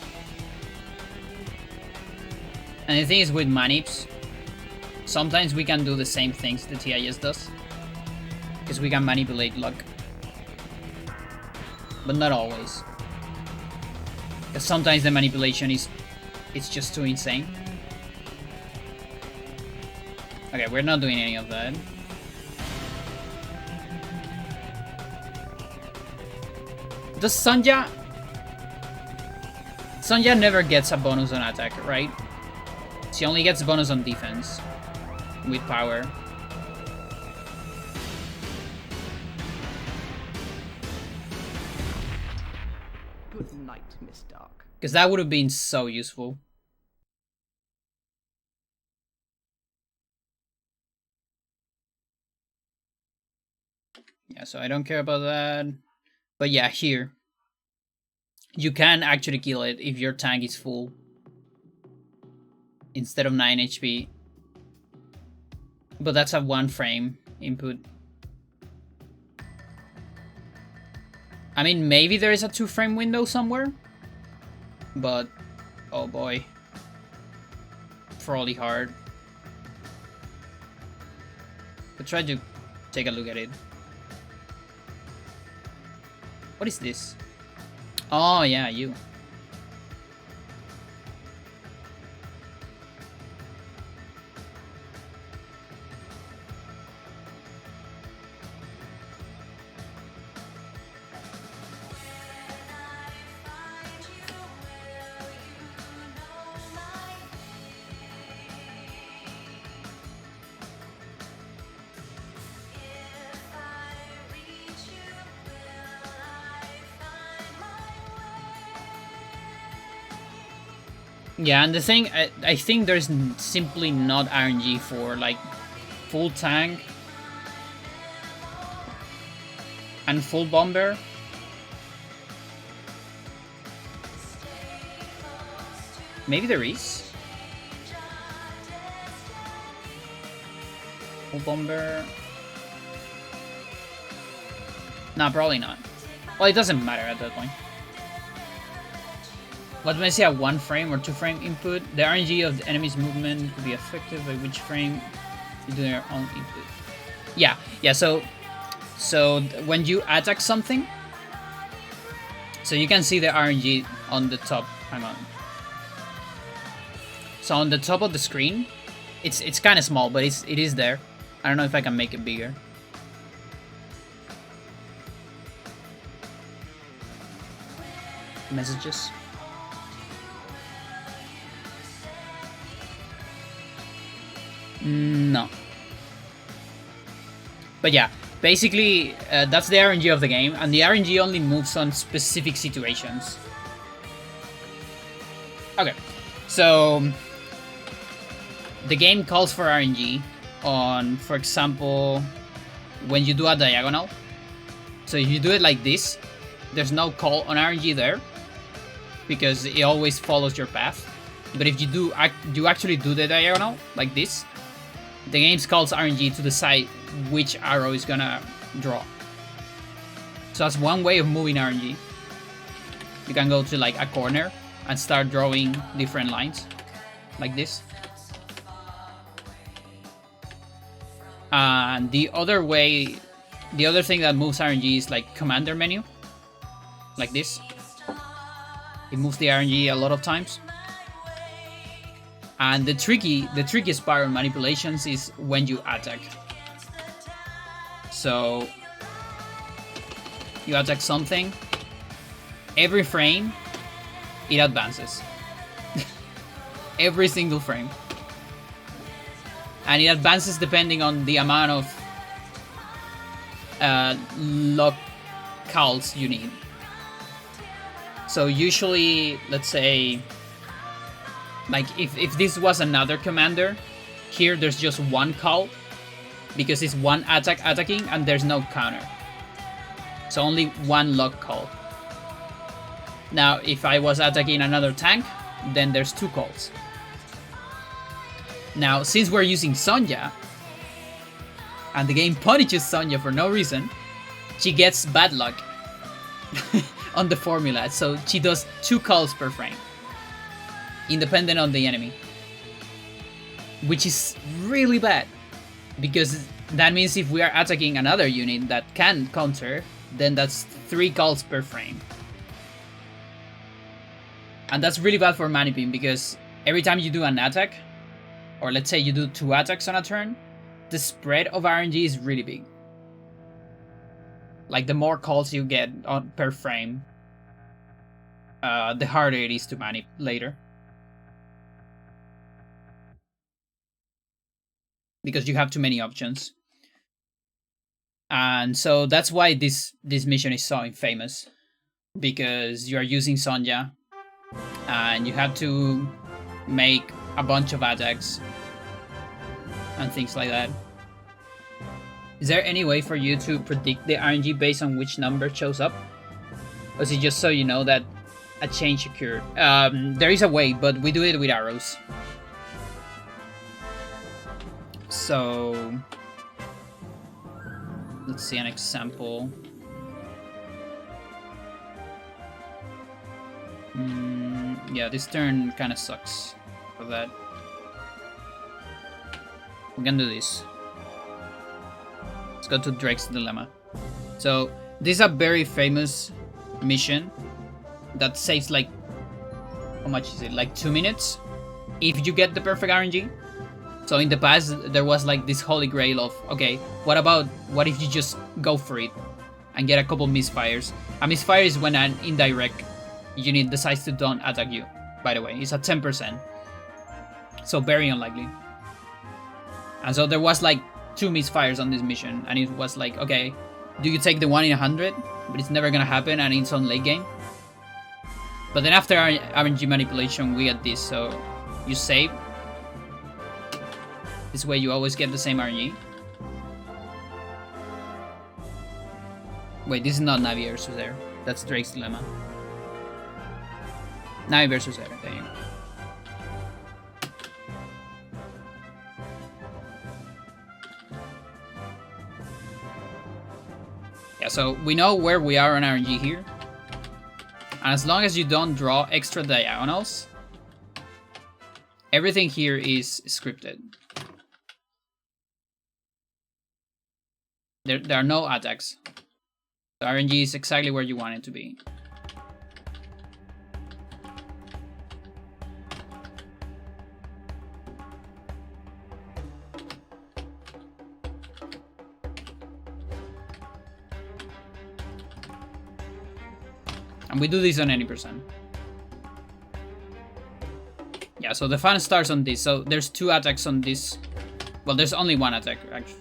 Speaker 1: And the thing is with manips, sometimes we can do the same things the TIS does. Because we can manipulate luck. But not always. Because sometimes the manipulation is just too insane. Okay, we're not doing any of that. Does Sonja never gets a bonus on attack, right? She only gets bonus on defense with power.
Speaker 3: Good night, Miss Dark.
Speaker 1: Because that would have been so useful. Yeah, so I don't care about that. But yeah, here. You can actually kill it if your tank is full. Instead of 9 HP. But that's a 1 frame input. I mean, maybe there is a 2 frame window somewhere. But, oh boy. Probably hard. But try to take a look at it. What is this? Oh yeah, you. Yeah, and the thing, I think there's simply not RNG for, like, full tank and full bomber. Maybe there is. Full bomber. Nah, probably not. Well, it doesn't matter at that point. But when I say a 1 frame or 2 frame input, the RNG of the enemy's movement could be affected by which frame you do their own input. Yeah, so when you attack something, so you can see the RNG on the top. Hang on. So on the top of the screen, it's kind of small, but it is there. I don't know if I can make it bigger. Messages. No. But yeah, basically that's the RNG of the game, and the RNG only moves on specific situations. Okay, so the game calls for RNG on, for example, when you do a diagonal. So if you do it like this, there's no call on RNG there because it always follows your path. But if you actually do the diagonal like this, the game calls RNG to decide which arrow is gonna draw. So that's one way of moving RNG. You can go to like a corner and start drawing different lines like this. And the other way, the other thing that moves RNG is like commander menu, like this. It moves the RNG a lot of times. And the trickiest part of manipulations is when you attack. So you attack something, every frame it advances. Every single frame. And it advances depending on the amount of lock calls you need. So usually, let's say, like if this was another commander, here there's just one call because it's one attacking and there's no counter. So only one lock call. Now if I was attacking another tank, then there's two calls. Now since we're using Sonja, and the game punishes Sonja for no reason, she gets bad luck on the formula, so she does 2 calls per frame, independent on the enemy. Which is really bad, because that means if we are attacking another unit that can counter, then that's 3 calls per frame. And that's really bad for maniping, because every time you do an attack, or let's say you do 2 attacks on a turn, the spread of RNG is really big. Like the more calls you get on per frame, the harder it is to manip later. Because you have too many options. And so that's why this mission is so infamous. Because you are using Sonja, and you have to make a bunch of attacks and things like that. Is there any way for you to predict the RNG based on which number shows up? Or is it just so you know that a change occurred? There is a way, but we do it with arrows. So let's see an example. Yeah, this turn kind of sucks for that. We can do this. Let's go to Drake's Dilemma. So this is a very famous mission that saves like, how much is it? Like 2 minutes if you get the perfect RNG. So in the past there was like this holy grail of, okay, what if you just go for it and get a couple misfires? A misfire is when an indirect unit decides to don't attack you, by the way. It's at 10%. So very unlikely. And so there was like 2 misfires on this mission, and it was like, okay, do you take the 1 in 100? But it's never gonna happen, and it's on late game. But then after our RNG manipulation, we get this, so you save. This way you always get the same RNG. Wait, this is not Navi versus Air. That's Drake's Dilemma. Navi versus Air, there you go. Yeah, so we know where we are on RNG here. And as long as you don't draw extra diagonals, everything here is scripted. There are no attacks. The RNG is exactly where you want it to be. And we do this on any percent. Yeah, so the fun starts on this. So there's 2 attacks on this. Well, there's only 1 attack, actually.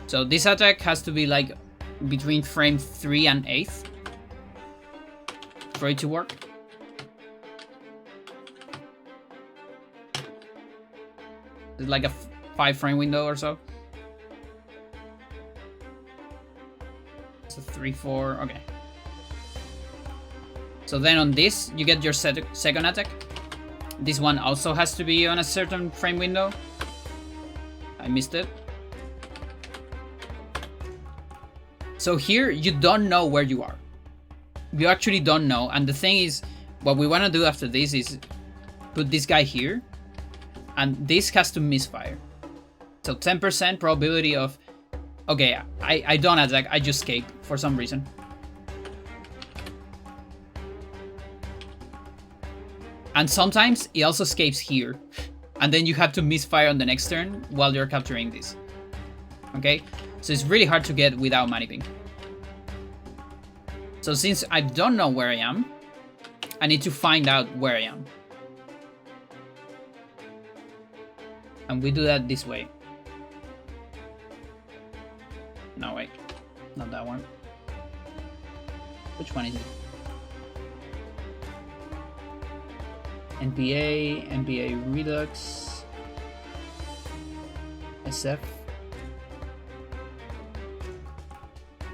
Speaker 1: So this attack has to be like between frame 3 and 8 for it to work. It's like a 5 frame window or so. It's a 3, 4, okay. So then on this, you get your second attack. This one also has to be on a certain frame window. I missed it. So here, you don't know where you are. You actually don't know. And the thing is, what we want to do after this is put this guy here. And this has to misfire. So 10% probability of... Okay, I don't attack, I just escape for some reason. And sometimes it also escapes here. And then you have to misfire on the next turn while you're capturing this. Okay? So it's really hard to get without maniping. So since I don't know where I am, I need to find out where I am. And we do that this way. No, wait. Not that one. Which one is it? NPA Redux, SF.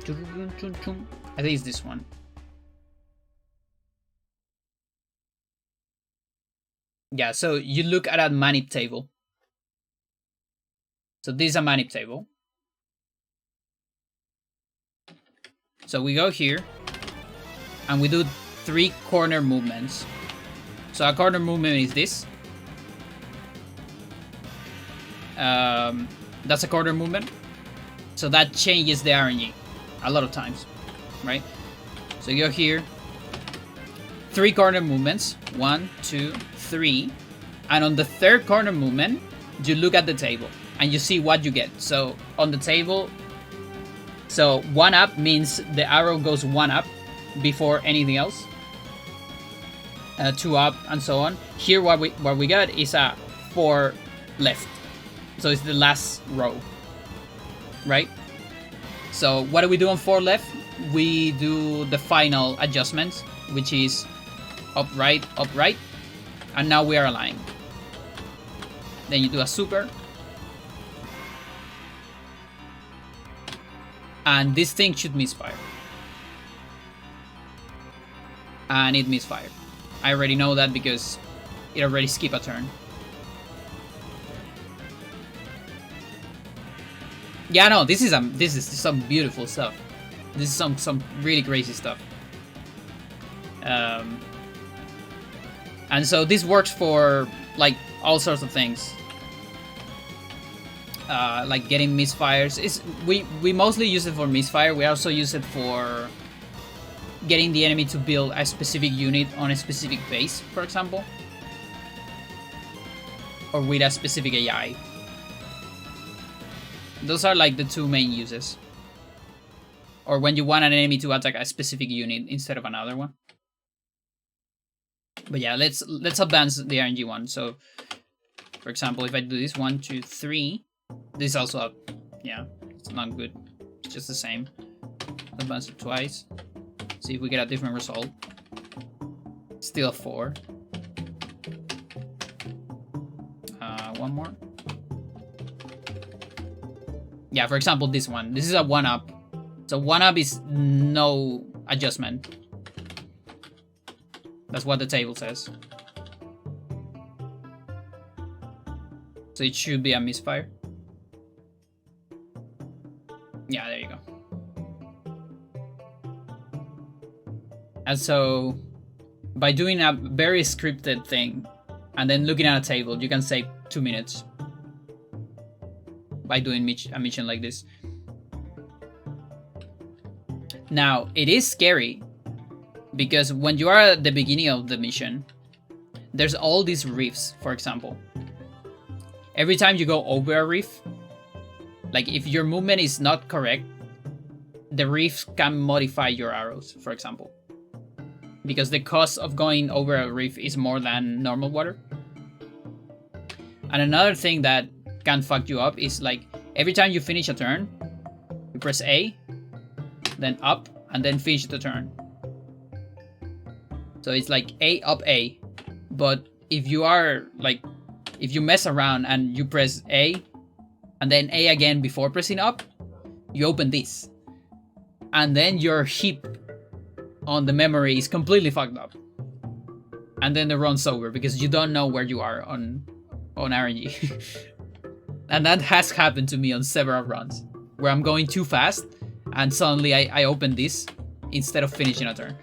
Speaker 1: I think it's this one. Yeah, so you look at a manip table. So this is a manip table. So we go here and we do 3 corner movements. So a corner movement is this. That's a corner movement. So that changes the RNG a lot of times, right? So you go here, 3 corner movements, 1, 2, 3. And on the 3rd corner movement, you look at the table and you see what you get. So on the table, so 1 up means the arrow goes 1 up before anything else. 2 up and so on. Here what we got is a 4 left. So it's the last row, right? So what do we do on 4 left? We do the final adjustment, which is up, right, and now we are aligned. Then you do a super. And this thing should misfire. And it misfired. I already know that because it already skipped a turn. Yeah, no, this is some beautiful stuff. This is some really crazy stuff. And so this works for like all sorts of things. Like getting misfires. We mostly use it for misfire. We also use it for getting the enemy to build a specific unit on a specific base, for example. Or with a specific AI. Those are like the 2 main uses. Or when you want an enemy to attack a specific unit instead of another one. But yeah, let's advance the RNG one. So, for example, if I do this 1, 2, 3, this is also up. Yeah, it's not good. It's just the same. Advance it twice. See if we get a different result. Still a 4. One more. Yeah, for example, this one. This is a 1 up. So 1 up is no adjustment. That's what the table says. So it should be a misfire. Yeah, there you go. And so by doing a very scripted thing and then looking at a table, you can save 2 minutes by doing a mission like this. Now, it is scary because when you are at the beginning of the mission, there's all these reefs, for example. Every time you go over a reef, like if your movement is not correct, the reef can modify your arrows, for example. Because the cost of going over a reef is more than normal water. And another thing that can fuck you up is like every time you finish a turn, you press A, then up, and then finish the turn. So it's like A, up, A. But if you are like, if you mess around and you press A, and then A again before pressing up, you open this. And then your hip on the memory is completely fucked up. And then the run's over because you don't know where you are on RNG. And that has happened to me on several runs, where I'm going too fast, and suddenly I open this instead of finishing a turn.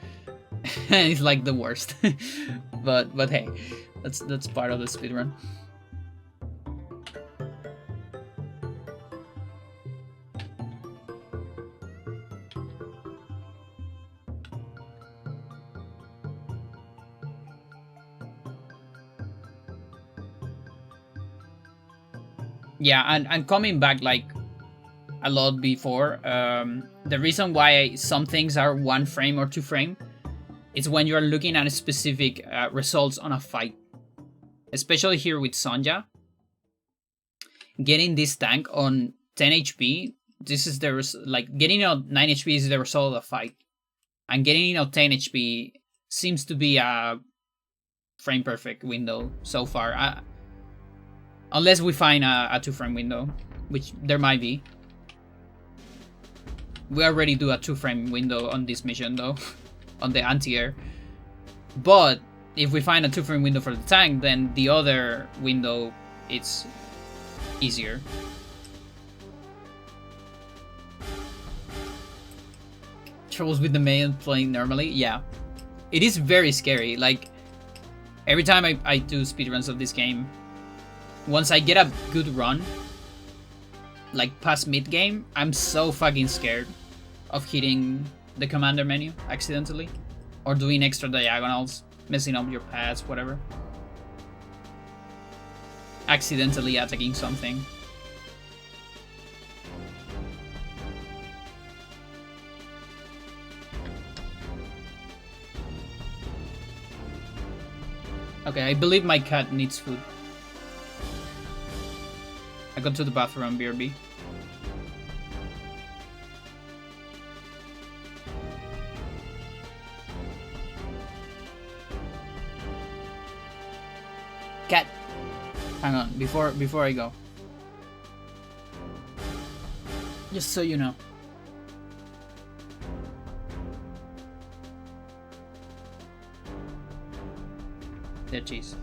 Speaker 1: And it's like the worst. but hey, that's part of the speedrun. Yeah, and coming back like a lot before, the reason why some things are 1 frame or 2 frame is when you're looking at specific results on a fight. Especially here with Sonja. Getting this tank on 10 HP, this is like getting out 9 HP is the result of the fight. And getting out 10 HP seems to be a frame perfect window so far. Unless we find a 2 frame window, which there might be. We already do a 2 frame window on this mission though, on the anti-air. But if we find a 2 frame window for the tank, then the other window, it's easier. Troubles with the main playing normally? Yeah. It is very scary. Like, every time I do speedruns of this game, once I get a good run, like past mid-game, I'm so fucking scared of hitting the commander menu accidentally. Or doing extra diagonals, messing up your paths, whatever. Accidentally attacking something. Okay, I believe my cat needs food. I go to the bathroom, BRB. Cat! Hang on, before I go. Just so you know. There, cheese.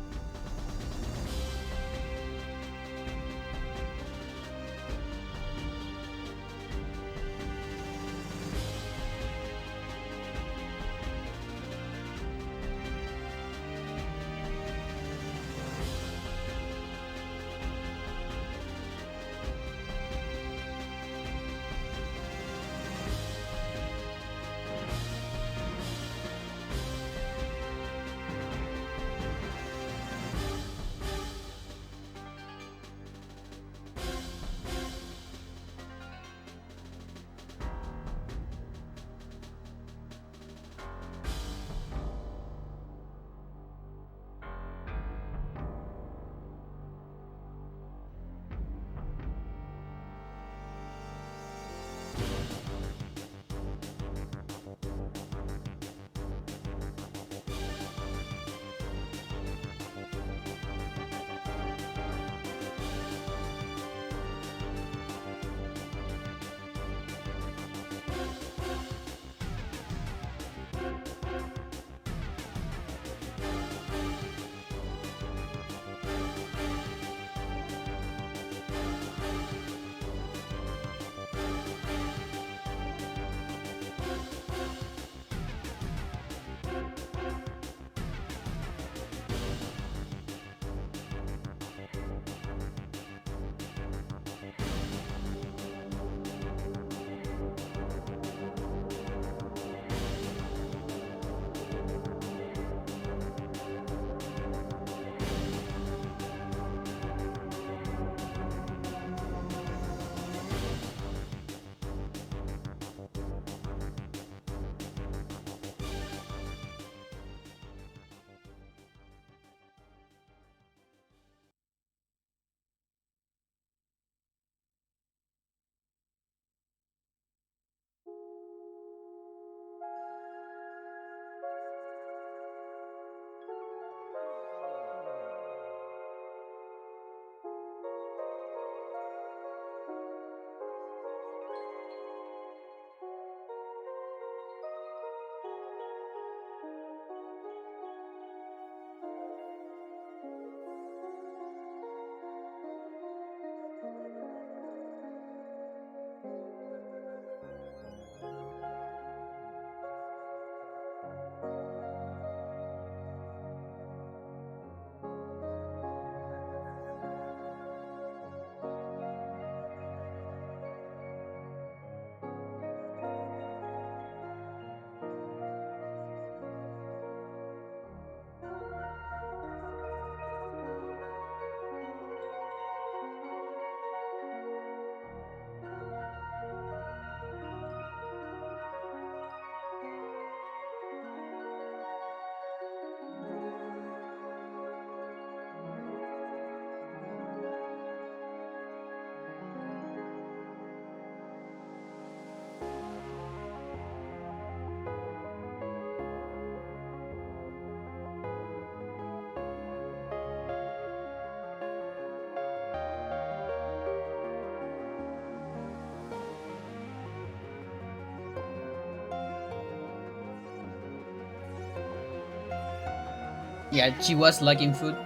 Speaker 1: Yeah, she was lacking food.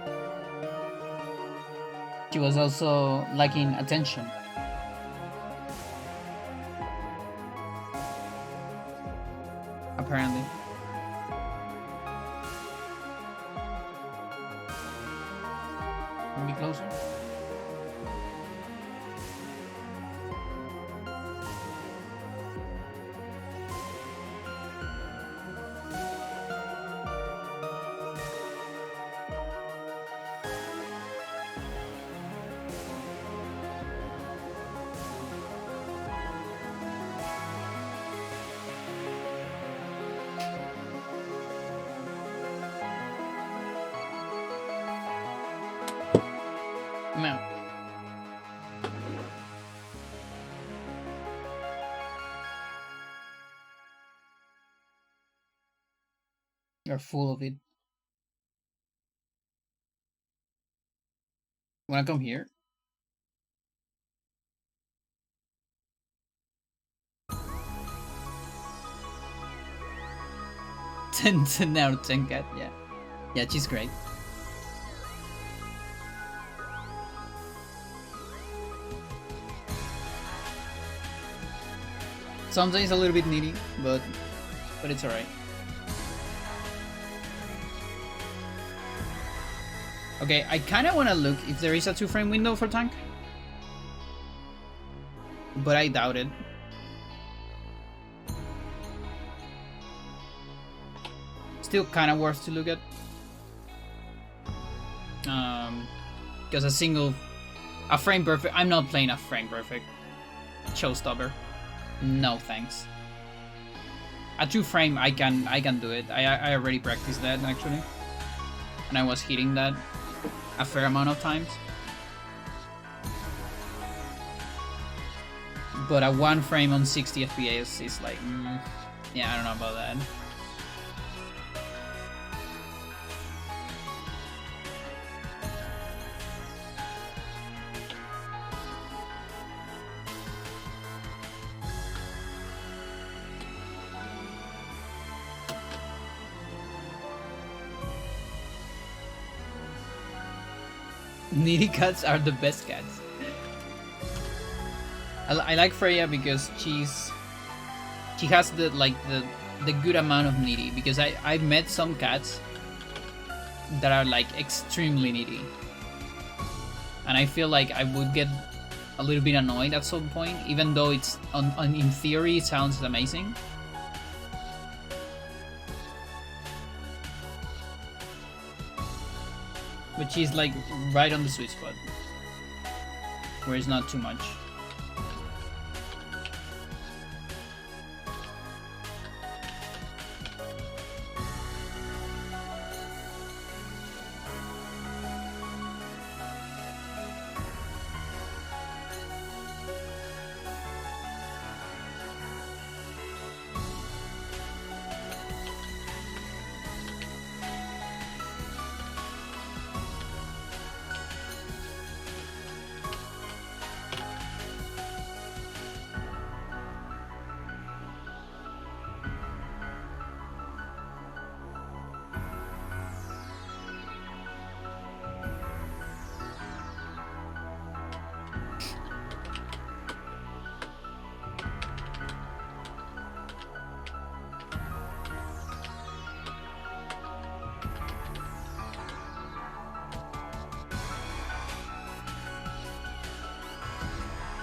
Speaker 1: She was also lacking attention. Apparently. Maybe closer. No. You're full of it. Wanna come here? Ten out of 10 cat, yeah. Yeah, she's great. Sometimes a little bit needy, but it's alright. Okay, I kind of want to look if there is a 2-frame window for tank, but I doubt it. Still kind of worth to look at, because a frame perfect. I'm not playing a frame perfect showstopper. No thanks. A 2-frame, I can do it. I already practiced that actually, and I was hitting that a fair amount of times. But a 1-frame on 60 FPS is like, yeah, I don't know about that. Needy cats are the best cats. I like Freya because she has the good amount of needy, because I've met some cats that are like extremely needy, and I feel like I would get a little bit annoyed at some point, even though it's in theory it sounds amazing. But she's like right on the sweet spot, where it's not too much.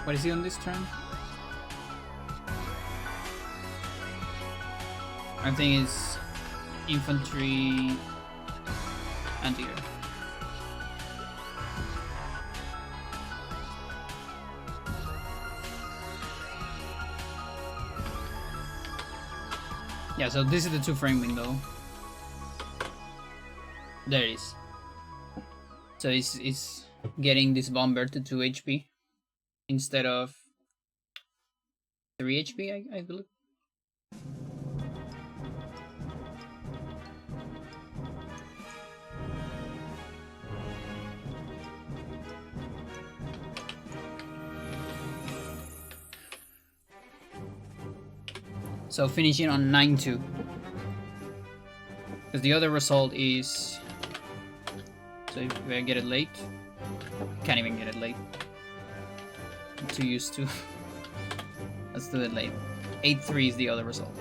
Speaker 1: What is he on this turn? I think it's infantry anti-air. Yeah, so this is the 2-frame window. There it is. So it's getting this bomber to 2 HP instead of 3 HP, I believe. So finishing on 9-2. Because the other result is So if I get it late, can't even get it late. I'm too used to. Let's do it late. 8-3 is the other result.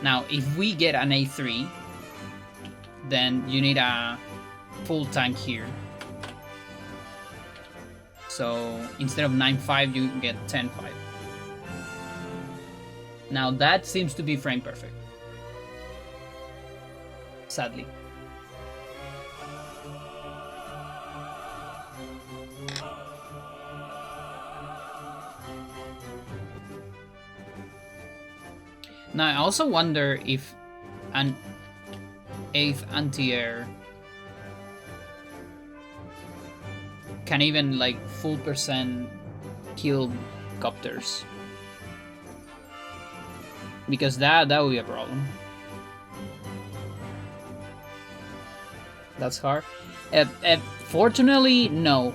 Speaker 1: Now, if we get an A3, then you need a full tank here. So instead of 9-5, you get 10-5. Now that seems to be frame perfect. Sadly. Now I also wonder if an 8th anti-air can even like full percent kill copters, because that would be a problem. That's hard. Fortunately, no.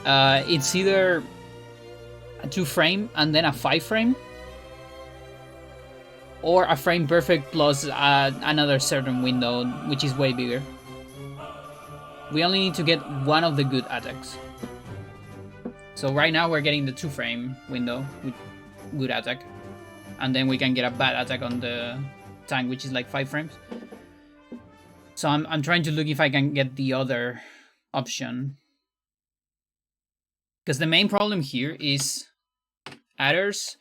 Speaker 1: It's either a 2 frame and then a 5 frame, or a frame perfect plus another certain window, which is way bigger. We only need to get one of the good attacks. So right now we're getting the 2 frame window with good attack, and then we can get a bad attack on the tank, which is like 5 frames. So I'm trying to look if I can get the other option, because the main problem here is Adders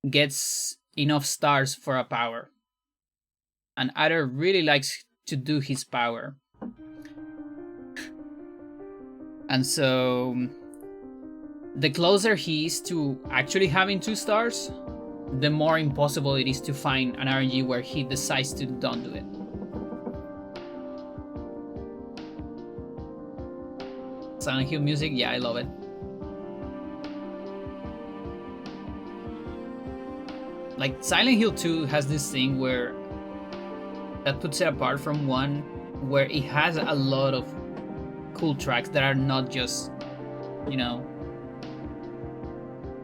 Speaker 1: gets enough stars for a power, and Adder really likes to do his power. And so the closer he is to actually having 2 stars, the more impossible it is to find an RNG where he decides to don't do it. Silent Hill music, yeah, I love it. Like, Silent Hill 2 has this thing where that puts it apart from 1, where it has a lot of cool tracks that are not just, you know,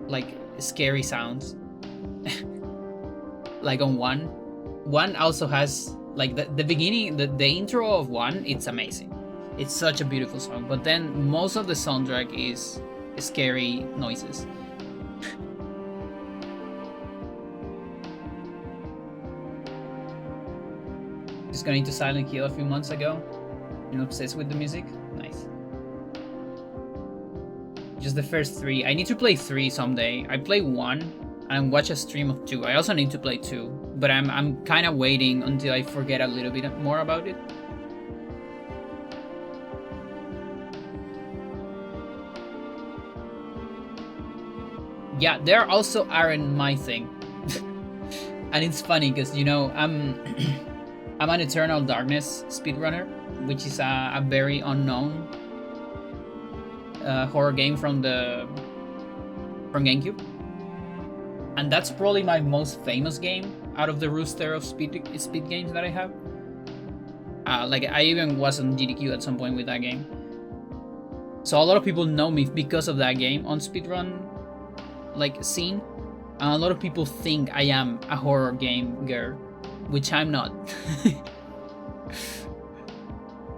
Speaker 1: like scary sounds. Like on 1 also has like the beginning, the intro of 1, it's amazing. It's such a beautiful song, but then most of the soundtrack is scary noises. Just got into Silent Hill a few months ago. You're obsessed with the music? Nice. Just the first 3. I need to play 3 someday. I play 1 and watch a stream of 2. I also need to play 2, but I'm kind of waiting until I forget a little bit more about it. Yeah, there also aren't my thing. And it's funny because, you know, I'm an Eternal Darkness speedrunner, which is a very unknown horror game from GameCube. And that's probably my most famous game out of the rooster of speed games that I have. Like, I even was on GDQ at some point with that game. So a lot of people know me because of that game on speedrun like scene, and a lot of people think I am a horror game girl, which I'm not.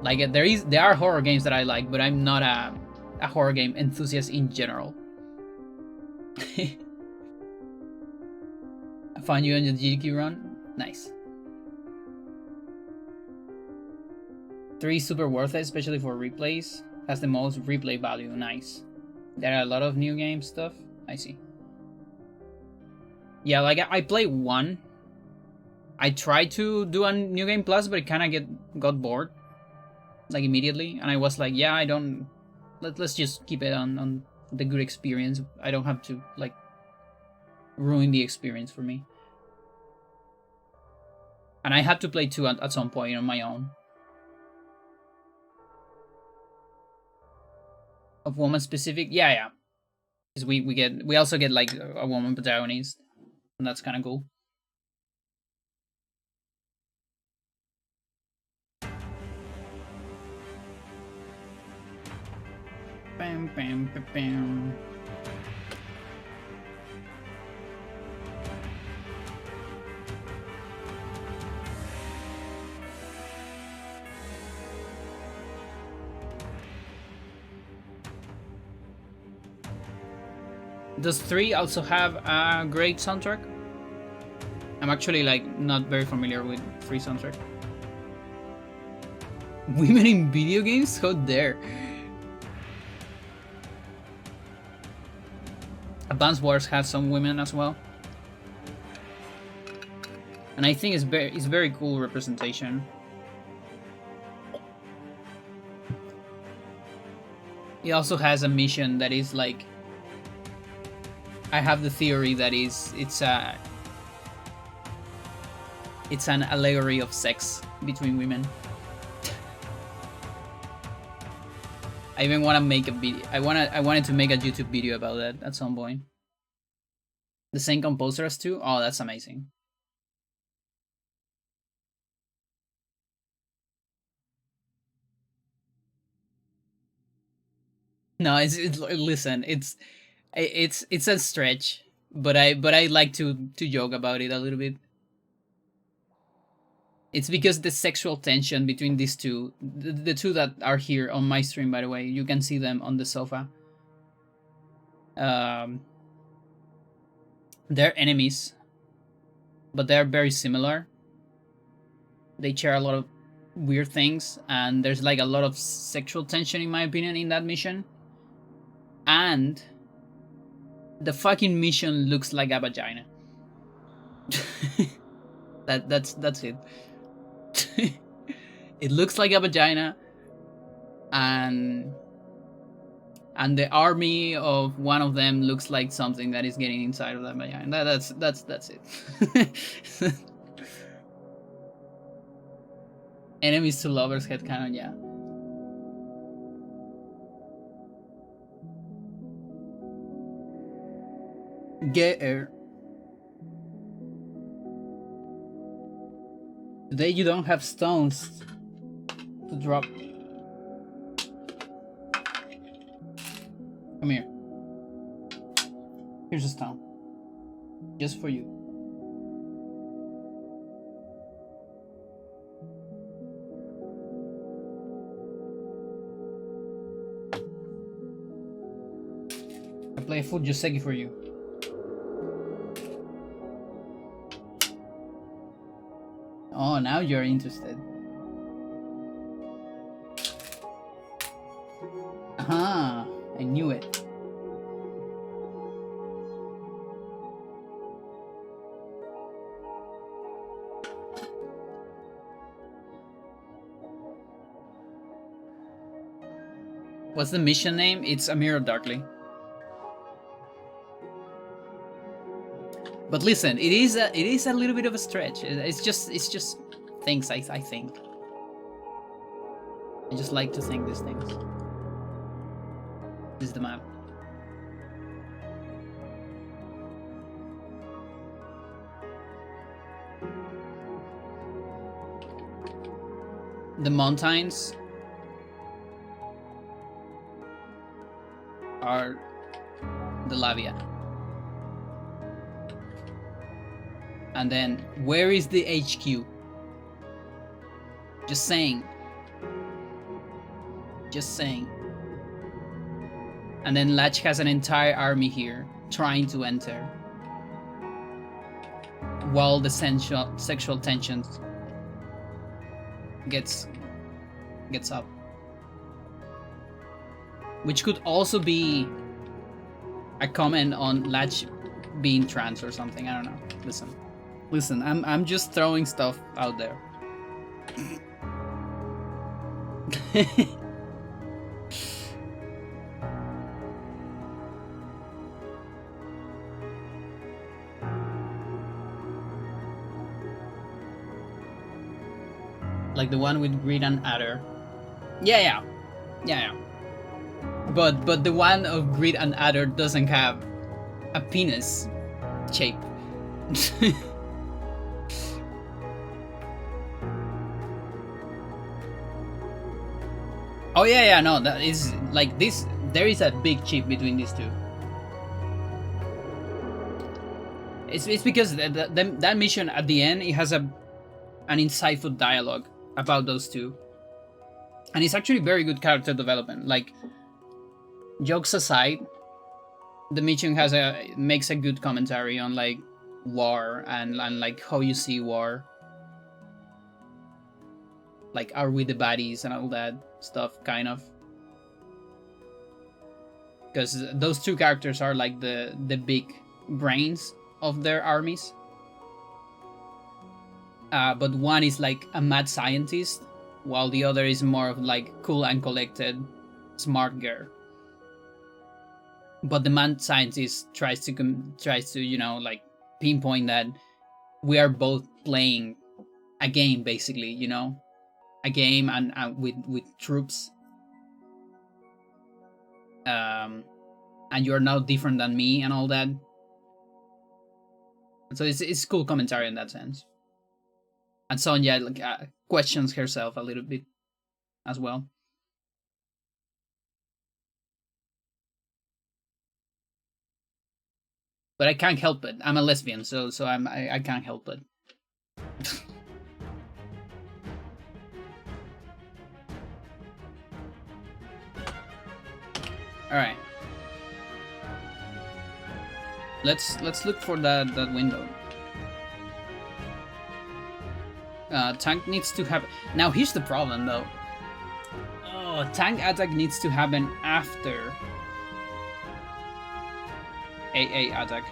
Speaker 1: Like, there are horror games that I like, but I'm not a horror game enthusiast in general. I found you on the GDQ run. Nice. 3 super worth it, especially for replays. Has the most replay value. Nice. There are a lot of new game stuff. I see. Yeah, like I play 1. I tried to do a new game plus, but it kind of got bored, like immediately, and I was like, yeah, I don't. Let's just keep it on the good experience. I don't have to like ruin the experience for me. And I had to play 2 at some point on my own. Of woman specific, yeah. Because we also get like a woman protagonist, and that's kind of cool. Bam, bam, bam, bam. Does 3 also have a great soundtrack? I'm actually like not very familiar with 3 soundtrack. Women in video games? How dare? Advance Wars has some women as well. And I think it's very cool representation. It also has a mission that is like, I have the theory that it's an allegory of sex between women. I even want to make a video. I wanted to make a YouTube video about that at some point. The same composer as 2? Oh, that's amazing. No, listen, it's a stretch, but I like to joke about it a little bit. It's because the sexual tension between these two, the two that are here on my stream, by the way, you can see them on the sofa. They're enemies, but they're very similar. They share a lot of weird things, and there's like a lot of sexual tension, in my opinion, in that mission. And the fucking mission looks like a vagina. That's it. It looks like a vagina, and the army of one of them looks like something that is getting inside of that vagina. That's it. Enemies to lovers headcanon, yeah. Get her. Today you don't have stones to drop. Come here. Here's a stone. Just for you. I play a full Joseki for you. Oh, now you're interested. Aha, I knew it. What's the mission name? It's A Mirror Darkly. But listen, it is a little bit of a stretch. It's just things I think. I just like to think these things. This is the map. The mountains are the Lavia. And then, where is the HQ? Just saying. Just saying. And then Latch has an entire army here, trying to enter. While the sexual tensions gets up. Which could also be a comment on Latch being trans or something, I don't know. Listen, I'm just throwing stuff out there. Like the one with Greed and Adder. Yeah. But the one of Greed and Adder doesn't have a penis shape. Oh yeah, no, that is like this. There is a big chip between these two. It's because that mission at the end, it has an insightful dialogue about those two, and it's actually very good character development. Like, jokes aside, the mission makes a good commentary on like war and like how you see war. Like, are we the baddies and all that stuff, kind of. Because those two characters are like the big brains of their armies. But one is like a mad scientist, while the other is more of like cool and collected, smart girl. But the mad scientist tries to you know, like pinpoint that we are both playing a game, basically, you know, a game and with troops. And you're now different than me and all that. So it's cool commentary in that sense. And Sonya like questions herself a little bit as well. But I can't help it. I'm a lesbian, so I can't help it. All right. Let's look for that window. Tank needs to have. Now here's the problem though. Oh, tank attack needs to happen after AA attack.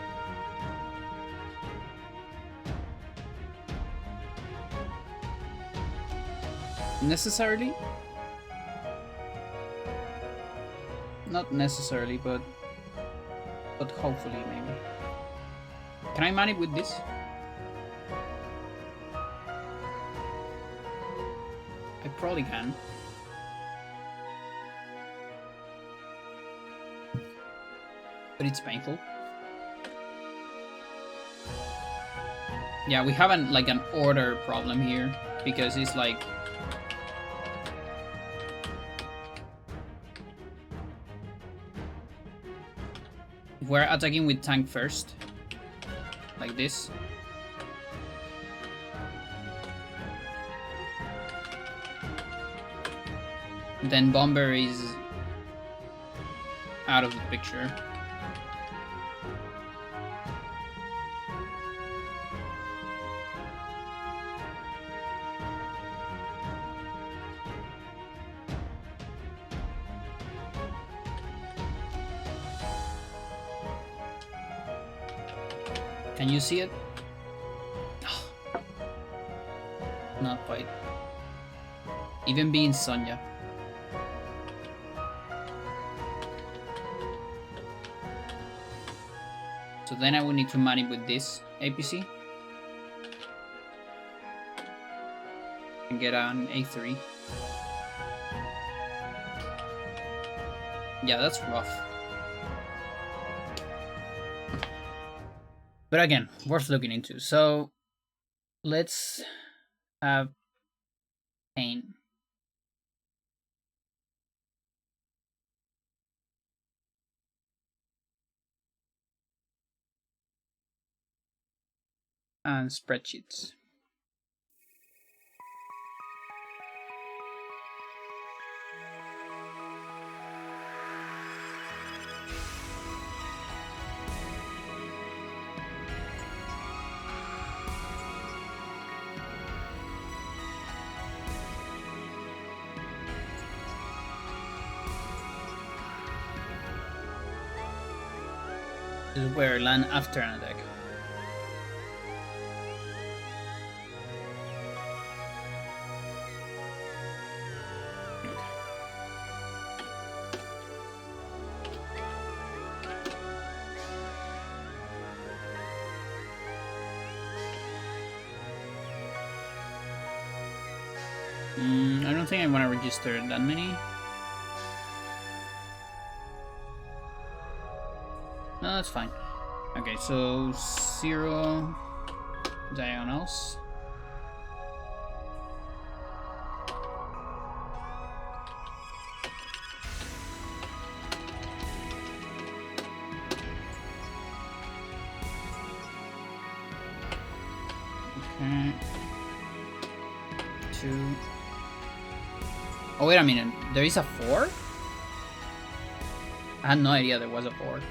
Speaker 1: Necessarily? Not necessarily, but hopefully maybe. Can I manip with this? I probably can. But it's painful. Yeah, we have like an order problem here because it's like we're attacking with tank first, like this. Then bomber is out of the picture. Can you see it? Not quite. Even being Sonya. So then I would need to manip with this APC. And get an A3. Yeah, that's rough. But again, worth looking into. So let's have pain. And spreadsheets. This is where I land after an attack. I don't think I want to register that many. No, that's fine. Okay, so 0 diagonals. Okay. 2. Oh, wait a minute. There is a 4? I had no idea there was a 4.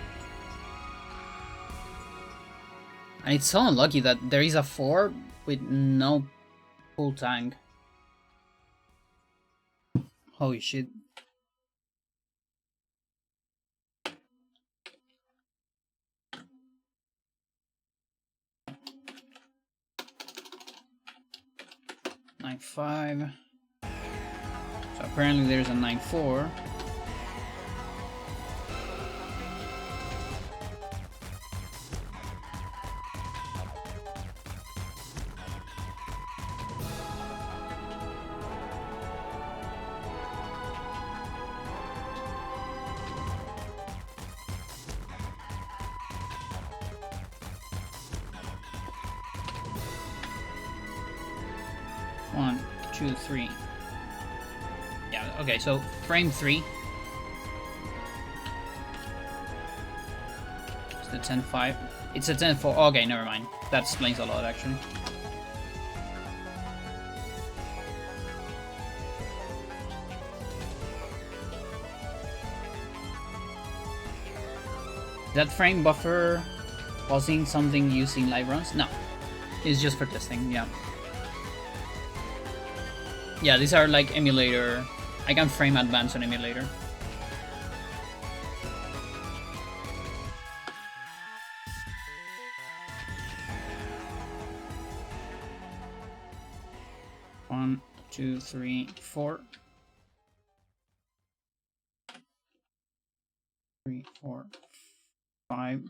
Speaker 1: And it's so unlucky that there is a 4 with no full tank. Holy shit. Nine 5. So apparently there's a 9-4. One, two, three. Yeah, okay, so frame 3. It's the 10-5. It's a 10-4. Okay, never mind. That explains a lot, actually. That frame buffer pausing something using live runs? No. It's just for testing, yeah. Yeah, these are like emulator. I can frame advance on emulator. One, two, three, 4. 3, 4, 5,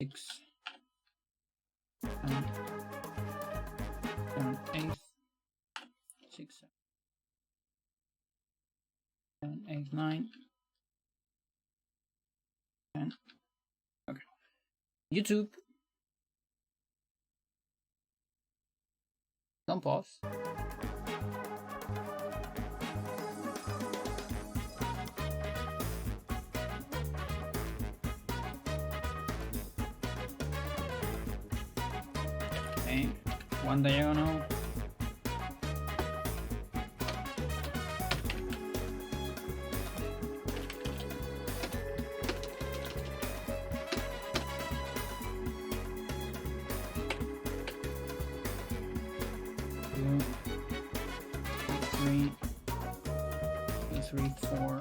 Speaker 1: 6, 7, 8, 6, 7, 8, 9, 10. Okay. YouTube. Don't pause. Okay. One diagonal. Two, 3, 3, 4.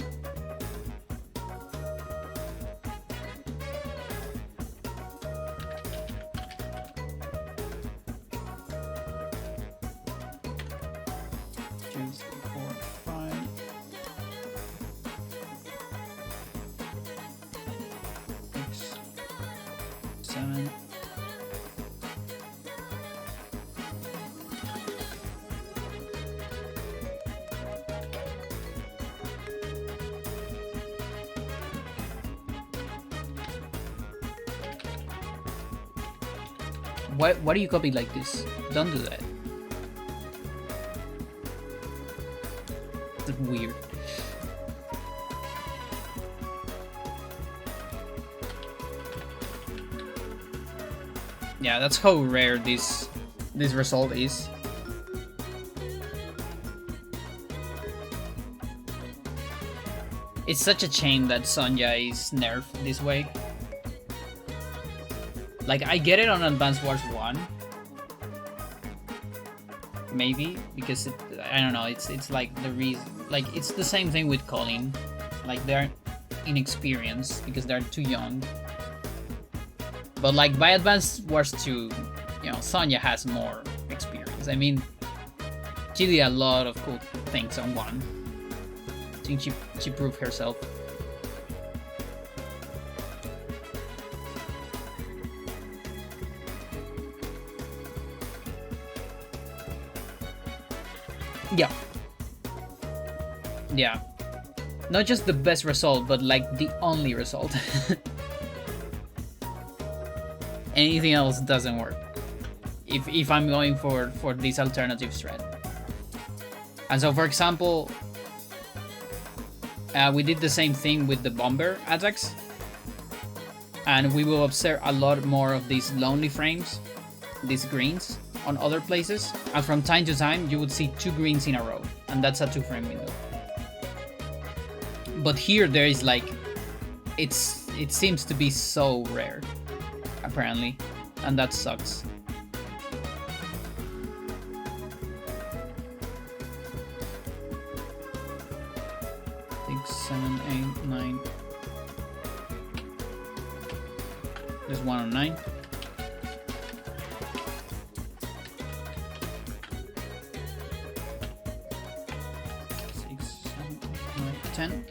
Speaker 1: Why do you copy like this? Don't do that. It's weird. Yeah, that's how rare this result is. It's such a shame that Sonja is nerfed this way. Like, I get it on Advance Wars 1. Maybe, because I don't know, it's like the reason, like, it's the same thing with Colin. Like, they're inexperienced because they're too young. But like, by Advance Wars 2, you know, Sonja has more experience. I mean, she did a lot of cool things on 1. I think she proved herself. Yeah. Yeah. Not just the best result, but like the only result. Anything else doesn't work. If I'm going for this alternative strat. And so, for example, we did the same thing with the bomber attacks. And we will observe a lot more of these lonely frames, these greens, on other places, and from time to time you would see 2 greens in a row, and that's a 2-frame window. But here there is like, it's it seems to be so rare, apparently, and that sucks. Six, 7, 8, 9. There's 1 on 9. Six, 7, 8, 9, 10.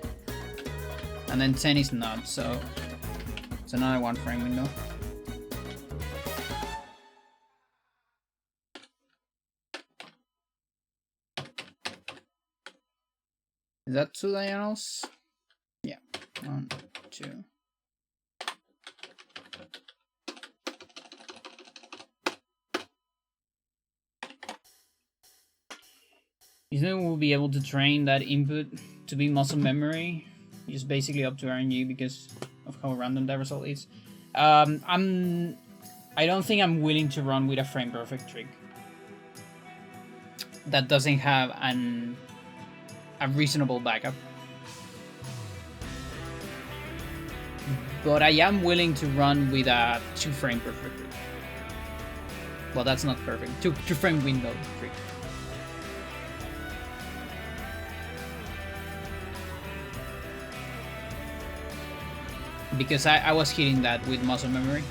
Speaker 1: And then 10 is not, so it's another 1 frame window. Is that 2 diagonals? Yeah. 1, 2. You think we'll be able to train that input to be muscle memory? Just basically up to RNG because of how random that result is. I don't think I'm willing to run with a frame perfect trick that doesn't have a reasonable backup. But I am willing to run with a 2 frame perfect trick. Well, that's not perfect. 2 frame window trick. Because I was hitting that with muscle memory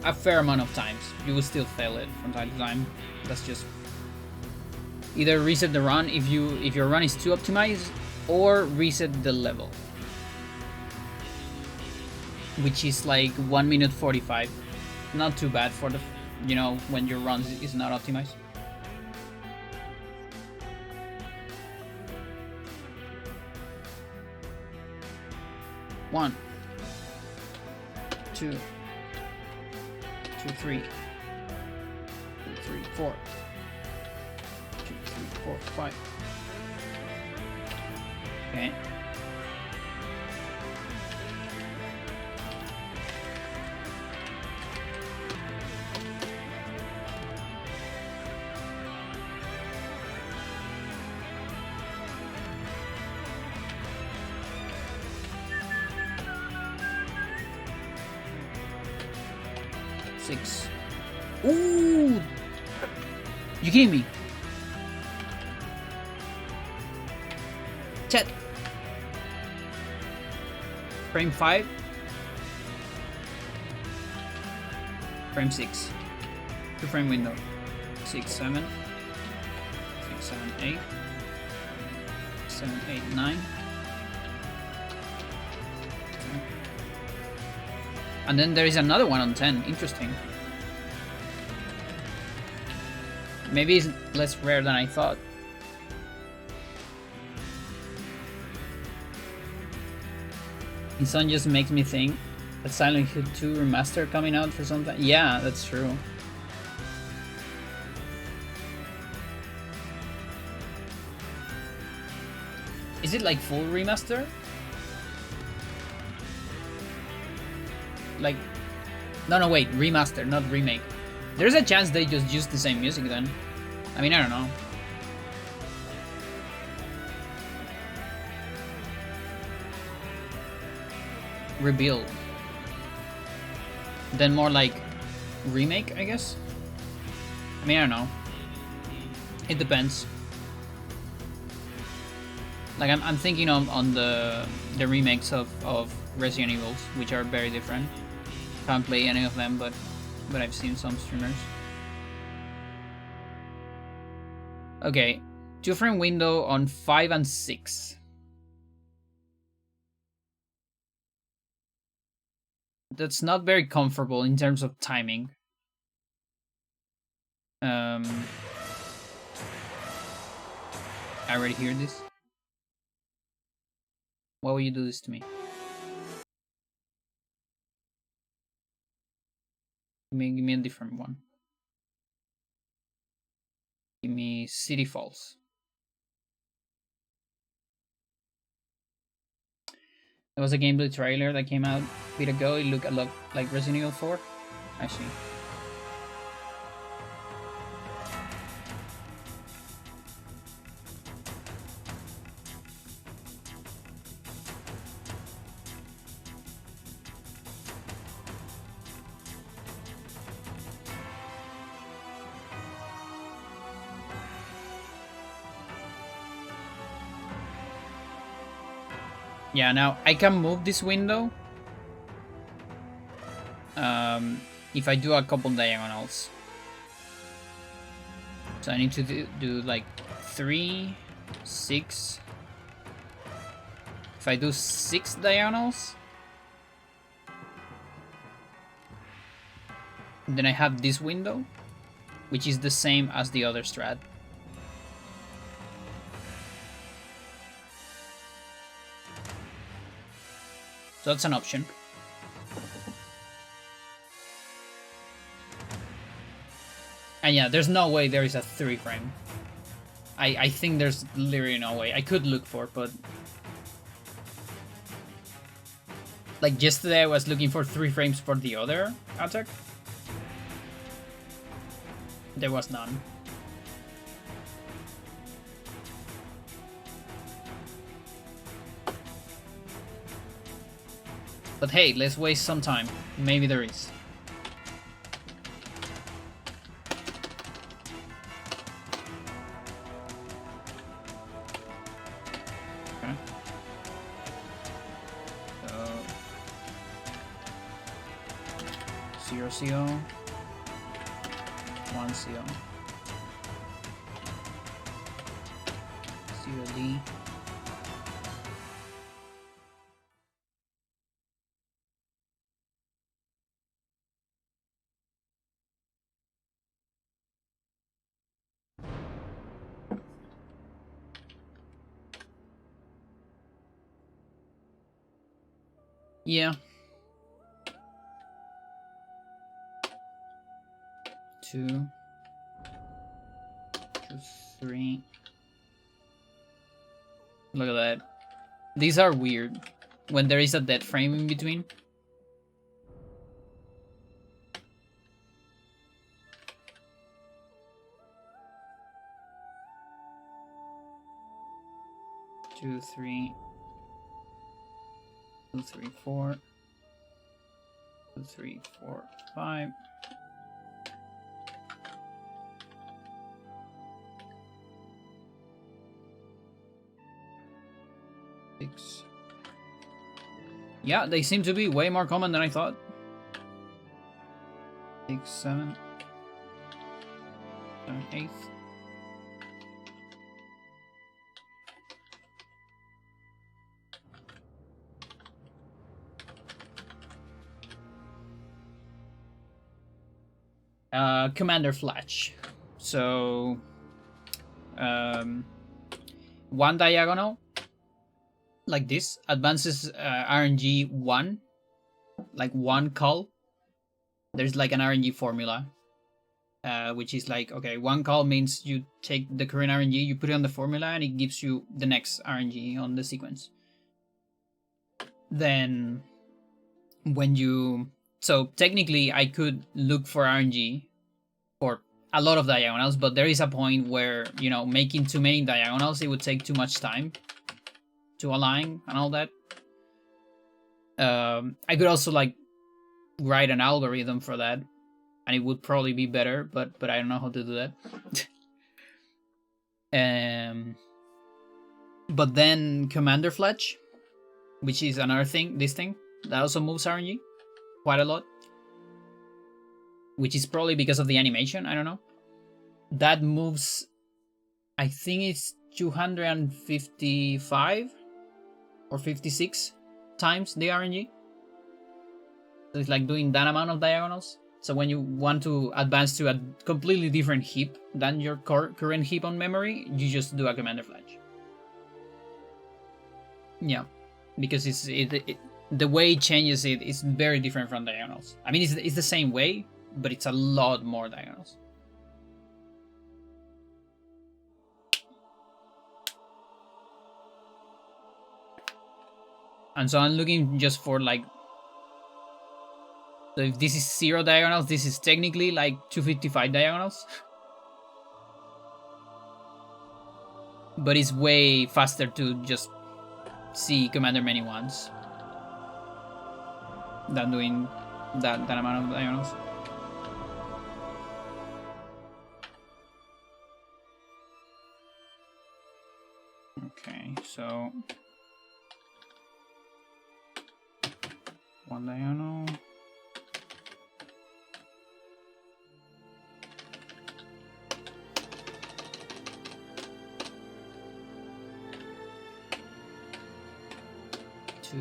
Speaker 1: a fair amount of times. You will still fail it from time to time. That's just either reset the run if your run is too optimized, or reset the level, which is like 1 minute 45. Not too bad for the when your run is not optimized. One, 2, 2, 3, 2, 3, 4, 2, 3, 4, 5. Okay. Six. Ooh! You kidding me? Chat. Frame 5. Frame 6. 2 frame window. 6, 7. 6, 7, 8. 7, 8, 9. And then there is another one on 10. Interesting. Maybe it's less rare than I thought. This song just makes me think that Silent Hill 2 remaster coming out for some time. Yeah, that's true. Is it like full remaster? Like, no, wait, remaster, not remake. There's a chance they just use the same music then. I mean, I don't know. Rebuild. Then more like remake, I guess. I mean, I don't know. It depends. Like, I'm thinking on the remakes of Resident Evils, which are very different. Can't play any of them, but I've seen some streamers. Okay, 2 frame window on 5 and 6. That's not very comfortable in terms of timing. I already hear this. Why would you do this to me? Give me a different one. Give me City Falls. There was a gameplay trailer that came out a bit ago. It looked a lot like Resident Evil 4. I see. Yeah, now I can move this window if I do a couple diagonals. So I need to do like 3, 6. If I do 6 diagonals, then I have this window, which is the same as the other strat. So that's an option. And yeah, there's no way there is a 3 frame. I think there's literally no way. I could look for it, but... Like yesterday I was looking for 3 frames for the other attack. There was none. But hey, let's waste some time. Maybe there is. Okay. So 0 CO, 1 CO, 0 D. Yeah. 2, 3. Look at that. These are weird when there is a dead frame in between. Two, 3, 2, 3, 4, 2, 3, 4, 5. Six. Yeah, they seem to be way more common than I thought. 6, 7, 8. Commander Flash. So, one diagonal, like this, advances RNG 1, like 1 call. There's like an RNG formula, which is like, okay, 1 call means you take the current RNG, you put it on the formula, and it gives you the next RNG on the sequence. Then, when you... So, technically, I could look for RNG for a lot of diagonals, but there is a point where, you know, making too many diagonals, it would take too much time to align and all that. I could also like write an algorithm for that, and it would probably be better, but I don't know how to do that. But then Commander Fletch, which is another thing, this thing that also moves RNG quite a lot, which is probably because of the animation. I don't know. That moves, I think it's 255 or 56 times the RNG. So it's like doing that amount of diagonals. So when you want to advance to a completely different heap than your current heap on memory, you just do a Commander Flash. Yeah, because the way it changes it is very different from diagonals. I mean, it's the same way, but it's a lot more diagonals. And so I'm looking just for like... So if this is 0 diagonals, this is technically like 255 diagonals. But it's way faster to just see Commander many once than doing that amount of diagonals. Okay, so One diagonal. Two.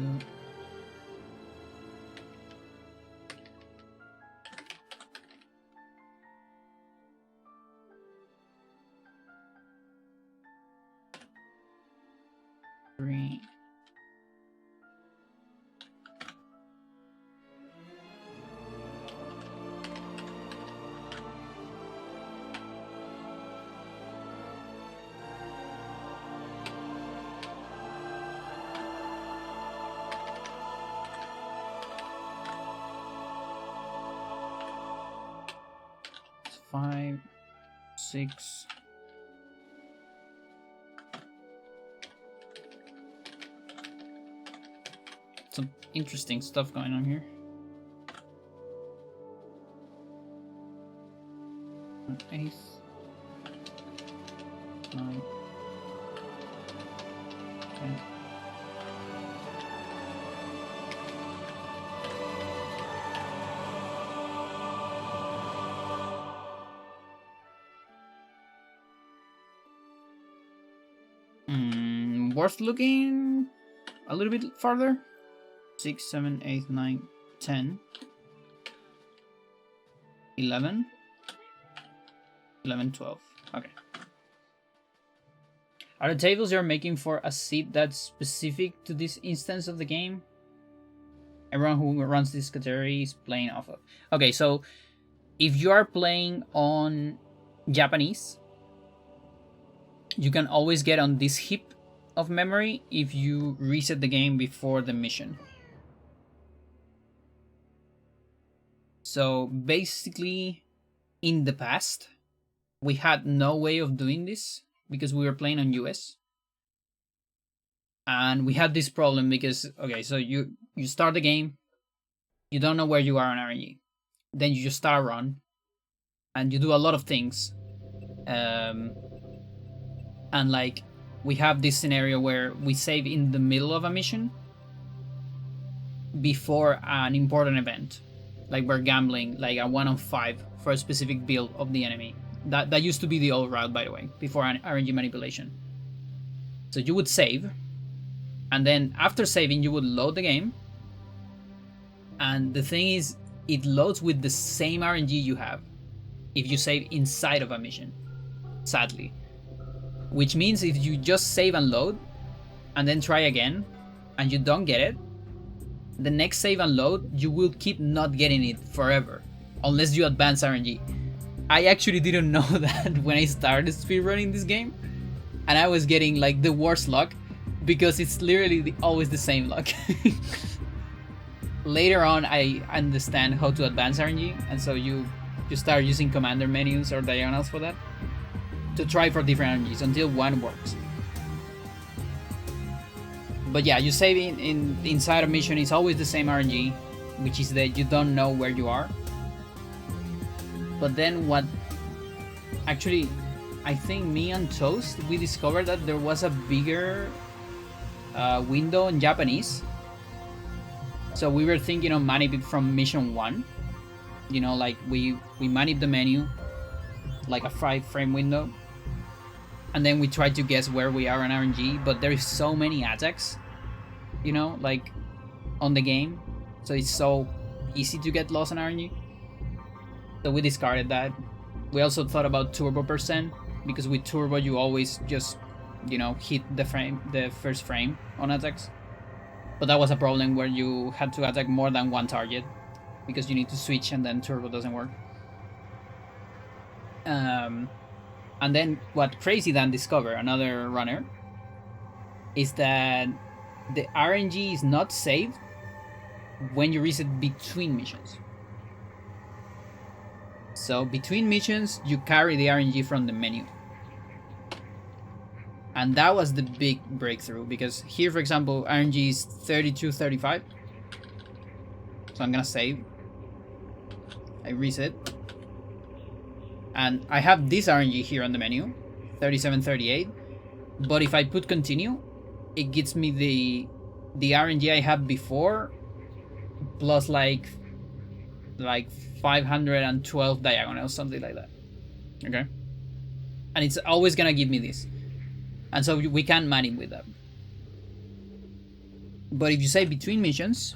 Speaker 1: Three. It's 5, 6. Some interesting stuff going on here. 1/8, 9, 10. Worth looking a little bit farther. 6, 7, 8, 9, 10, 11, 11, 12. Okay. Are the tables you're making for a seed that's specific to this instance of the game? Everyone who runs this category is playing off of. Okay, so if you are playing on Japanese, you can always get on this heap of memory if you reset the game before the mission. So basically, in the past, we had no way of doing this because we were playing on US. And we had this problem because, okay, so you start the game, you don't know where you are on RNG. Then you just start a run, and you do a lot of things. And like, we have this scenario where we save in the middle of a mission before an important event. Like we're gambling like a 1 on 5 for a specific build of the enemy. That used to be the old route, by the way, before an RNG manipulation. So you would save, and then after saving you would load the game. And the thing is, it loads with the same RNG you have if you save inside of a mission, sadly. Which means if you just save and load, and then try again, and you don't get it, the next save and load, you will keep not getting it forever, unless you advance RNG. I actually didn't know that when I started speedrunning this game, and I was getting like the worst luck, because it's literally always the same luck. Later on, I understand how to advance RNG, and so you start using commander menus or diagonals for that, to try for different RNGs until one works. But yeah, you save inside a mission, it's always the same RNG, which is that you don't know where you are. But then what, actually, I think me and Toast, we discovered that there was a bigger window in Japanese. So we were thinking of manip from mission 1. You know, like we manip the menu, like a 5-frame window. And then we try to guess where we are on RNG, but there is so many attacks, you know, like on the game. So it's so easy to get lost on RNG. So we discarded that. We also thought about turbo %, because with turbo you always just, you know, hit the first frame on attacks. But that was a problem where you had to attack more than one target, because you need to switch and then turbo doesn't work. And then what Crazy Dan discovered, another runner, is that the RNG is not saved when you reset between missions. So between missions, you carry the RNG from the menu. And that was the big breakthrough, because here, for example, RNG is 32.35. So I'm gonna save. I reset. And I have this RNG here on the menu, 37.38. But if I put continue, it gives me the RNG I had before plus like 512 diagonals, something like that. Okay, and it's always gonna give me this, and so we can't manip with that. But if you say between missions,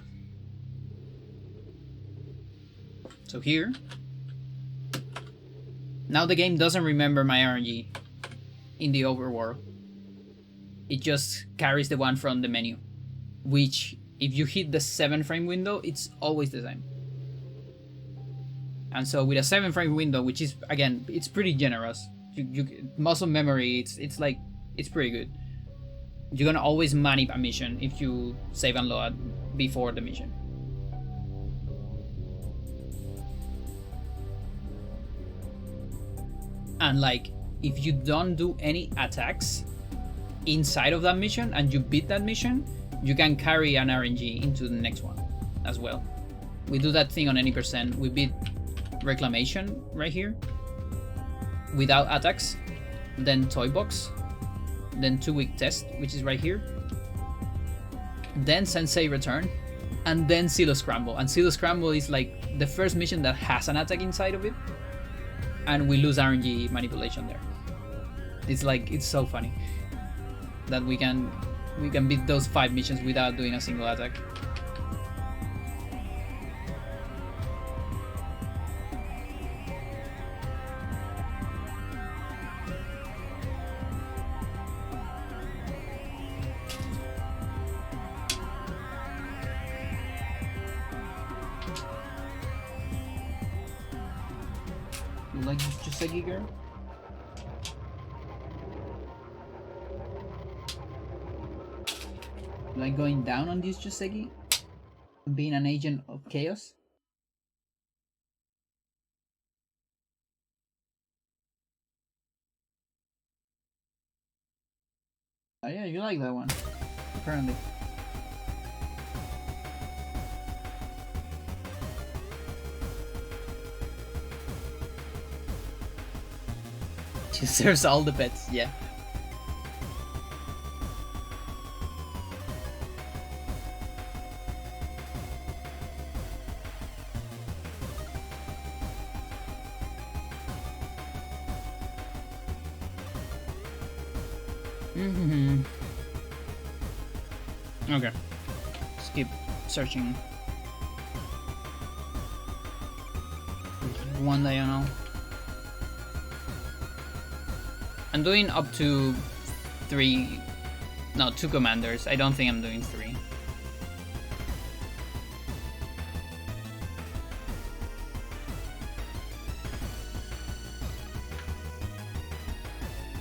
Speaker 1: so here, now the game doesn't remember my RNG in the overworld. It just carries the one from the menu, which if you hit the 7-frame window, it's always the same. And so with a 7-frame window, which is, again, it's pretty generous. Muscle memory, it's like, it's pretty good. You're gonna always manip a mission if you save and load before the mission. And like, if you don't do any attacks inside of that mission and you beat that mission, you can carry an RNG into the next one as well. We do that thing on any percent. We beat Reclamation right here without attacks, then Toy Box, then 2-week test, which is right here, then Sensei Return, and then Silo Scramble. And Silo Scramble is like the first mission that has an attack inside of it, and we lose RNG manipulation there. It's like, it's so funny that we can beat those 5 missions without doing a single attack. You like Joseki girl? You like going down on this Joseki? Being an agent of chaos? Oh yeah, you like that one, apparently. She serves all the pets, yeah. Okay. Let's keep searching. One diagonal. I'm doing up to 2 commanders. I don't think I'm doing 3.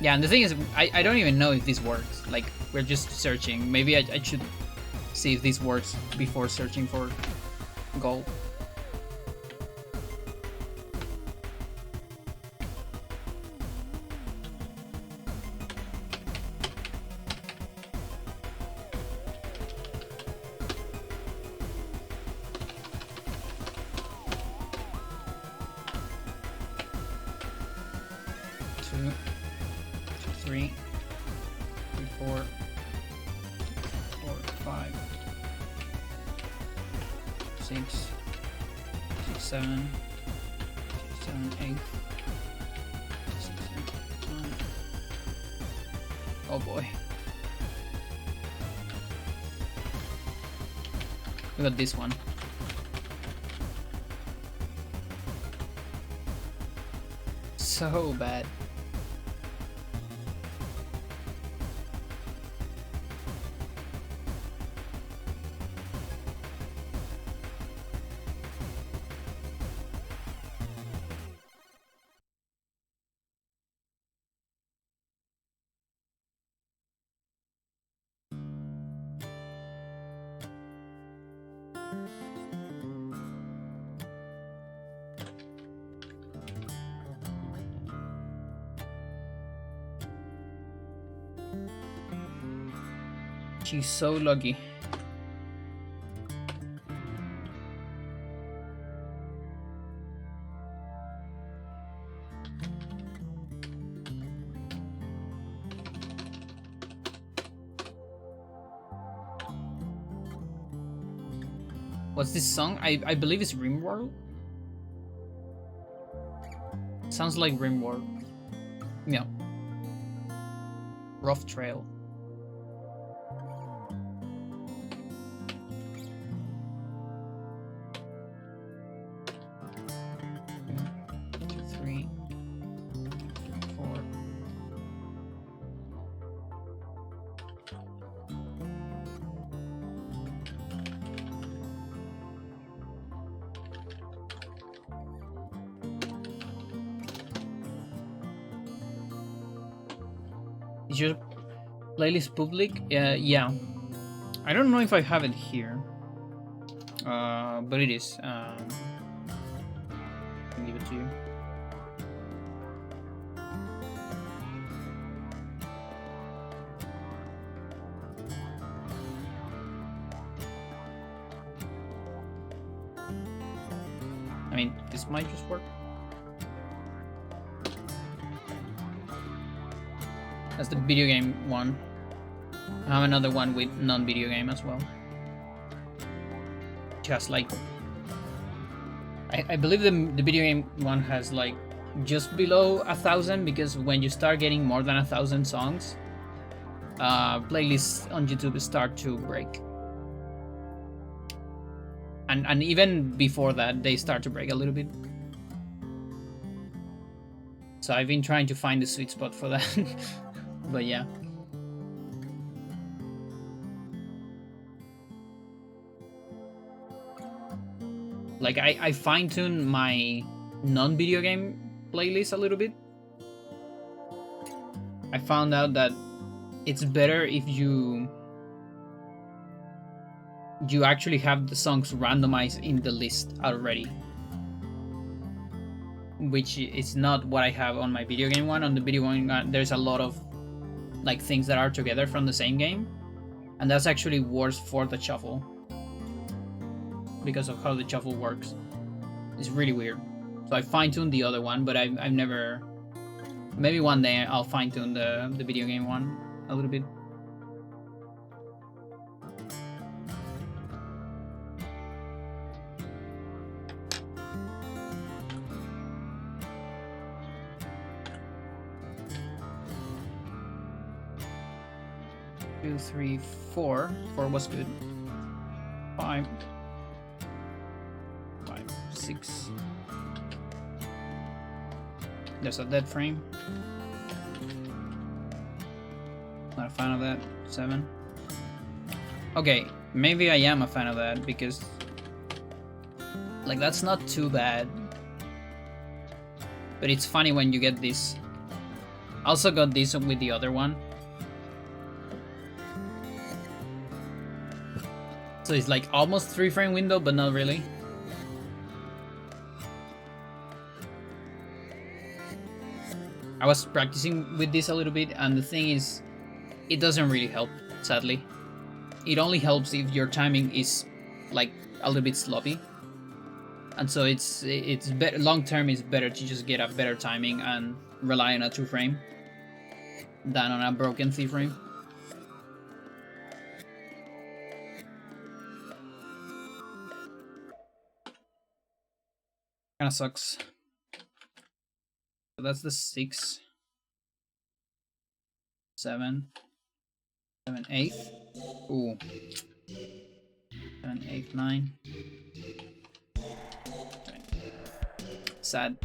Speaker 1: Yeah, and the thing is, I don't even know if this works. Like, we're just searching. Maybe I should see if this works before searching for gold. Oh boy. We got this one. So bad. She's so lucky. What's this song? I believe it's Rimworld. Sounds like Rimworld. No. Rough Trail. Is your playlist public? Yeah. I don't know if I have it here. But it is. I can give it to you. I mean, this might just work. That's the video game one. I have another one with non-video game as well. Just like... I believe the video game one has like just below 1,000, because when you start getting more than 1,000 songs, playlists on YouTube start to break. And even before that, they start to break a little bit. So I've been trying to find the sweet spot for that. But yeah. Like I fine-tune my non-video game playlist a little bit. I found out that it's better if you actually have the songs randomized in the list already, which is not what I have on my video game one. On the video game one, there's a lot of like things that are together from the same game, and that's actually worse for the shuffle because of how the shuffle works. It's really weird. So I fine-tuned the other one, but I've never... Maybe one day I'll fine-tune the video game one a little bit. Two, three, four. 4 was good. 5, 6. There's a dead frame. Not a fan of that. 7. Okay, maybe I am a fan of that, because like that's not too bad. But it's funny when you get this. I also got this with the other one. So it's like almost 3-frame window, but not really. I was practicing with this a little bit, and the thing is, it doesn't really help, sadly. It only helps if your timing is like a little bit sloppy. And so it's better, long term is better to just get a better timing and rely on a 2-frame than on a broken 3-frame. Kinda sucks. So that's the 6, 7, 7, 8. Ooh. 7, 8, 9. Sad.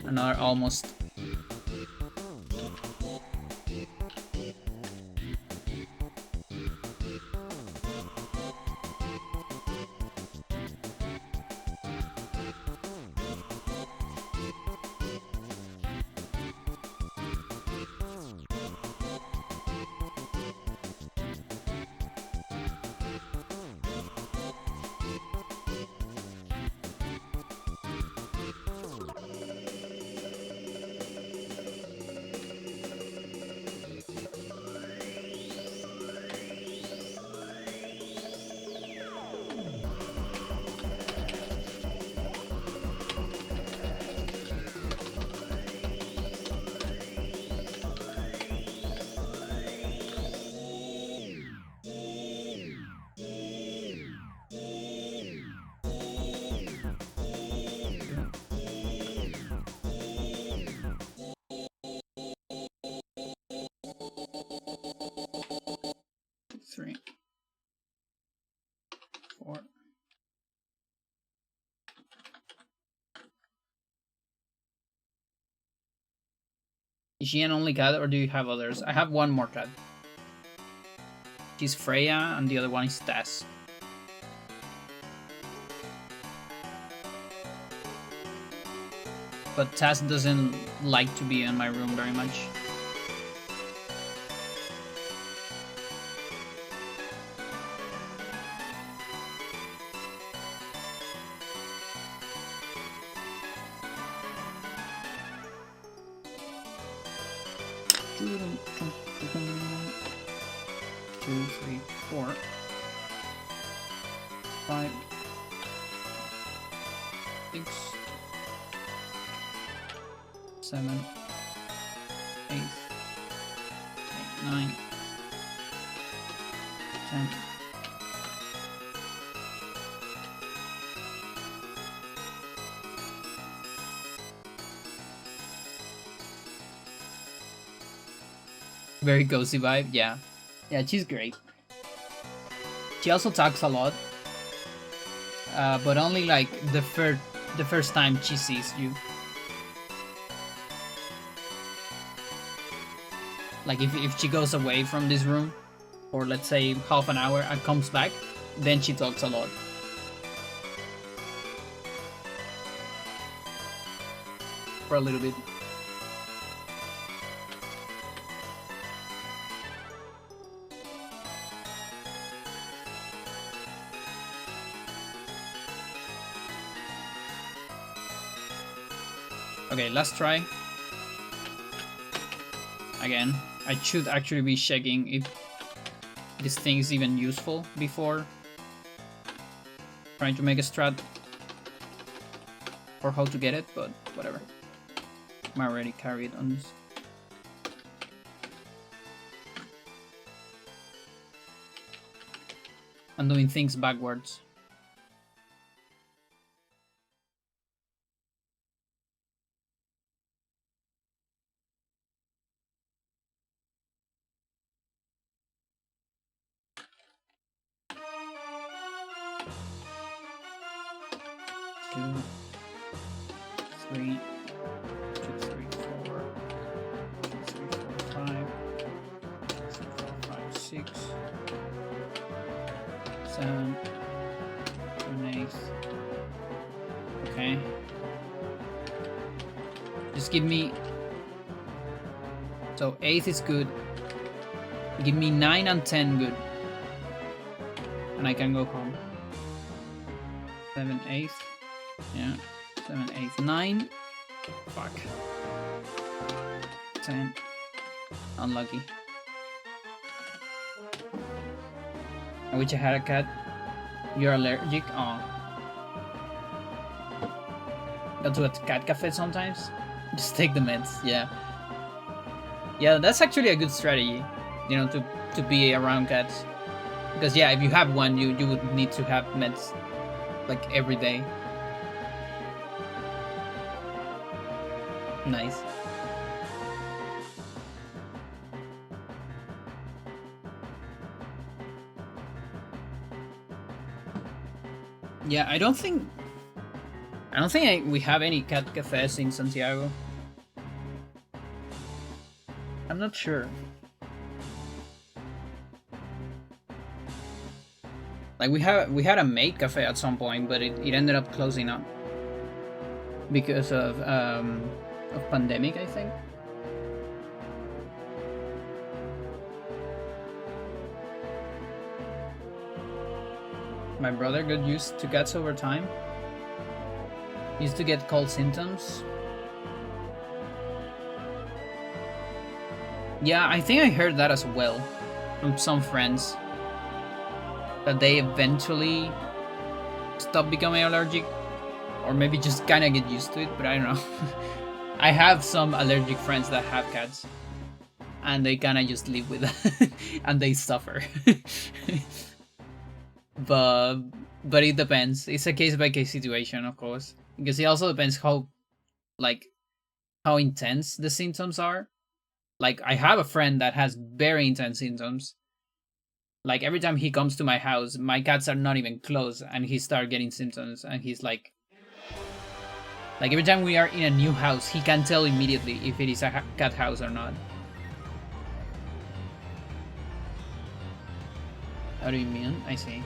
Speaker 1: Another almost. 3, 4. Is she an only cat, or do you have others? I have one more cat. She's Freya, and the other one is Tess. But Tess doesn't like to be in my room very much. Two, 3, 4, 5, 6, 7, 8, 9, 10. Very cozy vibe, yeah. Yeah, she's great. She also talks a lot, but only like the first time she sees you. Like if she goes away from this room for let's say half an hour and comes back, then she talks a lot. For a little bit. Okay, last try. Again, I should actually be checking if this thing is even useful before trying to make a strat for how to get it, but whatever. I'm already carried on this. I'm doing things backwards. Two, 3, 2, 3, 4, 2, 3, 4, 5, 3, 4, 5, 6, 7, 8. Okay. Just give me. So 8 is good. Give me 9 and 10 good. And I can go home. 7, 8. Yeah. 7, 8, 9. Fuck. 10. Unlucky. I wish I had a cat. You're allergic? Oh. Go to a cat cafe sometimes. Just take the meds, yeah. Yeah, that's actually a good strategy, you know, to be around cats. Because yeah, if you have one, you would need to have meds like every day. Nice. Yeah, I don't think we have any cat cafes in Santiago. I'm not sure. Like we had a maid cafe at some point, but it ended up closing up because of pandemic, I think. My brother got used to cats over time. He used to get cold symptoms. Yeah, I think I heard that as well from some friends. That they eventually stop becoming allergic. Or maybe just kind of get used to it, but I don't know. I have some allergic friends that have cats. And they kind of just live with it. And they suffer. But it depends. It's a case-by-case situation, of course. Because it also depends how intense the symptoms are. Like, I have a friend that has very intense symptoms. Like, every time he comes to my house, my cats are not even close, and he starts getting symptoms, and he's like every time we are in a new house, he can tell immediately if it is a cat house or not. Autoimmune, I see.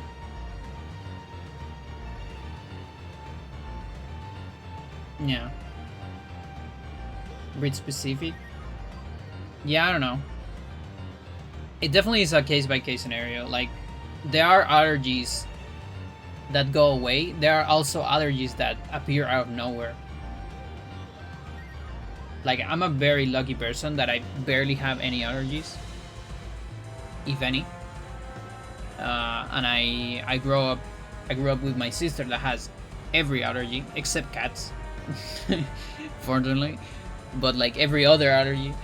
Speaker 1: Yeah. Breed specific? Yeah, I don't know. It definitely is a case-by-case scenario. Like, there are allergies that go away. There are also allergies that appear out of nowhere. Like, I'm a very lucky person that I barely have any allergies, if any. And I grew up with my sister that has every allergy except cats, fortunately, but like every other allergy.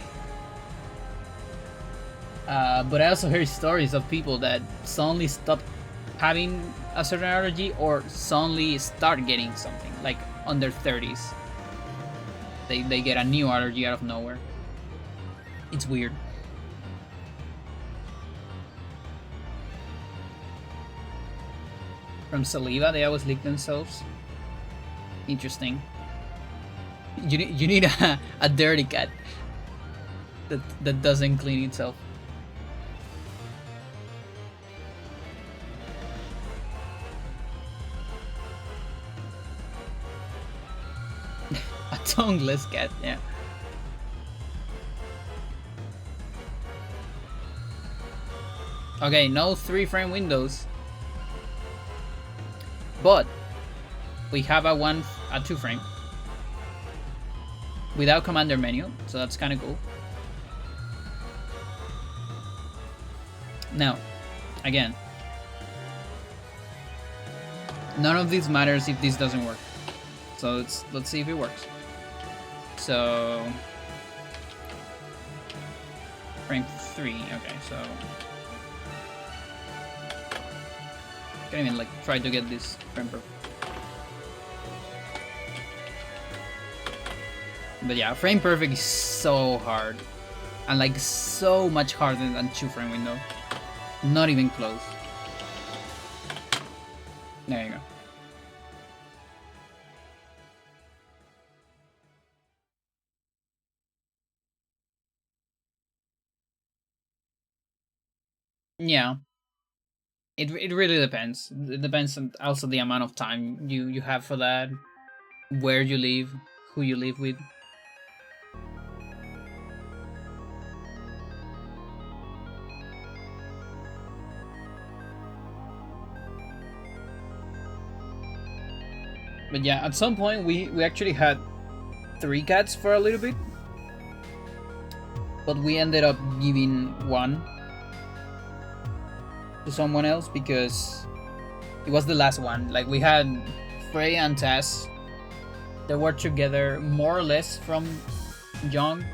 Speaker 1: But I also heard stories of people that suddenly stop having a certain allergy or suddenly start getting something, like on their 30s. They get a new allergy out of nowhere. It's weird. From saliva, they always lick themselves. Interesting. You need a dirty cat that doesn't clean itself. A tongueless cat, yeah. Okay, no 3-frame windows. But we have a 2-frame without commander menu, so that's kind of cool. Now, again, none of this matters if this doesn't work. So let's see if it works. So frame 3. Okay, so can't even like try to get this frame perfect. But yeah, frame perfect is so hard, and like so much harder than 2-frame window. Not even close. There you go. Yeah. It really depends. It depends on also the amount of time you have for that, where you live, who you live with. But yeah, at some point we actually had 3 cats for a little bit, but we ended up giving one to someone else because it was the last one. Like, we had Frey and Tess. They were together more or less from young,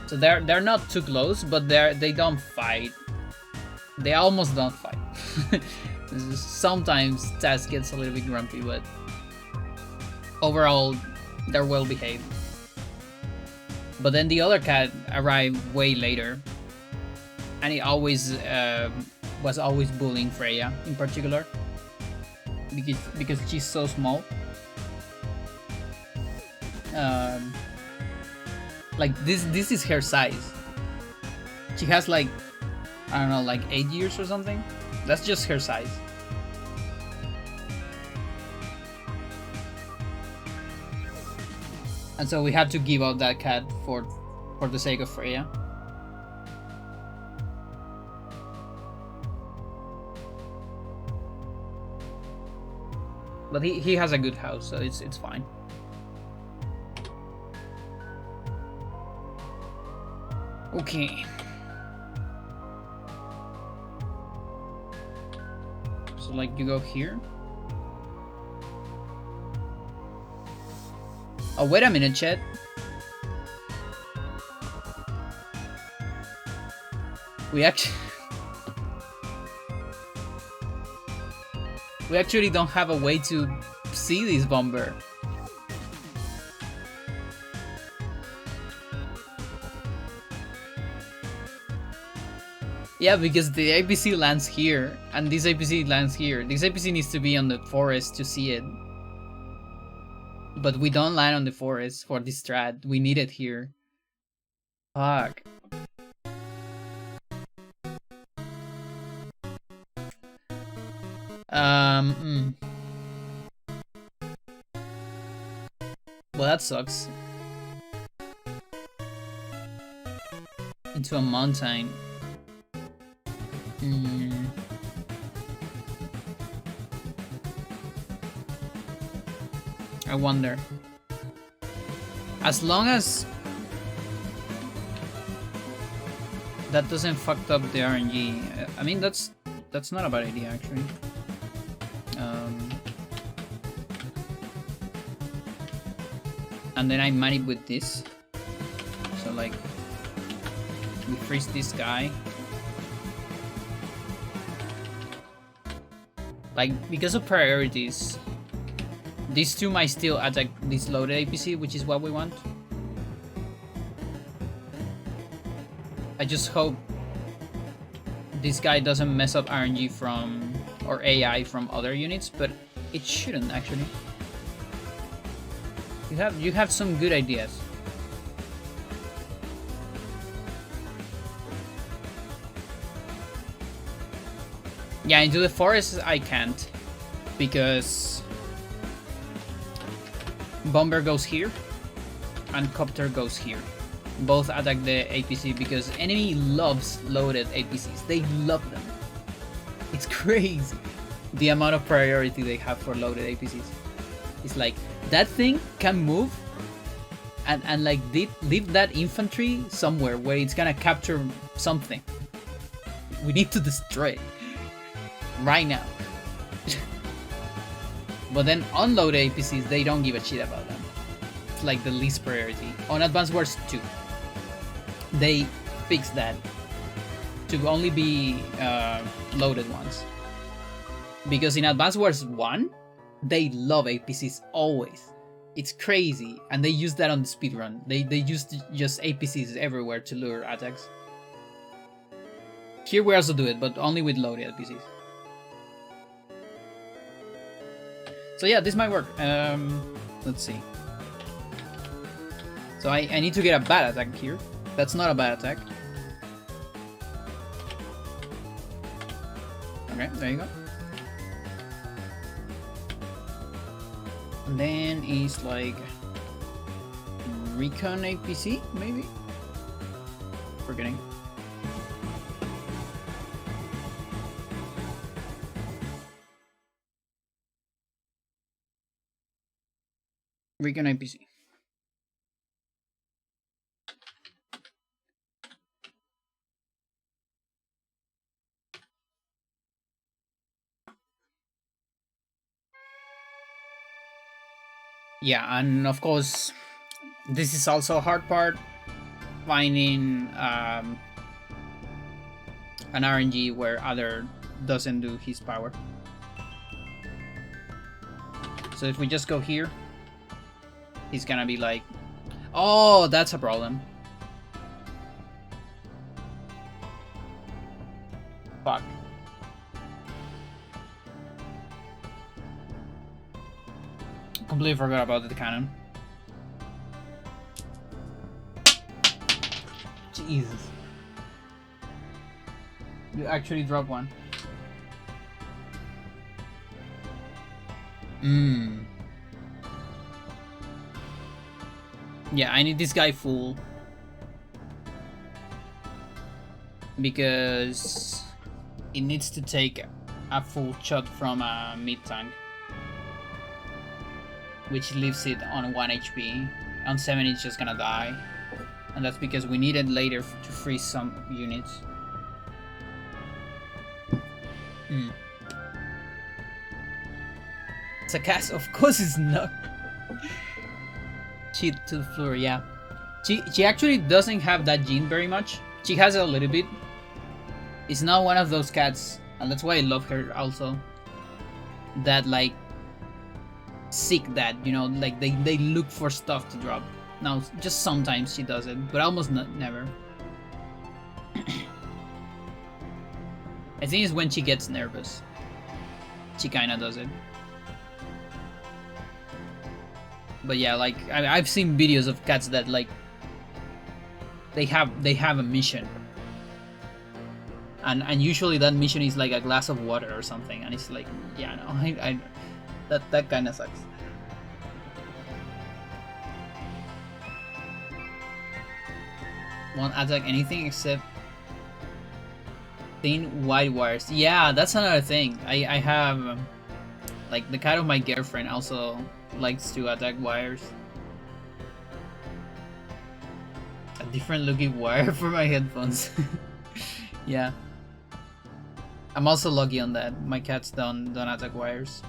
Speaker 1: so they're not too close, but they don't fight. They almost don't fight. Sometimes Tess gets a little bit grumpy, but overall they're well behaved. But then the other cat arrived way later, and he always was always bullying Freya in particular because she's so small. Like this is her size. She has like, I don't know, like 8 years or something. That's just her size. And so we had to give out that cat for the sake of Freya. But he has a good house, so it's fine. Okay. So like you go here. Oh, wait a minute, chat. We actually don't have a way to see this bomber. Yeah, because the APC lands here, and this APC lands here. This APC needs to be on the forest to see it. But we don't land on the forest for this strat. We need it here. Fuck. Well, that sucks. Into a mountain. I wonder. As long as that doesn't fuck up the RNG. I mean, that's not a bad idea actually. And then I manip with this. So like, we freeze this guy. Like, because of priorities, these two might still attack this loaded APC, which is what we want. I just hope this guy doesn't mess up RNG from, or AI from other units, but it shouldn't actually. You have some good ideas. Yeah, into the forest I can't, because Bomber goes here and Copter goes here. Both attack the APC because enemy loves loaded APCs. They love them. It's crazy the amount of priority they have for loaded APCs. It's like, that thing can move and like leave that infantry somewhere where it's gonna capture something. We need to destroy it right now. But then unload APCs, they don't give a shit about them. It's like the least priority. On Advanced Wars 2, they fixed that to only be loaded ones. Because in Advanced Wars 1, they love APCs always. It's crazy, and they use that on the speedrun. They used just APCs everywhere to lure attacks. Here we also do it, but only with loaded APCs. So yeah, this might work. Let's see. So I need to get a bad attack here. That's not a bad attack. Okay, there you go. And then it's like Recon APC, maybe? Forgetting. Recon APC. Yeah, and of course, this is also a hard part, finding an RNG where other doesn't do his power. So if we just go here, he's gonna be like, oh, that's a problem. Fuck. Completely forgot about the cannon. Jesus. You actually dropped one. Yeah, I need this guy full. Because it needs to take a full shot from a mid tank, which leaves it on 1 HP. On 7 it's just gonna die. And that's because we need it later to freeze some units. It's a cast, of course it's not. Cheat to the floor, yeah. She actually doesn't have that gene very much. She has it a little bit. It's not one of those cats, and that's why I love her also, that like seek that, you know, like they look for stuff to drop. Now, just sometimes she does it, but almost never. I think it's when she gets nervous. She kinda does it. But yeah, like I've seen videos of cats that like they have a mission. And usually that mission is like a glass of water or something, and it's like, yeah, no, I that kind of sucks. Won't attack anything except thin white wires. Yeah, that's another thing. I have like the cat of my girlfriend also likes to attack wires. A different looking wire for my headphones. Yeah. I'm also lucky on that. My cats don't attack wires.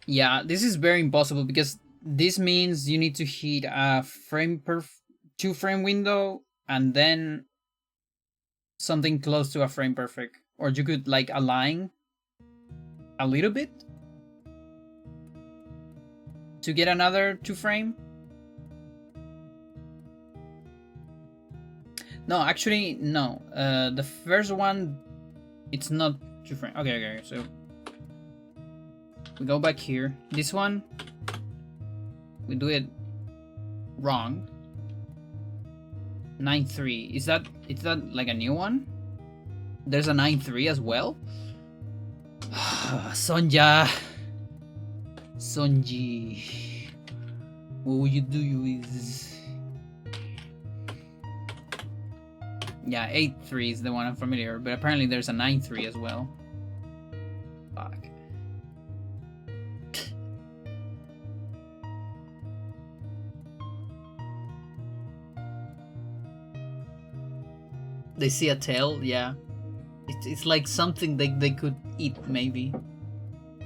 Speaker 1: Yeah, this is very impossible because this means you need to hit a two frame window and then something close to a frame perfect. Or you could like align a little bit to get another 2 frame. No, actually, no. The first one, it's not 2 frame. Okay, so we go back here. This one, we do it wrong. 9.3. Is that like a new one? There's a 9.3 as well? Sonja. Sonji. What would you do is... Yeah, 8.3 is the one I'm familiar with, but apparently there's a 9.3 as well. Fuck. They see a tail, yeah. It's like something they could eat, maybe.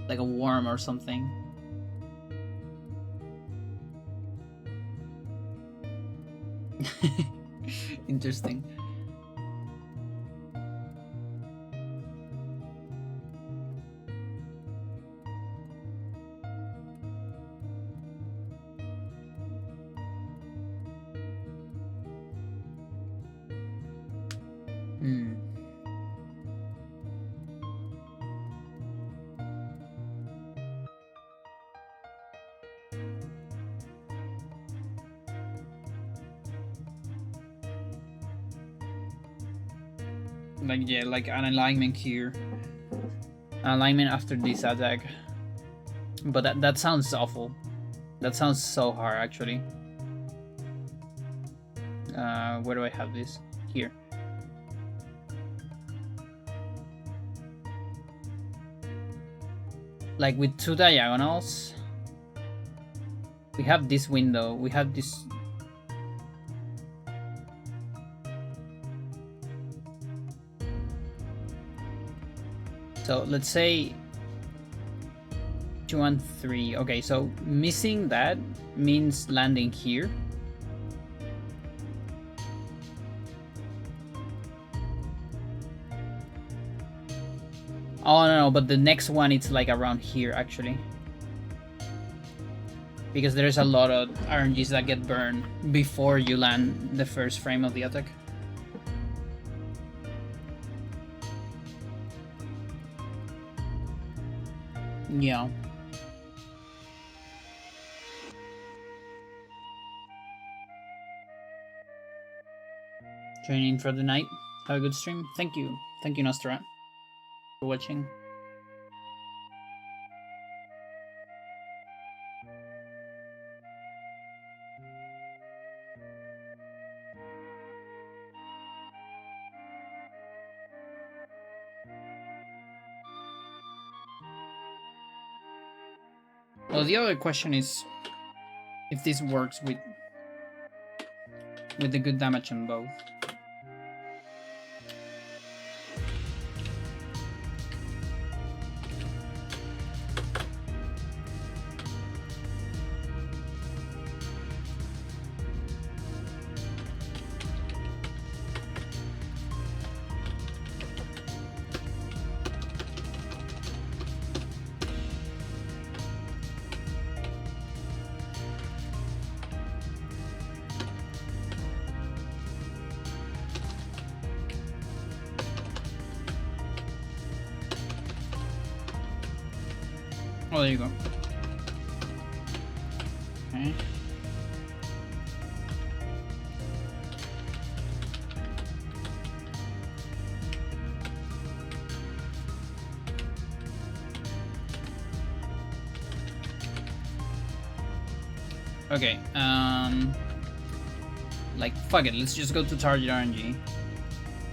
Speaker 1: Like a worm or something. Interesting. Like, yeah, like an alignment here. An alignment after this attack. But that sounds awful. That sounds so hard, actually. Where do I have this? Here. Like with 2 diagonals. We have this window. We have this... So let's say 2 and 3. Okay, so missing that means landing here. Oh no, but the next one it's like around here actually. Because there's a lot of RNGs that get burned before you land the first frame of the attack. Yeah. Training for the night. Have a good stream. Thank you. Thank you, Nostra, for watching. Well, the other question is if this works with the good damage on both. Oh, there you go. Okay. Okay, like, fuck it, let's just go to target RNG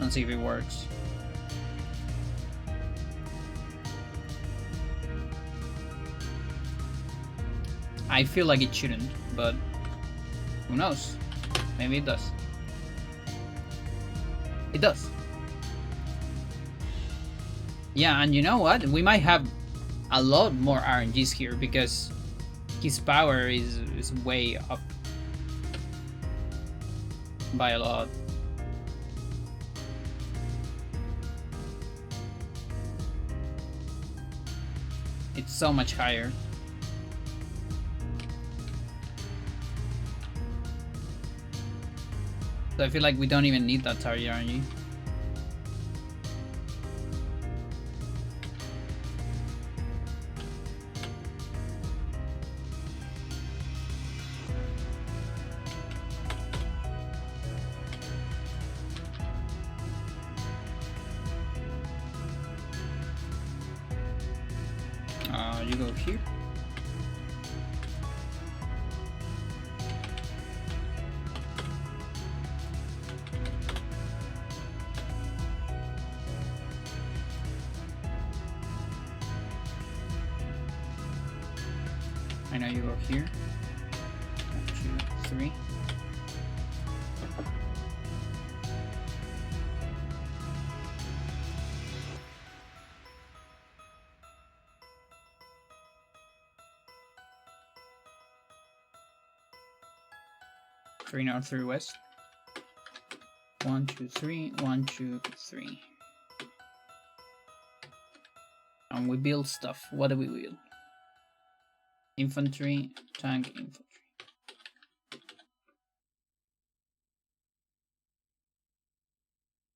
Speaker 1: and see if it works. I feel like it shouldn't, but who knows? Maybe it does. It does. Yeah, and you know what? We might have a lot more RNGs here because his power is way up by a lot. It's so much higher. So I feel like we don't even need that target RNG. You go here. I know you go here. 1, 2, 3. Three north, 3 west. 1, 2, 3. 1, 2, 3. And we build stuff. What do we build? Infantry, tank, infantry.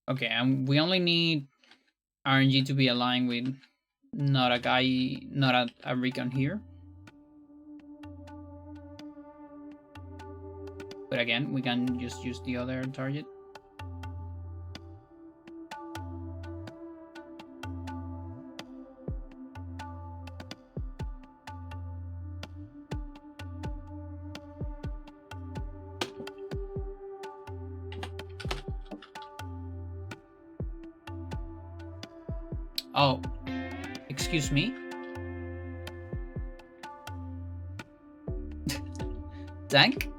Speaker 1: Okay, and we only need RNG to be aligned with not a guy, not a recon here. But again, we can just use the other target. Oh, excuse me? Tank?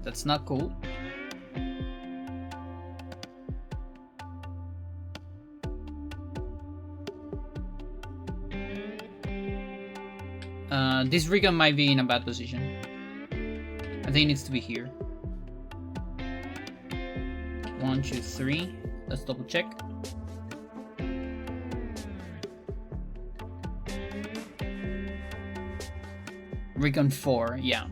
Speaker 1: That's not cool. This recon might be in a bad position. I think it needs to be here. 1, 2, 3. Let's double check. Recon 4, yeah.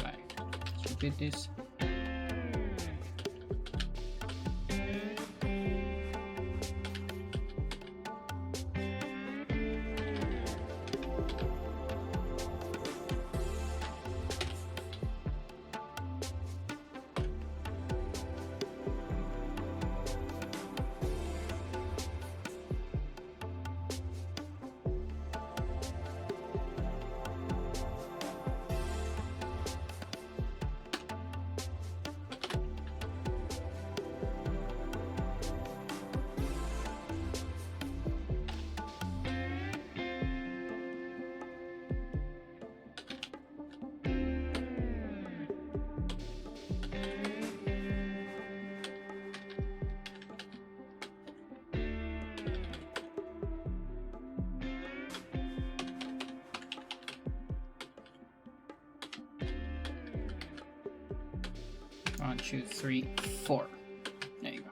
Speaker 1: Right. Let's repeat this. One, 2, 3, 4. There you go.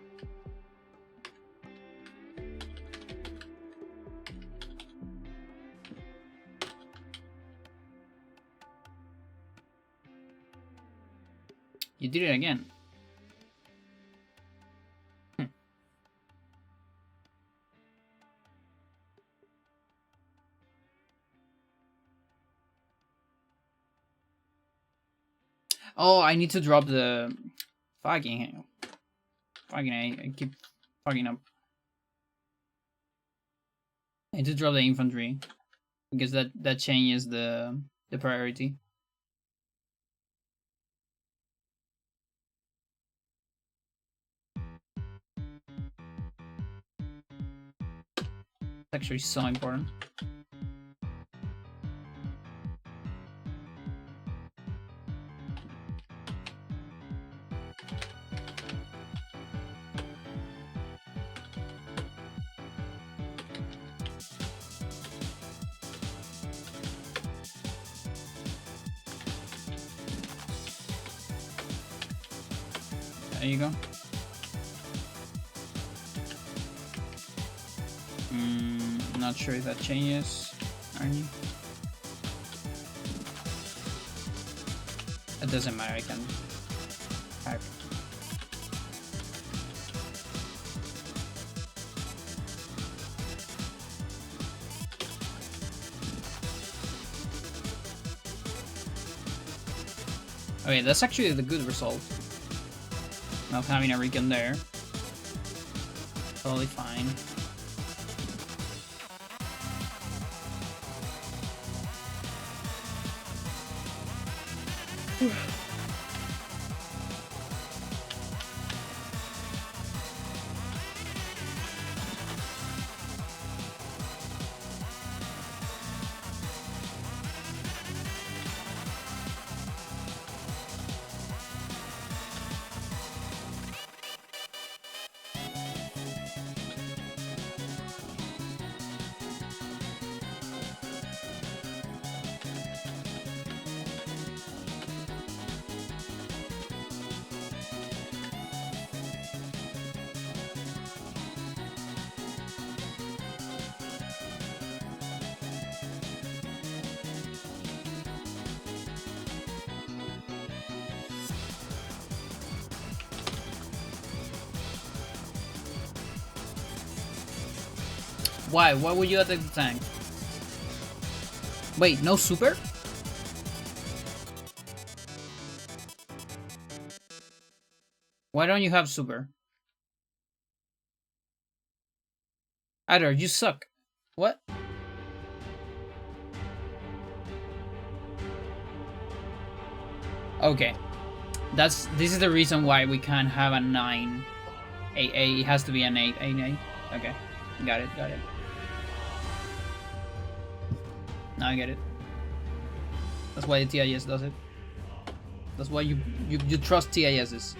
Speaker 1: You did it again. Oh, I need to drop the fucking I keep fucking up. I need to drop the infantry because that changes the priority. It's actually so important. There you go. Not sure if that changes, Arnie. It doesn't matter, I can hack. Okay, that's actually the good result. Not having a recon there. Totally fine. Why? Why would you attack the tank? Wait, no super? Why don't you have super? Either you suck. What? Okay. This is the reason why we can't have a 9. It has to be an 8. 8. Okay. Got it. Now I get it. That's why the TIS does it. That's why you trust TISs.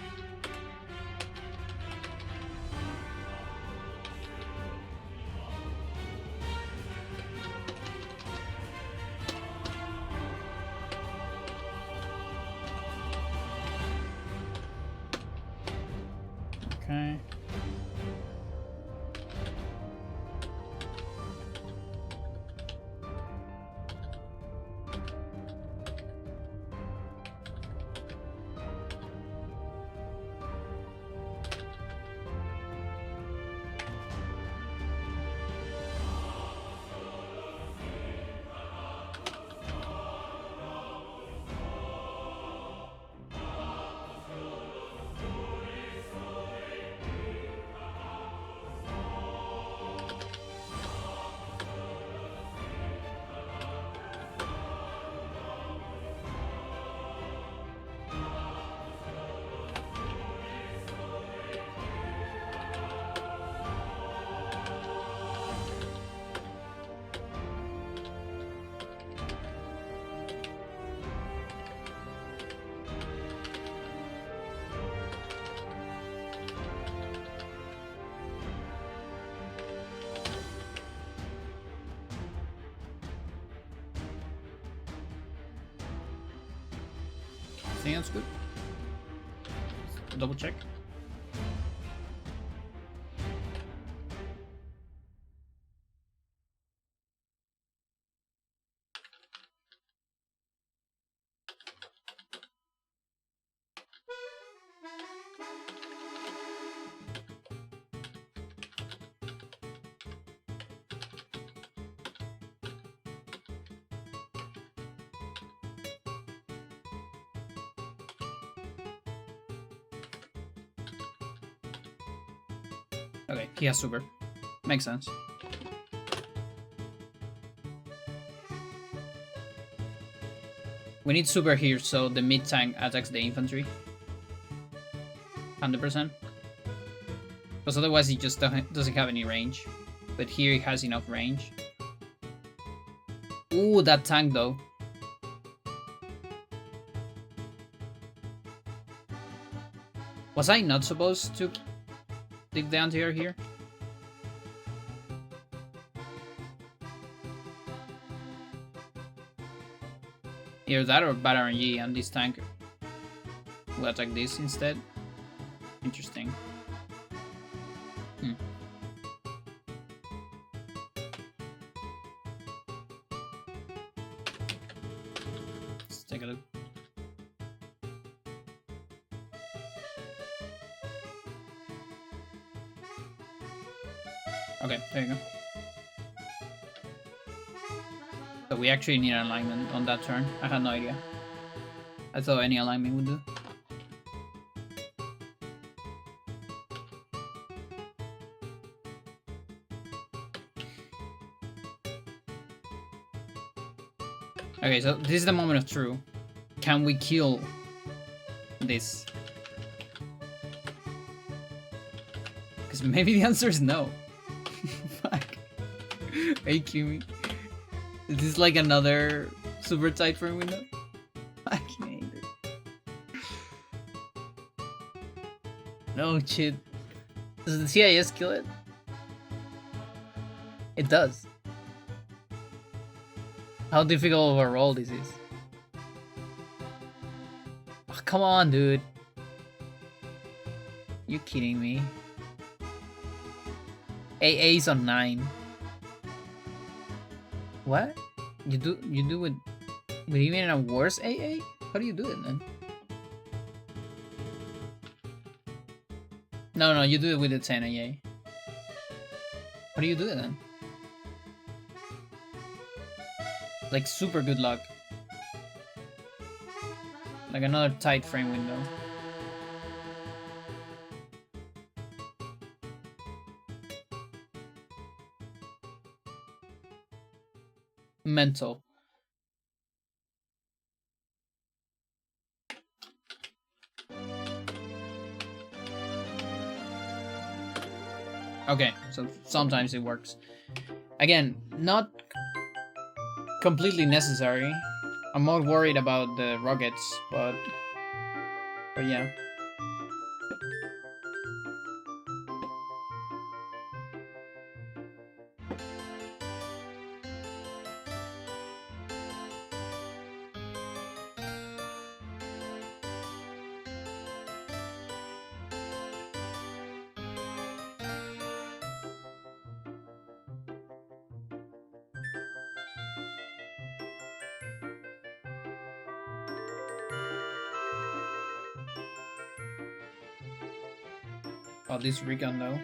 Speaker 1: Okay. I think that's good. Double check. Okay, he has super. Makes sense. We need super here so the mid tank attacks the infantry. 100%. Because otherwise he just doesn't have any range. But here he has enough range. Ooh, that tank though. Was I not supposed to dig the anti-air here? Either that or bad RNG and this tank will attack this instead. Interesting. Let's take a look. Okay, there you go. So we actually need an alignment on that turn. I had no idea. I thought any alignment would do. Okay, so this is the moment of truth. Can we kill this? Because maybe the answer is no. Fuck. Are you kidding me? Is this like another super tight frame window? I can't. No shit. Does the CIS kill it? It does. How difficult of a roll this is. Oh, come on, dude. You kidding me? AA's on 9. What? You do it with even a worse AA? How do you do it then? No, you do it with the 10 AA. How do you do it then? Like super good luck. Like another tight frame window. Mental. Okay, so sometimes it works. Again, not completely necessary. I'm more worried about the rockets, but yeah. Oh, this recon though.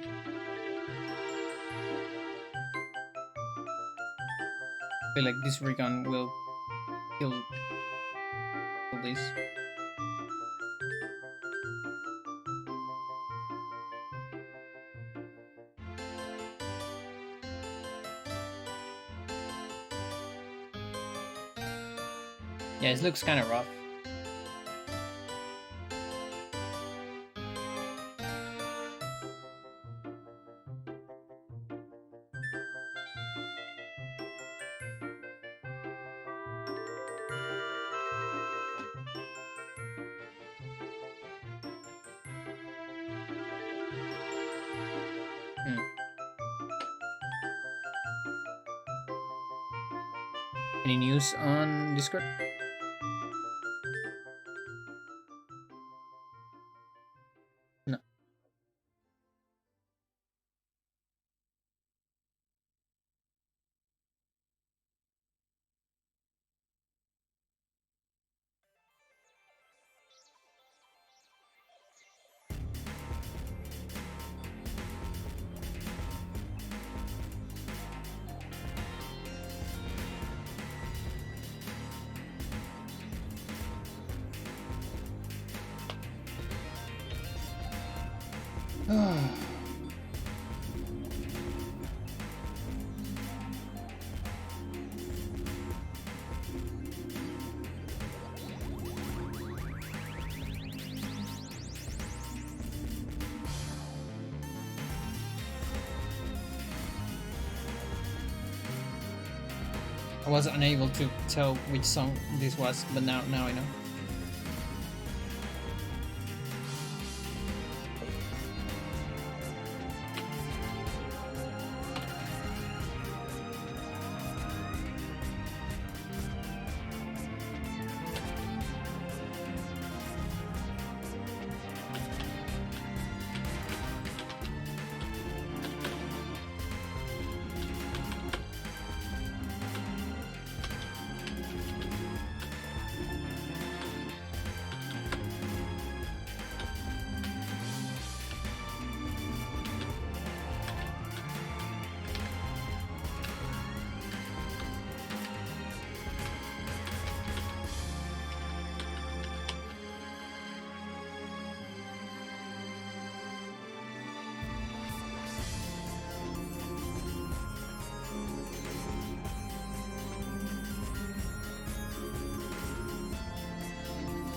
Speaker 1: I feel like this recon will kill this. Yeah, it looks kind of rough. Any news on Discord? No. I was unable to tell which song this was, but now I know.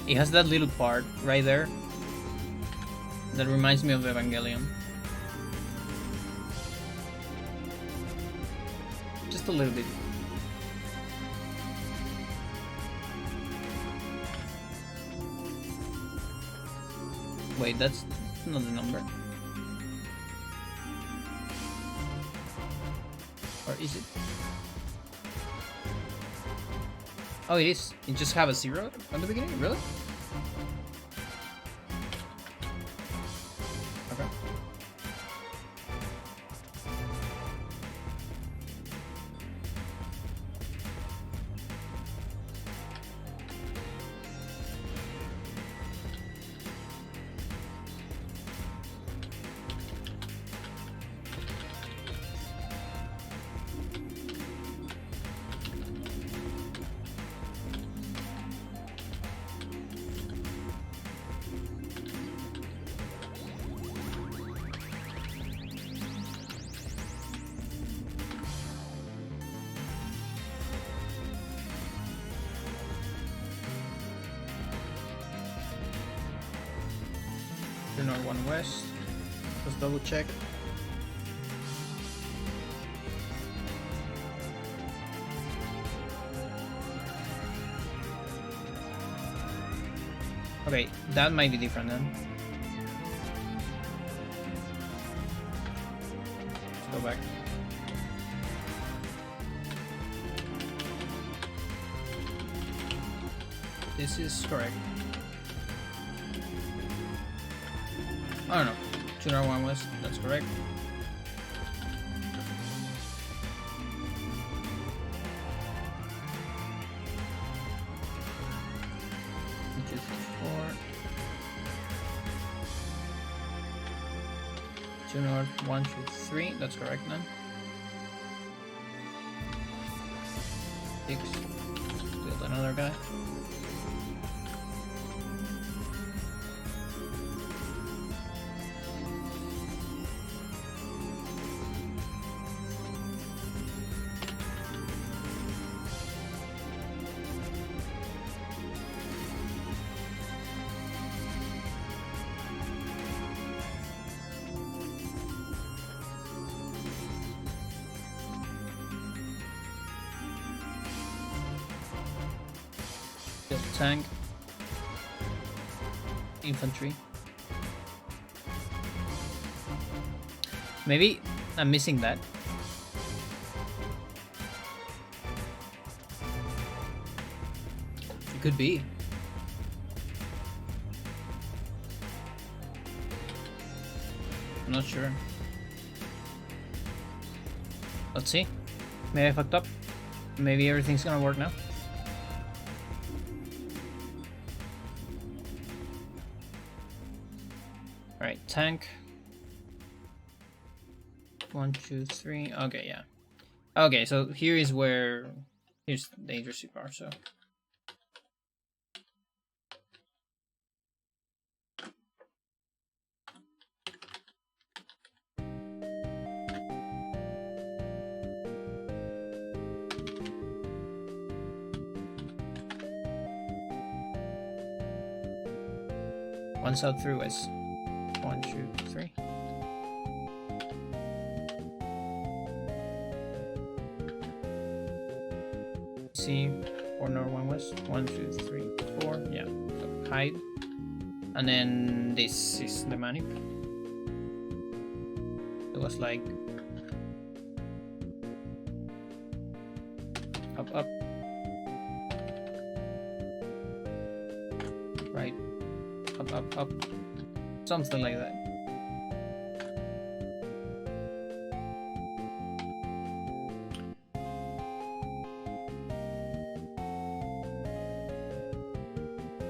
Speaker 1: It has that little part right there that reminds me of Evangelion. Just a little bit. Wait, that's not the number. Or is it? Oh, it is. You just have a 0 at the beginning? Really? Okay. North 1 West. Let's double check. Okay, that might be different then. Let's go back. This is correct. I don't know. 201 West, that's correct. One, two, three, four. 2 North, 1, 2, 3, that's correct then. 6. Build another guy. Tank, infantry. Maybe I'm missing that. It could be. I'm not sure. Let's see. Maybe I fucked up. Maybe everything's gonna work now. Alright, tank. 1, 2, 3. Okay, yeah. Okay, so here is where here's the dangerous part, so. One south through west. 1, 2, 3. ABC, 4 north, 1 west, 1, 2, 3, 4. Yeah, so height. And then this is the manip. It was like up, right, up, something like that.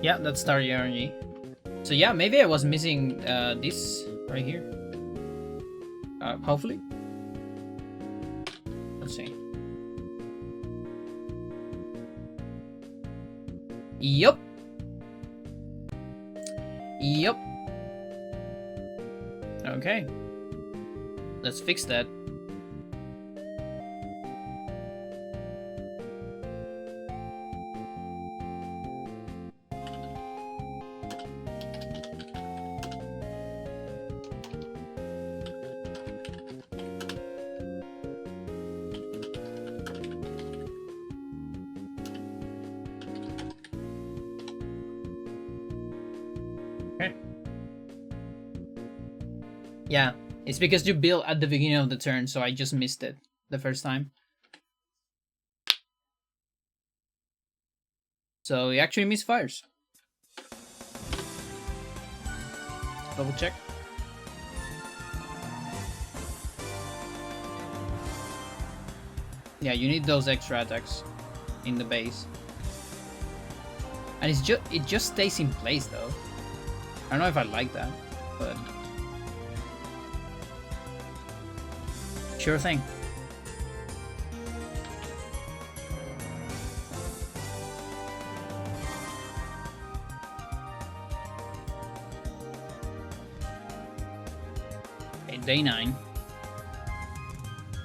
Speaker 1: Yeah, that's target RNG. So yeah, maybe I was missing this right here. Hopefully. Let's see. Yup. Yup. Okay. Let's fix that. Okay. Yeah, it's because you build at the beginning of the turn, so I just missed it the first time. So it actually misfires. Double check. Yeah, you need those extra attacks in the base. And it just stays in place though. I don't know if I like that, but sure thing. Okay, day 9.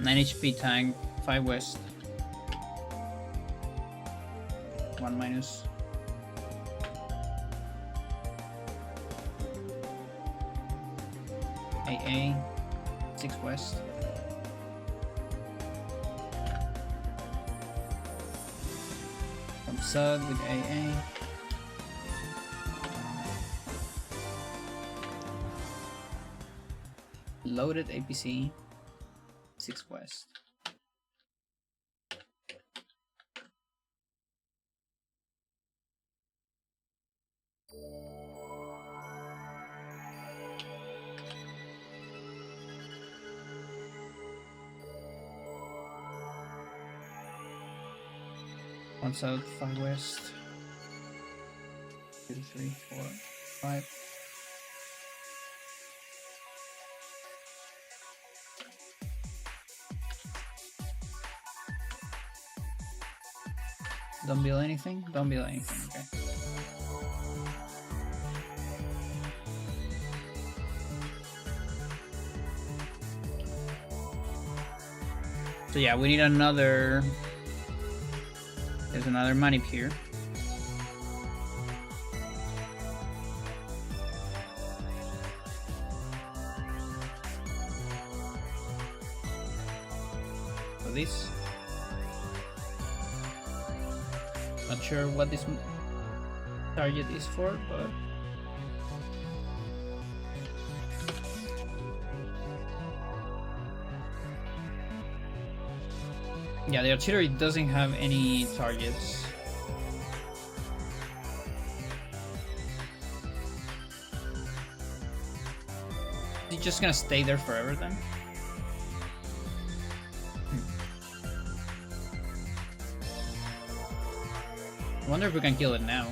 Speaker 1: 9 HP tank, 5 west. 1 minus. AA, 6 west. From sub with AA. Loaded APC, 6 west. One south, 5 west. 2, 3, 4, 5. Don't build anything? Don't build anything, okay. So yeah, we need another... There's another manip here. So this. Not sure what this target is for, but yeah, the artillery doesn't have any targets. Is it just gonna stay there forever then? I wonder if we can kill it now.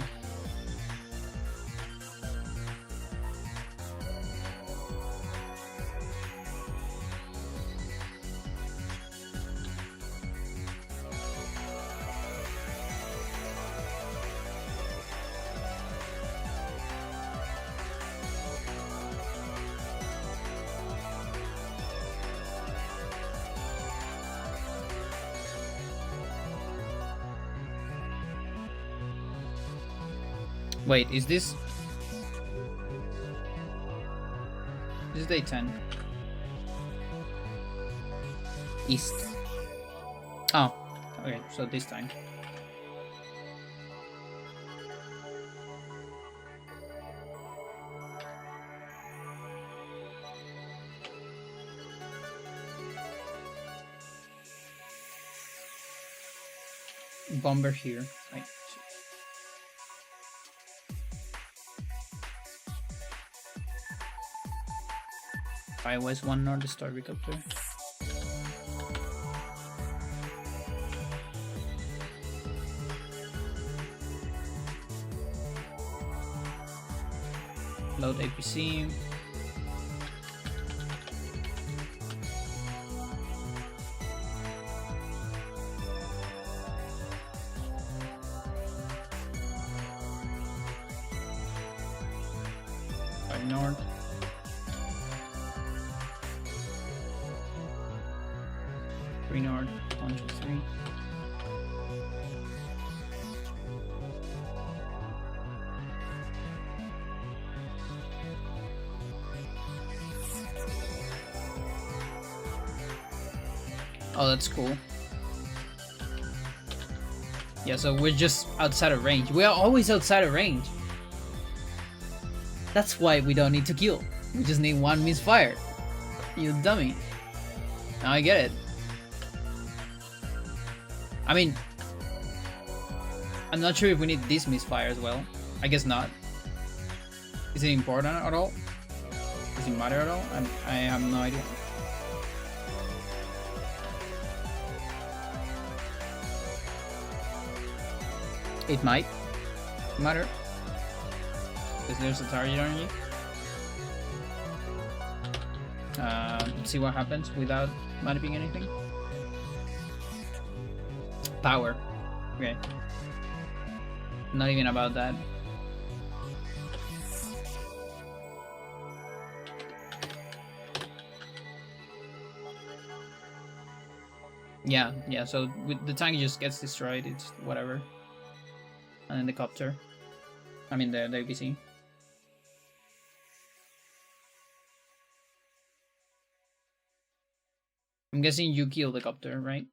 Speaker 1: Wait, is this... This is day 10. East. Oh, okay, so this time. bomber here. Right. I was 1 north star recopter. Load APC. North. Three north, 1, 2, 3. Oh, that's cool. Yeah, so we're just outside of range. We are always outside of range. That's why we don't need to kill. We just need 1 misfire. You dummy. Now I get it. I mean, I'm not sure if we need this misfire as well. I guess not. Is it important at all? Does it matter at all? I have no idea. It might matter. Because there's a target RNG. Let's see what happens without maniping anything. Power. Okay. Not even about that. Yeah, so with the tank just gets destroyed, it's whatever. And then the copter. I mean the APC. I'm guessing you kill the copter, right?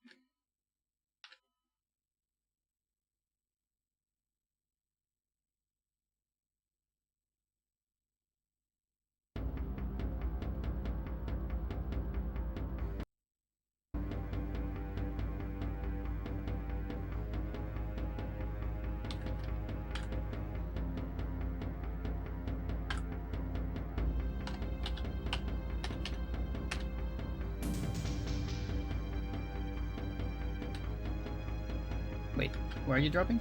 Speaker 1: Wait, where are you dropping?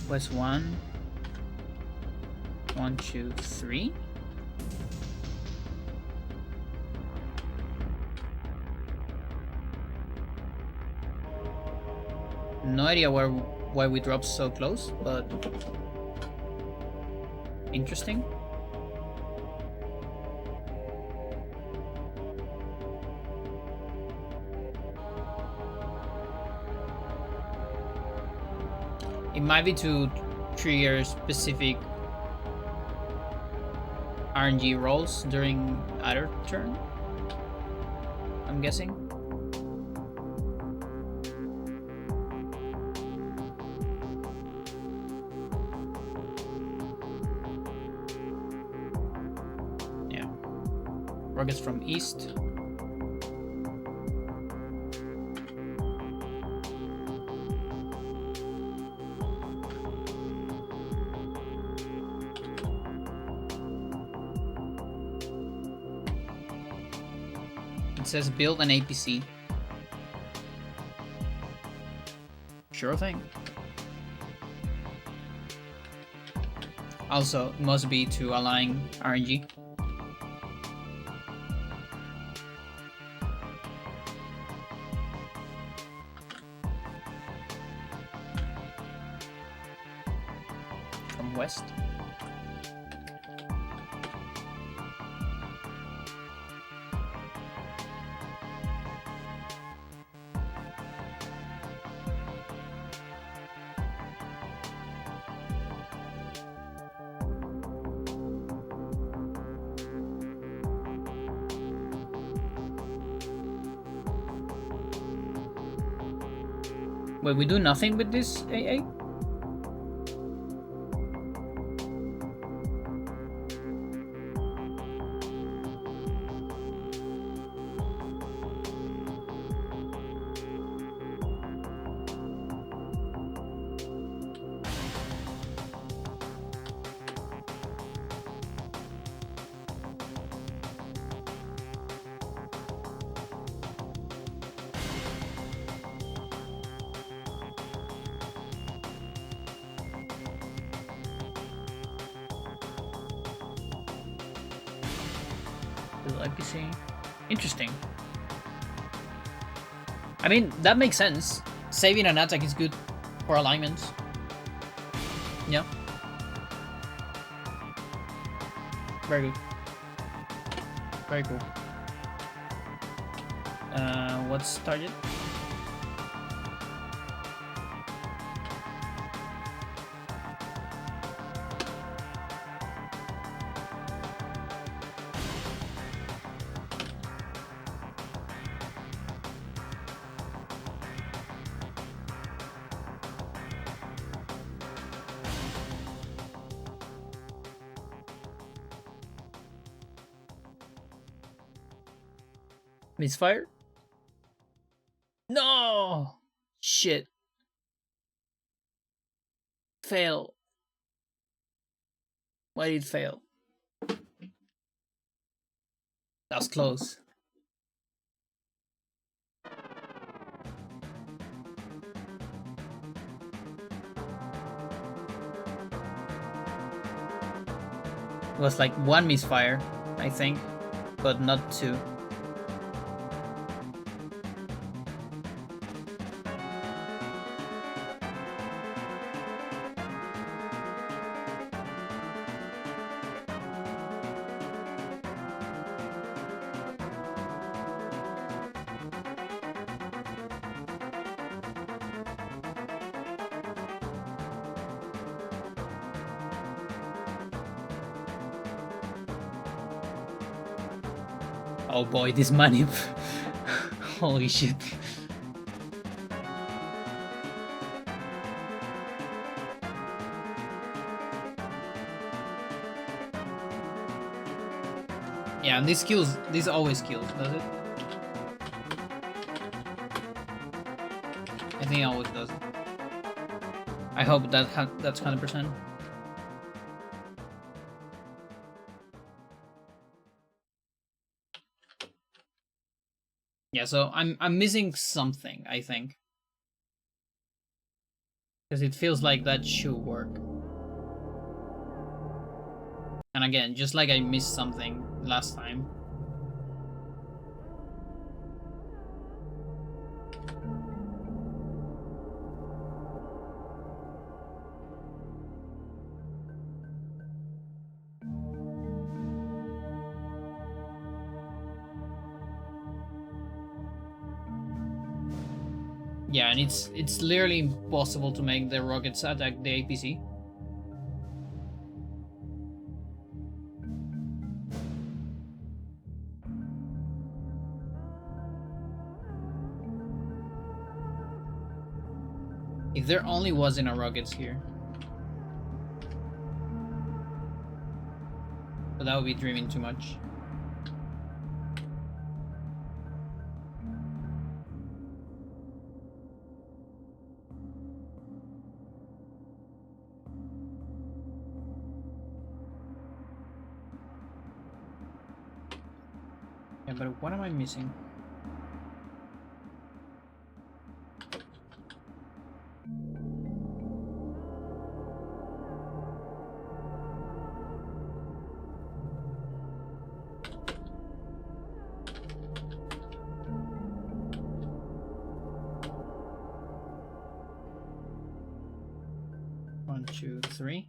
Speaker 1: West 1. 1, 2, 3. No idea why we dropped so close, but interesting. It might be to trigger specific RNG rolls during either turn, I'm guessing. Yeah. Rockets from east. It says build an APC. Sure thing. Also, it must be to align RNG. From west. Wait, we do nothing with this AA? Build IPC. Interesting. I mean, that makes sense. Saving an attack is good for alignments. Yeah. Very good. Very cool. What's target? Misfire? No! Shit. Fail. Why did it fail? That was close. It was like one misfire, I think, but not two. Oh boy, this manip. Holy shit. Yeah, and this always kills, does it? I think it always does. I hope that's 100%. Yeah, so I'm missing something, I think. Because it feels like that should work. And again, just like I missed something last time. Yeah, and it's literally impossible to make the rockets attack the APC. If there only wasn't a rockets here. But that would be dreaming too much. Yeah, but what am I missing? One, two, three.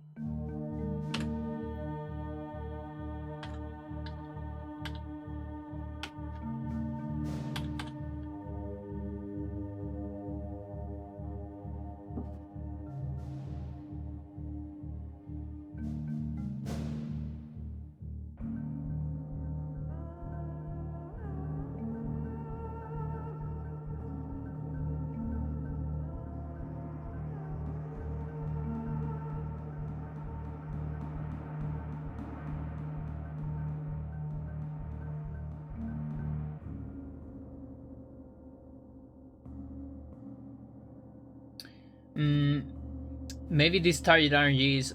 Speaker 1: Maybe this target RNG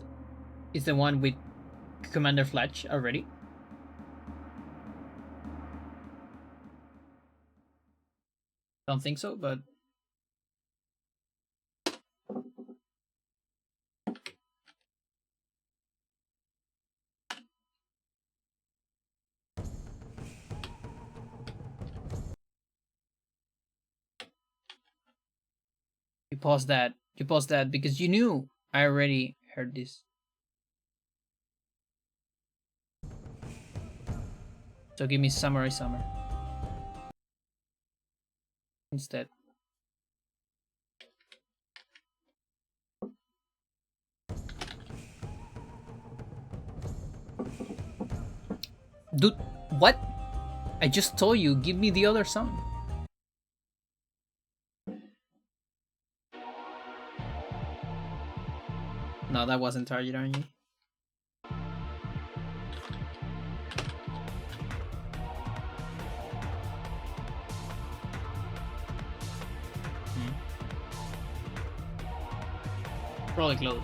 Speaker 1: is the one with Commander Fletch already. Don't think so, but You paused that. You paused that because you knew I already heard this. So give me Samurai Summer instead. Dude, what? I just told you, give me the other song. No, that wasn't target on you. Probably close.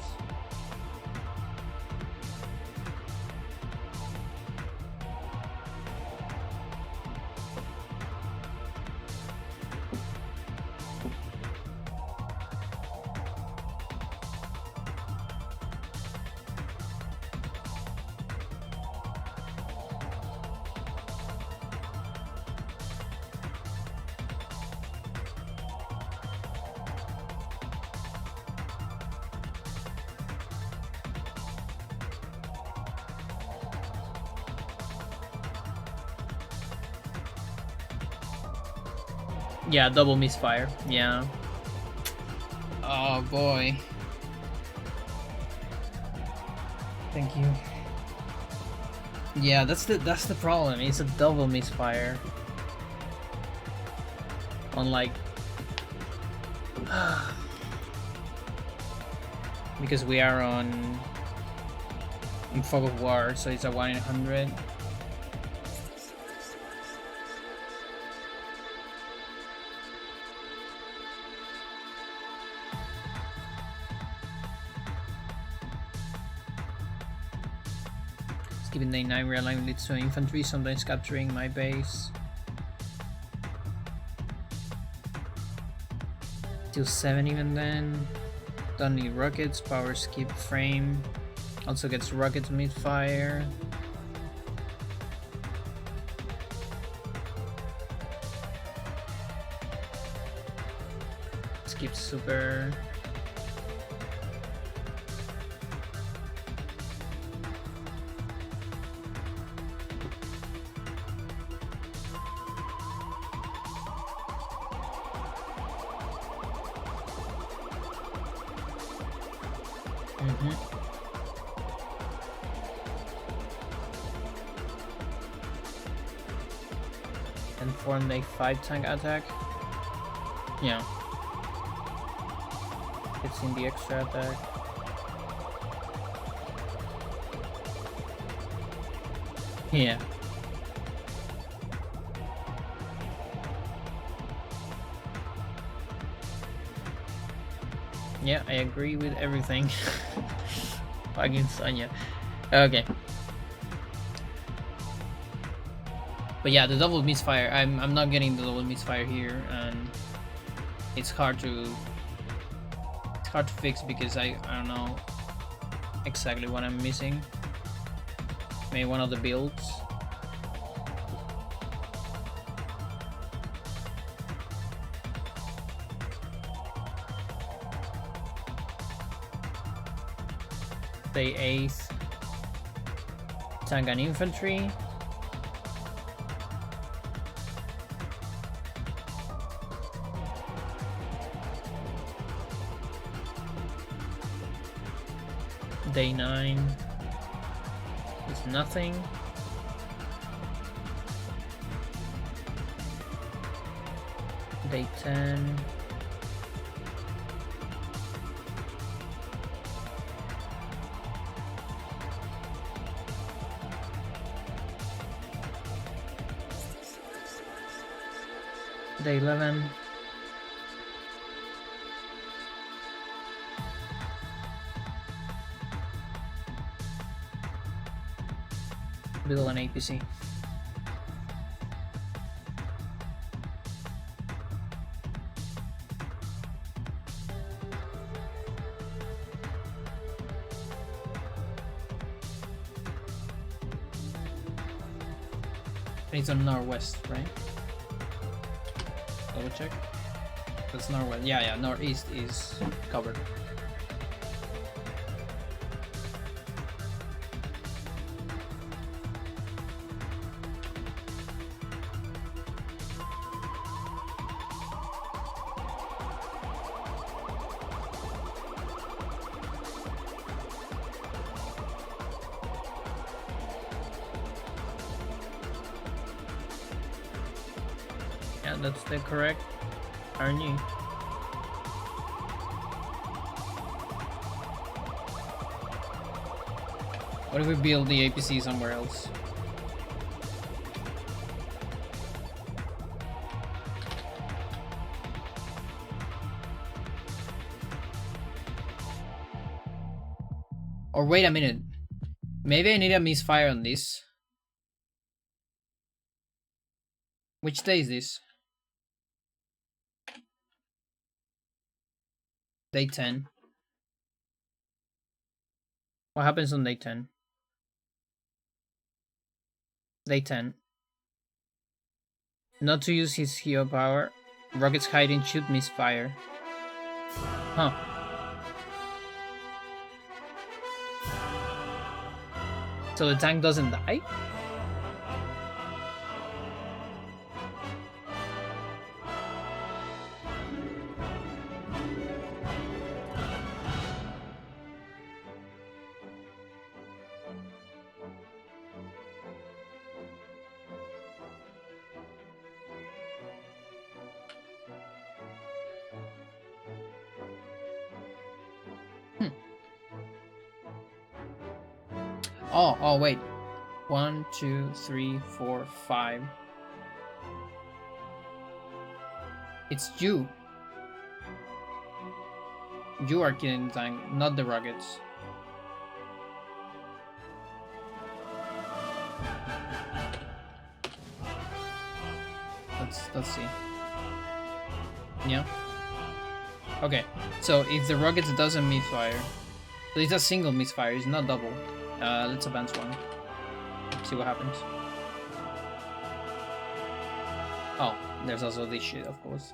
Speaker 1: Yeah, double misfire. Yeah. Oh boy. Thank you. Yeah, that's the problem. It's a double misfire. Unlike because we are on in Fog of War, so it's a 1 in 100. Skipping day 9 realignment leads to infantry, sometimes capturing my base. Till 7 even then. Don't need rockets, power skip frame. Also gets rockets mid-fire. Skip super. And form a 5 tank attack. Yeah. It's in the extra attack. Yeah. Yeah, I agree with everything. Fucking Sonya. Okay. But yeah, the double misfire. I'm not getting the double misfire here, and it's hard to fix because I don't know exactly what I'm missing. Maybe one of the builds. Day 8th. Tank and infantry. Day 9 is nothing. Day 10. Day 11. Build an APC. It's on northwest, right? Double check. That's northwest. Yeah, northeast is covered. Yeah, that's the correct RNG. What if we build the APC somewhere else? Or wait a minute. Maybe I need a misfire on this. Which day is this? Day 10. What happens on day 10? Day 10. Not to use his hero power. Rockets hiding should misfire. Huh. So the tank doesn't die? Oh, wait. 1, 2, 3, 4, 5. It's you. You are killing the tank, not the rockets. Let's see. Yeah. Okay. So if the rockets doesn't misfire, so it's a single misfire, it's not double. Let's advance one. See what happens. Oh, there's also this shit, of course.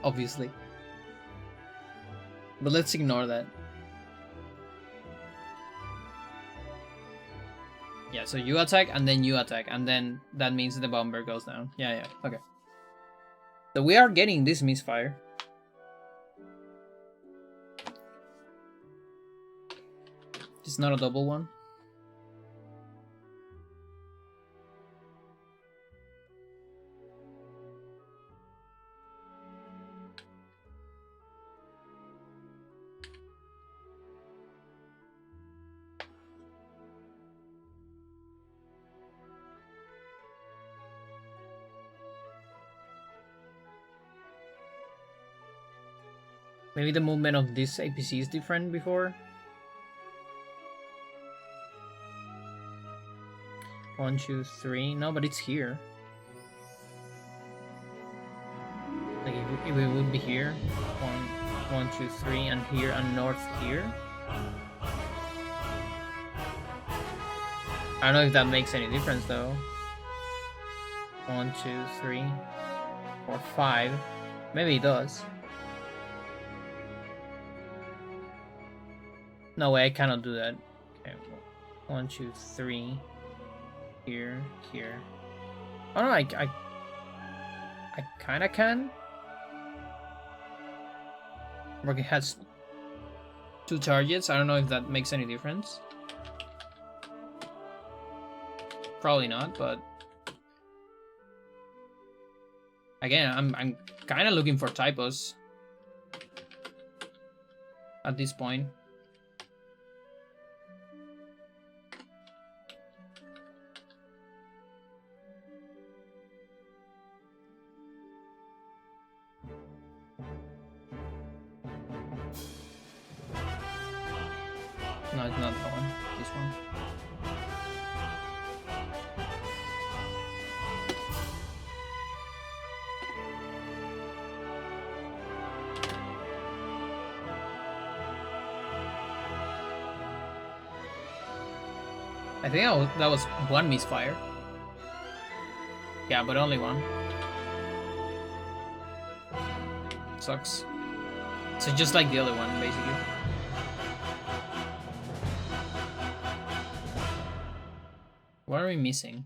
Speaker 1: Obviously. But let's ignore that. Yeah, so you attack and then you attack, and then that means the bomber goes down. Yeah, okay. So we are getting this misfire. It's not a double one. Maybe the movement of this APC is different before. 1, 2, 3. No, but it's here. Like if it would be here. 1, 2, 3, and here and north here. I don't know if that makes any difference though. 1, 2, 3, 4, 5. Maybe it does. No way, I cannot do that. Okay, 1, 2, 3. Here. Oh no, I kinda can. Rocket has 2 targets. I don't know if that makes any difference. Probably not, but again, I'm kind of looking for typos at this point. No, it's not that one. This one. I think that was one misfire. Yeah, but only one. Sucks. So just like the other one, basically. What are we missing?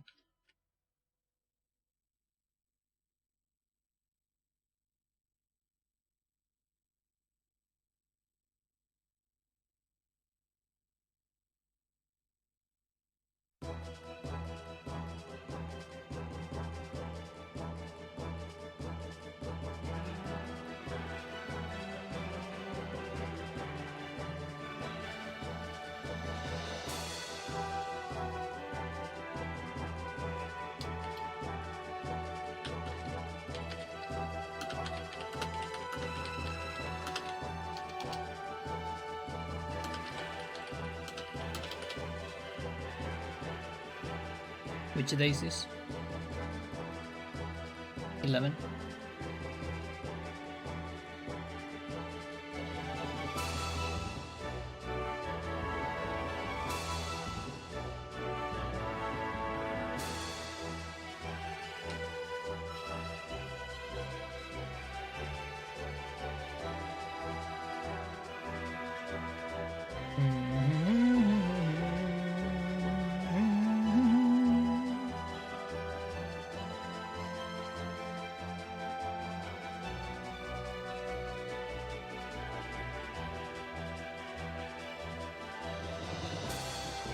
Speaker 1: Which day is this? 11.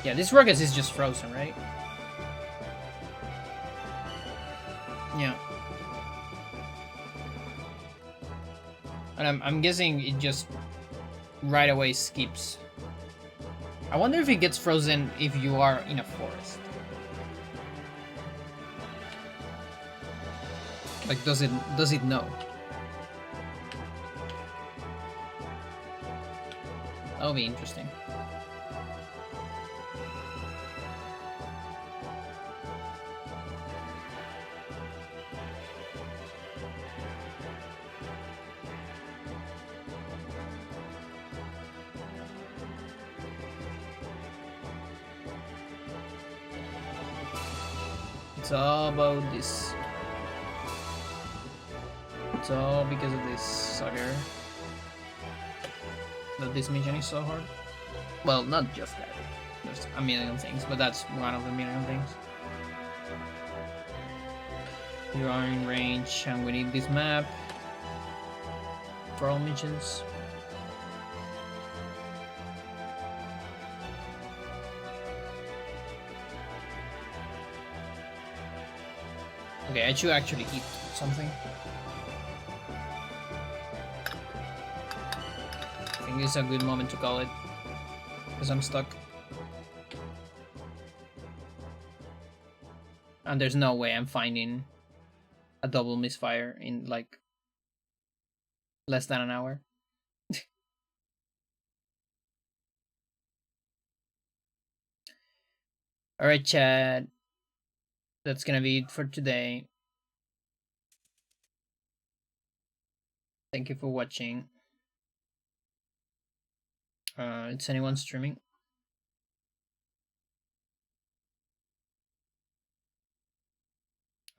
Speaker 1: Yeah, this Ruckus is just frozen, right? Yeah. And I'm guessing it just right away skips. I wonder if it gets frozen if you are in a forest. Like, does it know? That'll be interesting. It's all about this. It's all because of this sucker. That this mission is so hard. Well, not just that. There's a million things, but that's one of the million things. You are in range, and we need this map for all missions. Okay, I should actually eat something. I think this is a good moment to call it, because I'm stuck. And there's no way I'm finding a double misfire in like less than an hour. Alright, Chad. That's gonna be it for today. Thank you for watching. Is anyone streaming?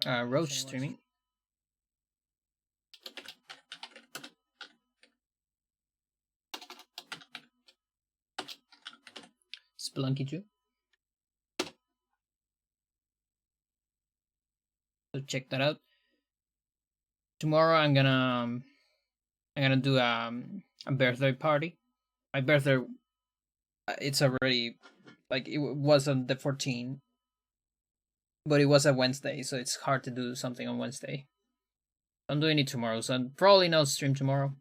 Speaker 1: Roach streaming. Splunky 2. So check that out. Tomorrow I'm gonna do a birthday party. My birthday, it's already like it was on the 14th, but it was a Wednesday, so it's hard to do something on Wednesday. I'm doing it tomorrow, so I'll probably not stream tomorrow.